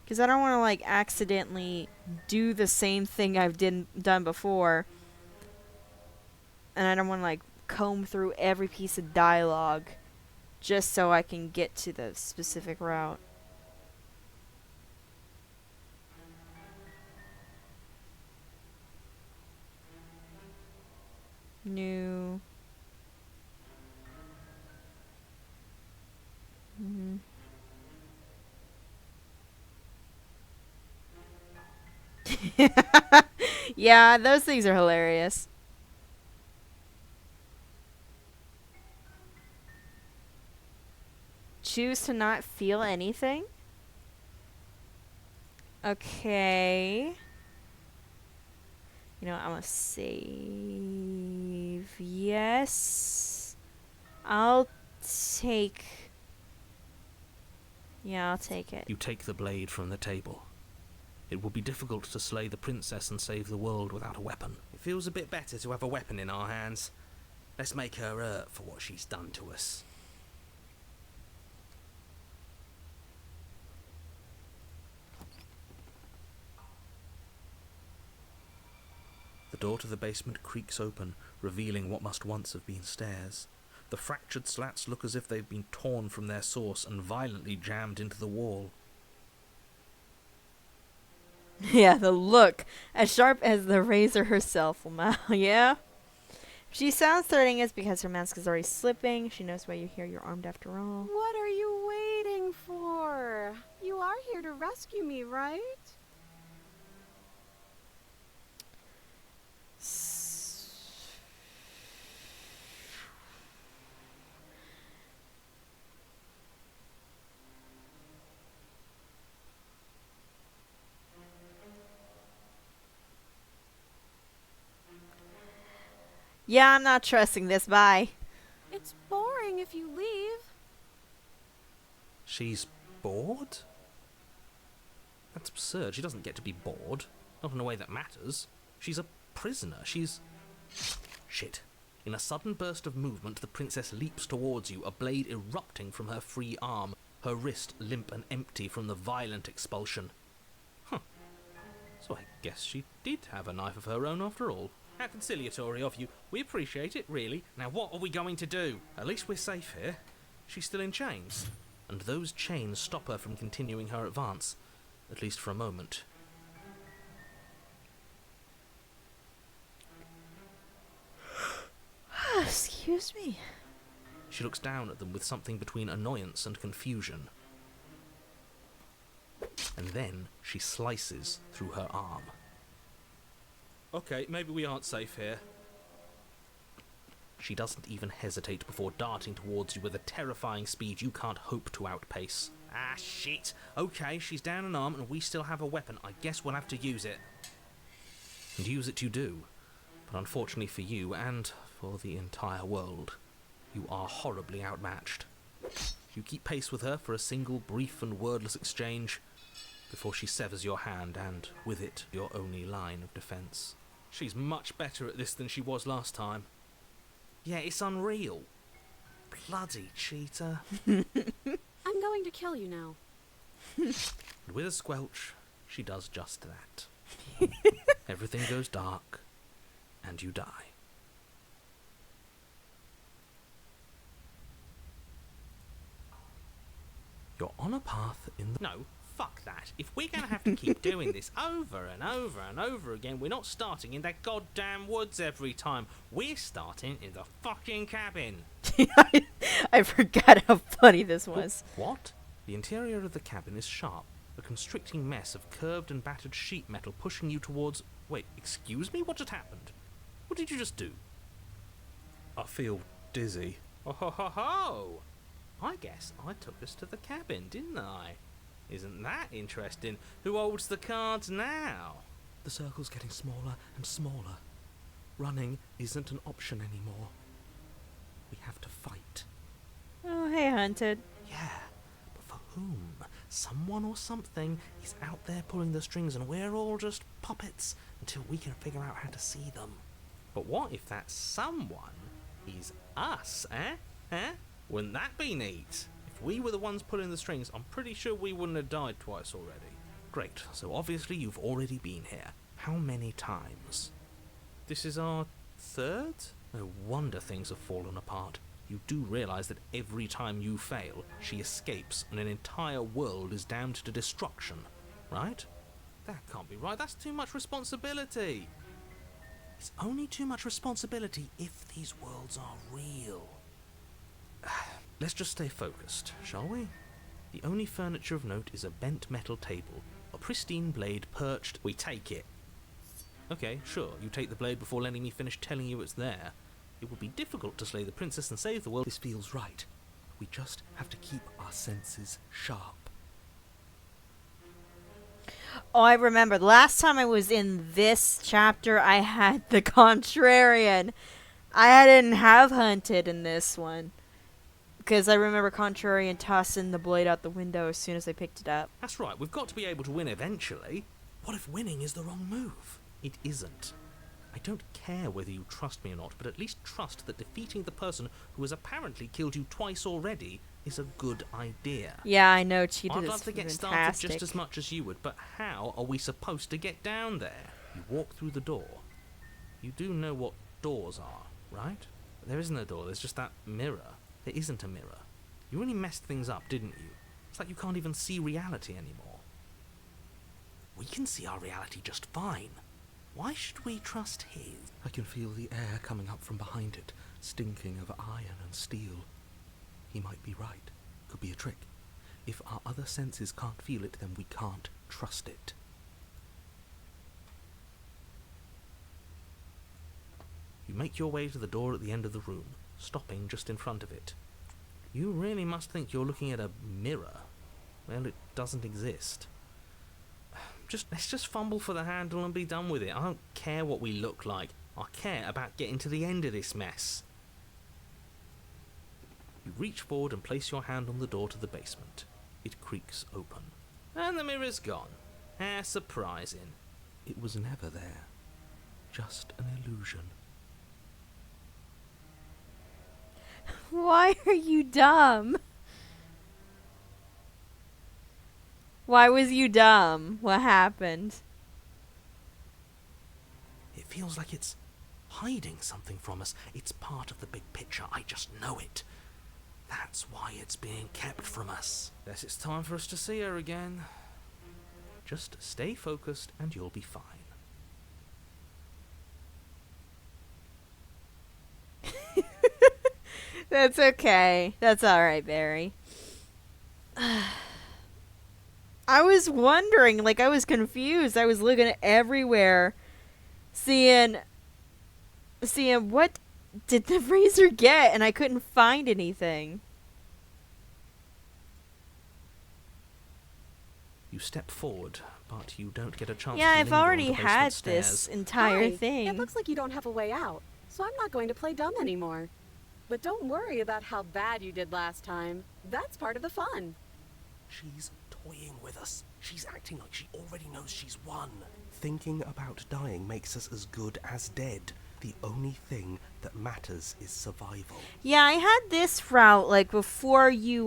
Because I don't want to, like, accidentally do the same thing I've done before. And I don't want to, like, comb through every piece of dialogue just so I can get to the specific route. New... Mm-hmm. Yeah, those things are hilarious. Choose to not feel anything? Okay. You know what, I'm gonna save. Yes. I'll take... Yeah, I'll take it. You take the blade from the table. It would be difficult to slay the princess and save the world without a weapon. It feels a bit better to have a weapon in our hands. Let's make her hurt for what she's done to us. The door to the basement creaks open, revealing what must once have been stairs. The fractured slats look as if they've been torn from their source and violently jammed into the wall. Yeah, the look. As sharp as the razor herself. Wow, yeah? If she sounds threatening, it's because her mask is already slipping. She knows why you're here. You're armed after all. What are you waiting for? You are here to rescue me, right? Yeah, I'm not trusting this. Bye. It's boring if you leave. She's bored? That's absurd. She doesn't get to be bored. Not in a way that matters. She's a prisoner. She's... Shit. In a sudden burst of movement, the princess leaps towards you, a blade erupting from her free arm, her wrist limp and empty from the violent expulsion. Huh. So I guess she did have a knife of her own after all. How conciliatory of you. We appreciate it, really. Now what are we going to do? At least we're safe here. She's still in chains. And those chains stop her from continuing her advance. At least for a moment. Excuse me. She looks down at them with something between annoyance and confusion. And then she slices through her arm. Okay, maybe we aren't safe here. She doesn't even hesitate before darting towards you with a terrifying speed you can't hope to outpace. Ah, shit. Okay, she's down an arm and we still have a weapon. I guess we'll have to use it. And use it you do. But unfortunately for you, and for the entire world, you are horribly outmatched. You keep pace with her for a single brief and wordless exchange before she severs your hand and, with it, your only line of defence. She's much better at this than she was last time. Yeah, it's unreal. Bloody cheater. I'm going to kill you now. And with a squelch, she does just that. Everything goes dark, and you die. You're on a path in the... No, fuck that. If we're going to have to keep doing this over and over and over again, we're not starting in that goddamn woods every time. We're starting in the fucking cabin. I forgot how funny this was. What? The interior of the cabin is sharp, a constricting mess of curved and battered sheet metal pushing you towards... Wait, excuse me? What just happened? What did you just do? I feel dizzy. Oh ho ho ho! I guess I took us to the cabin, didn't I? Isn't that interesting? Who holds the cards now? The circle's getting smaller and smaller. Running isn't an option anymore. We have to fight. Oh, hey, Hunted. Yeah, but for whom? Someone or something is out there pulling the strings and we're all just puppets until we can figure out how to see them. But what if that someone is us, eh? Eh? Wouldn't that be neat? If we were the ones pulling the strings, I'm pretty sure we wouldn't have died twice already. Great, so obviously you've already been here. How many times? This is our third? No wonder things have fallen apart. You do realise that every time you fail, she escapes and an entire world is damned to destruction, right? That can't be right, that's too much responsibility. It's only too much responsibility if these worlds are real. Let's just stay focused, shall we? The only furniture of note is a bent metal table, a pristine blade perched... We take it. Okay, sure, you take the blade before letting me finish telling you it's there. It would be difficult to slay the princess and save the world. This feels right. We just have to keep our senses sharp. Oh, I remember. The last time I was in this chapter, I had the Contrarian. I didn't have Hunted in this one. Because I remember Contrarian tossing the blade out the window as soon as I picked it up. That's right, we've got to be able to win eventually. What if winning is the wrong move? It isn't. I don't care whether you trust me or not, but at least trust that defeating the person who has apparently killed you twice already is a good idea. Yeah, I know. Cheetah I'd is love to get fantastic. started just as much as you would, but how are we supposed to get down there? You walk through the door. You do know what doors are, right? There isn't a door, there's just that mirror. There isn't a mirror. You really messed things up, didn't you? It's like you can't even see reality anymore. We can see our reality just fine. Why should we trust his? I can feel the air coming up from behind it, stinking of iron and steel. He might be right. Could be a trick. If our other senses can't feel it, then we can't trust it. You make your way to the door at the end of the room, stopping just in front of it. You really must think you're looking at a mirror. Well, it doesn't exist. Let's just fumble for the handle and be done with it. I don't care what we look like. I care about getting to the end of this mess. You reach forward and place your hand on the door to the basement. It creaks open. And the mirror's gone. How surprising. It was never there. Just an illusion. Why are you dumb? Why was you dumb? What happened? It feels like it's hiding something from us. It's part of the big picture. I just know it. That's why it's being kept from us. Guess it's time for us to see her again. Just stay focused and you'll be fine. That's okay. That's alright, Barry. I was wondering, like, I was confused. I was looking everywhere, seeing what did the razor get, and I couldn't find anything. You step forward, but you don't get a chance Yeah, to I've linger on already the basement had stairs. this entire Hi. thing. It looks like you don't have a way out, so I'm not going to play dumb anymore. But don't worry about how bad you did last time. That's part of the fun. She's toying with us. She's acting like she already knows she's won. Thinking about dying makes us as good as dead. The only thing that matters is survival. Yeah, I had this route like before you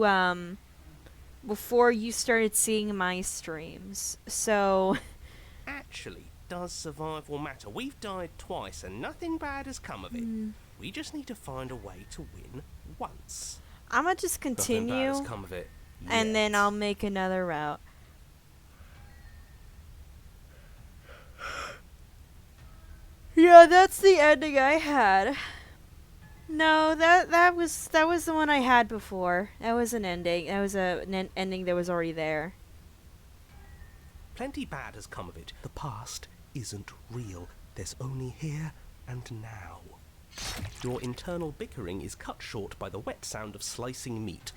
started seeing my streams. So Actually, does survival matter? We've died twice and nothing bad has come of it. We just need to find a way to win once. I'm gonna just Nothing bad continue, has come of it. and then yet. I'll make another route. Yeah, that's the ending I had. No, that was the one I had before. That was an ending. That was an ending that was already there. Plenty bad has come of it. The past isn't real. There's only here and now. Your internal bickering is cut short by the wet sound of slicing meat.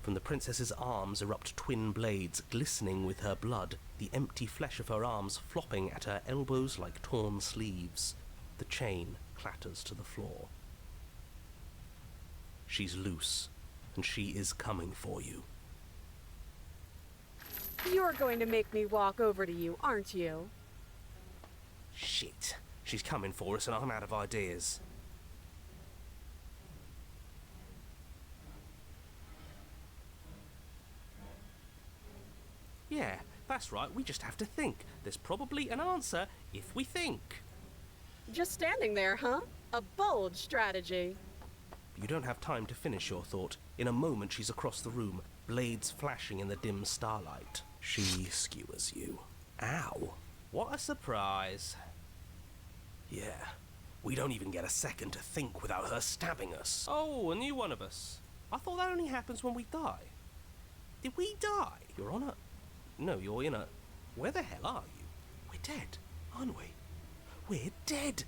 From the princess's arms erupt twin blades, glistening with her blood, the empty flesh of her arms flopping at her elbows like torn sleeves. The chain clatters to the floor. She's loose, and she is coming for you. You're going to make me walk over to you, aren't you? Shit. She's coming for us and I'm out of ideas. Yeah, that's right, we just have to think. There's probably an answer if we think. Just standing there, huh? A bold strategy. You don't have time to finish your thought. In a moment she's across the room, blades flashing in the dim starlight. She skewers you. Ow. What a surprise. Yeah, we don't even get a second to think without her stabbing us. Oh, a new one of us. I thought that only happens when we die. Did we die? You're on a... No, you're in a... Where the hell are you? We're dead, aren't we? We're dead.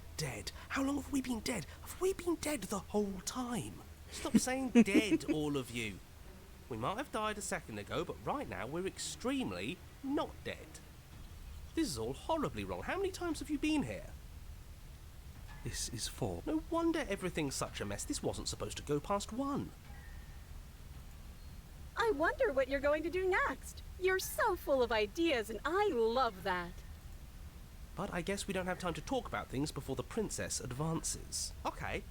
How long have we been dead? Have we been dead the whole time? Stop saying dead, all of you. We might have died a second ago, but right now we're extremely not dead. This is all horribly wrong. How many times have you been here? This is 4. No wonder everything's such a mess. This wasn't supposed to go past 1. I wonder what you're going to do next. You're so full of ideas, and I love that. But I guess we don't have time to talk about things before the princess advances. Okay,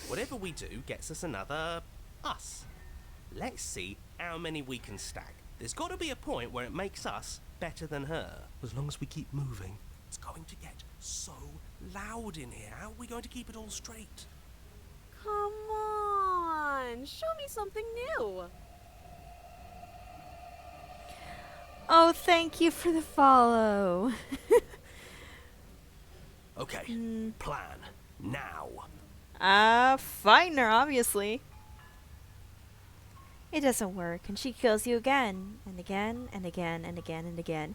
whatever we do gets us another us. Let's see how many we can stack. There's got to be a point where it makes us better than her. As long as we keep moving. It's going to get so loud in here. How are we going to keep it all straight? Come on, show me something new. Oh, thank you for the follow. Okay, plan. Now. Fighting her, obviously. It doesn't work, and she kills you again, and again, and again, and again, and again.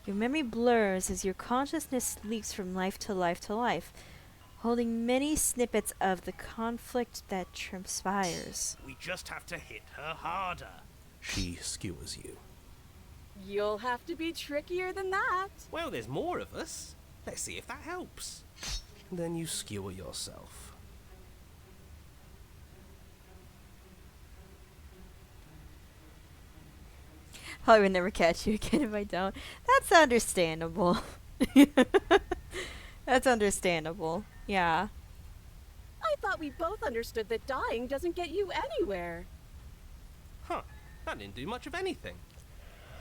Your memory blurs as your consciousness leaps from life to life to life, holding many snippets of the conflict that transpires. We just have to hit her harder. She skewers you. You'll have to be trickier than that. Well, there's more of us. Let's see if that helps. Then you skewer yourself. Probably would never catch you again if I don't. That's understandable. That's understandable. Yeah. I thought we both understood that dying doesn't get you anywhere. Huh. That didn't do much of anything.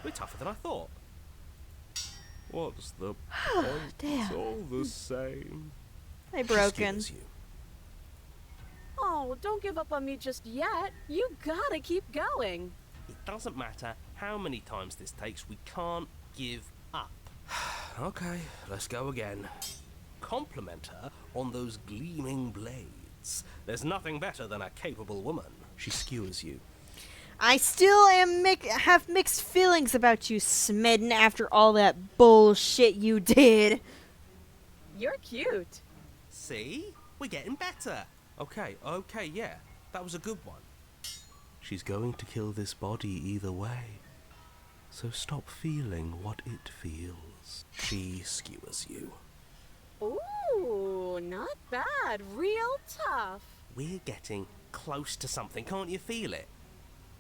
We're tougher than I thought. What's the point? Damn. It's all the same. They She broken. skewers you. Oh, don't give up on me just yet. You gotta keep going. It doesn't matter how many times this takes, we can't give up. Okay, let's go again. Compliment her on those gleaming blades. There's nothing better than a capable woman. She skewers you. I still have mixed feelings about you, Smidden, after all that bullshit you did. You're cute. See? We're getting better. Okay, yeah. That was a good one. She's going to kill this body either way. So stop feeling what it feels. She skewers you. Ooh, not bad. Real tough. We're getting close to something. Can't you feel it?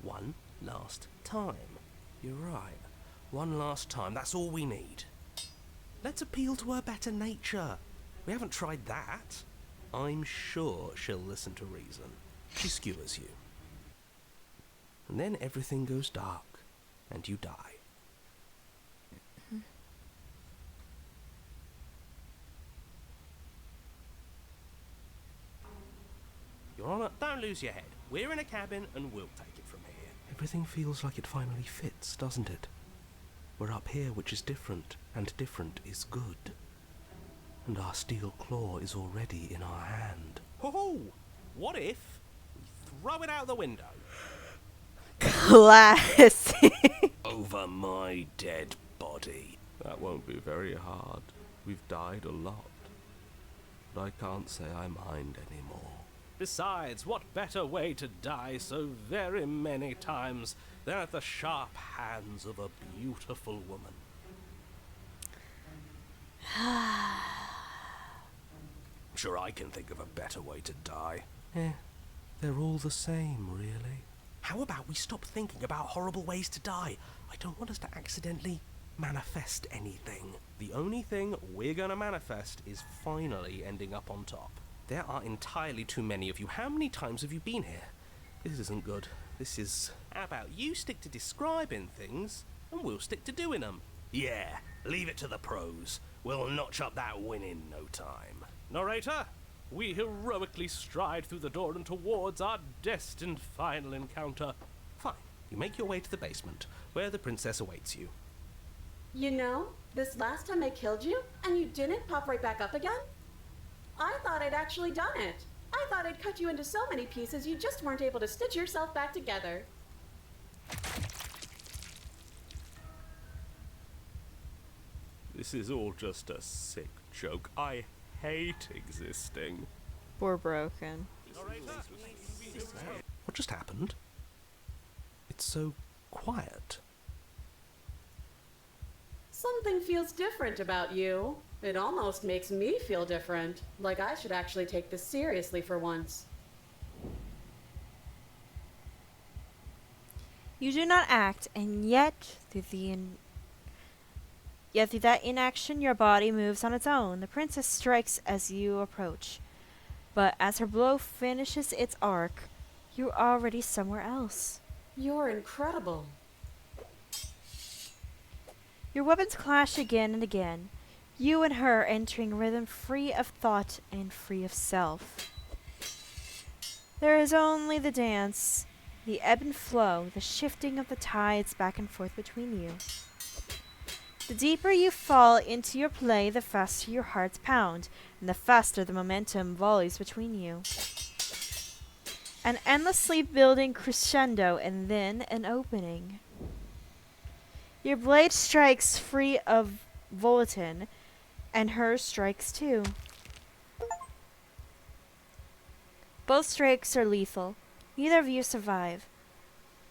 One last time. You're right. One last time, that's all we need. Let's appeal to her better nature. We haven't tried that. I'm sure she'll listen to reason. She skewers you. And then everything goes dark, and you die. Your Honor, don't lose your head. We're in a cabin and we'll take it from here. Everything feels like it finally fits, doesn't it? We're up here, which is different, and different is good. And our steel claw is already in our hand. Ho-ho! What if we throw it out the window? Classic. Over my dead body. That won't be very hard. We've died a lot. But I can't say I mind anymore. Besides, what better way to die so very many times than at the sharp hands of a beautiful woman? I'm sure I can think of a better way to die. They're all the same, really. How about we stop thinking about horrible ways to die? I don't want us to accidentally manifest anything. The only thing we're gonna manifest is finally ending up on top. There are entirely too many of you. How many times have you been here? This isn't good. This is... How about you stick to describing things, and we'll stick to doing them? Yeah, leave it to the pros. We'll notch up that win in no time. Narrator, we heroically stride through the door and towards our destined final encounter. Fine. You make your way to the basement, where the princess awaits you. You know, this last time I killed you, and you didn't pop right back up again? I thought I'd actually done it. I thought I'd cut you into so many pieces you just weren't able to stitch yourself back together. This is all just a sick joke. I hate existing. We're broken. What just happened? It's so quiet. Something feels different about you. It almost makes me feel different. Like I should actually take this seriously for once. You do not act, and yet through that inaction, your body moves on its own. The princess strikes as you approach, but as her blow finishes its arc, you're already somewhere else. You're incredible. Your weapons clash again and again, you and her entering rhythm free of thought and free of self. There is only the dance, the ebb and flow, the shifting of the tides back and forth between you. The deeper you fall into your play, the faster your hearts pound, and the faster the momentum volleys between you. An endlessly building crescendo and then an opening. Your blade strikes free of volatin, and hers strikes too. Both strikes are lethal. Neither of you survive,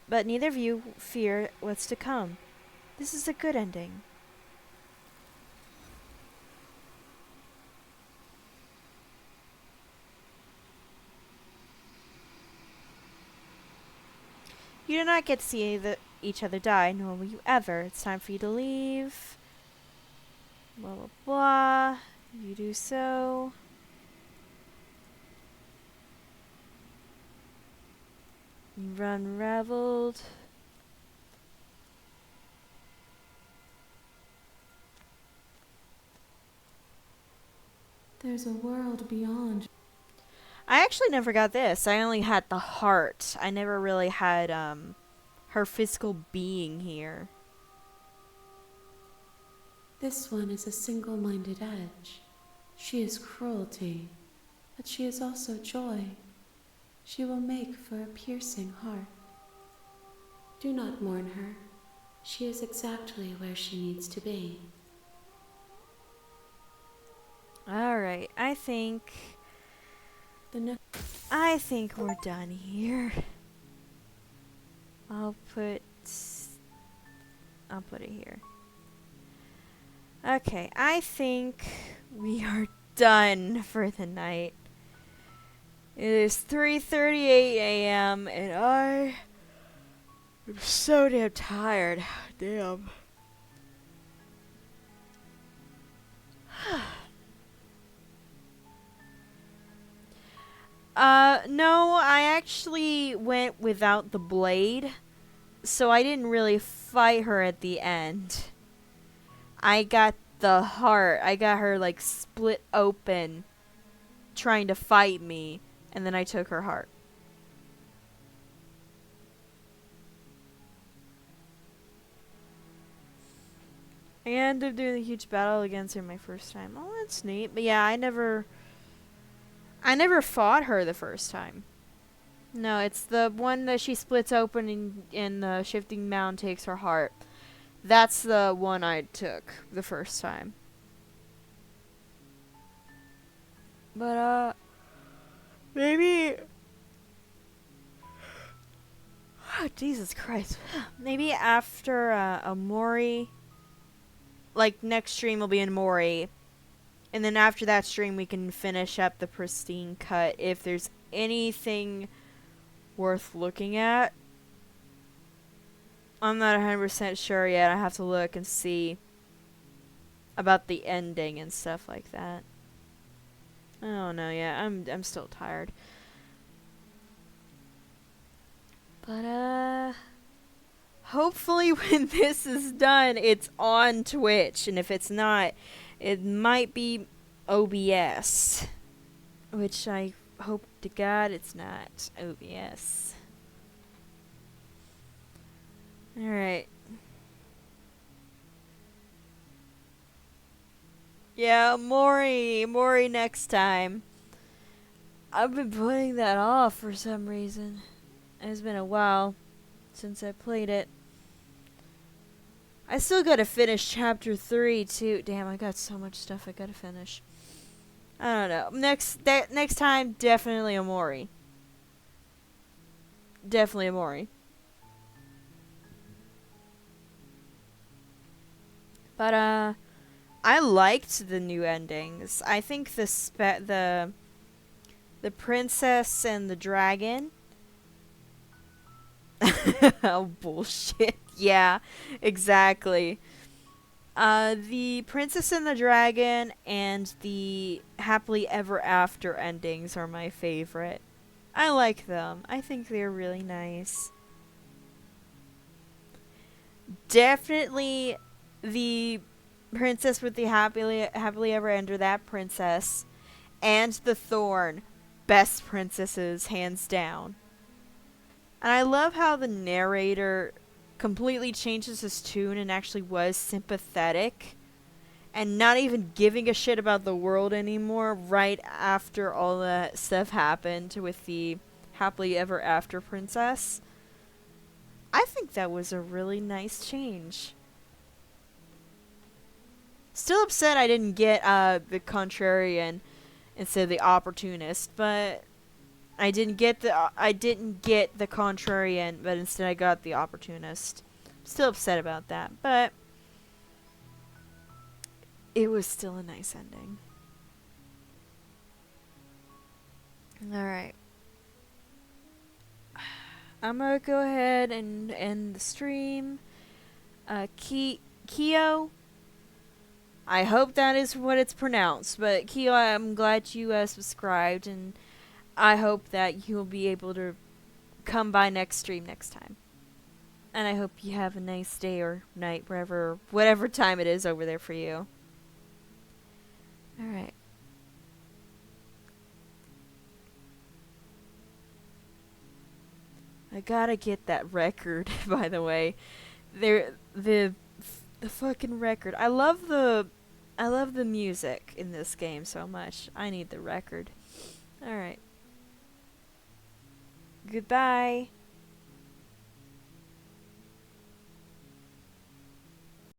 but neither of you fear what's to come. This is a good ending. You do not get to see each other die, nor will you ever. It's time for you to leave. Blah, blah, blah. You do so. You've unraveled. There's a world beyond. I actually never got this. I only had the heart. I never really had her physical being here. This one is a single-minded edge. She is cruelty, but she is also joy. She will make for a piercing heart. Do not mourn her. She is exactly where she needs to be. Alright, I think we're done here. I'll put it here. Okay, I think we are done for the night. It is 3:38 a.m. and I am so damn tired. Damn. No, I actually went without the blade, so I didn't really fight her at the end. I got the heart. I got her, like, split open, trying to fight me, and then I took her heart. I ended up doing a huge battle against her my first time. Oh, that's neat. But yeah, I never fought her the first time. No, it's the one that she splits open and the shifting mound takes her heart. That's the one I took the first time. But, maybe... Oh, Jesus Christ. Maybe after, Amori... Like, next stream will be in Mori. And then after that stream, we can finish up the pristine cut if there's anything worth looking at. I'm not 100% sure yet. I have to look and see about the ending and stuff like that. I don't know yet. I'm still tired. But hopefully when this is done, it's on Twitch, and if it's not, it might be OBS, which I hope to God it's not OBS. Alright. Yeah, Mori next time. I've been putting that off for some reason. It's been a while since I played it. I still gotta finish chapter 3 too. Damn, I got so much stuff I gotta finish. I don't know. Next time, definitely Amori. Definitely Amori. But I liked the new endings. I think the princess and the dragon. Oh, bullshit. Yeah, exactly. The Princess and the Dragon and the Happily Ever After endings are my favorite. I like them. I think they're really nice. Definitely the Princess with the Happily Ever After, that princess, and the Thorn best princesses, hands down. And I love how the narrator completely changes his tune and actually was sympathetic and not even giving a shit about the world anymore right after all that stuff happened with the happily ever after princess. I think that was a really nice change. Still upset I didn't get the contrarian instead of the opportunist, but I didn't get the contrarian, but instead I got the opportunist. Still upset about that, but it was still a nice ending. Alright. I'm gonna go ahead and end the stream. Keo, I hope that is what it's pronounced, but Keo, I'm glad you subscribed, and I hope that you'll be able to come by next stream next time. And I hope you have a nice day or night, whatever time it is over there for you. Alright. I gotta get that record, by the way. The fucking record. I love the music in this game so much. I need the record. Alright. Goodbye.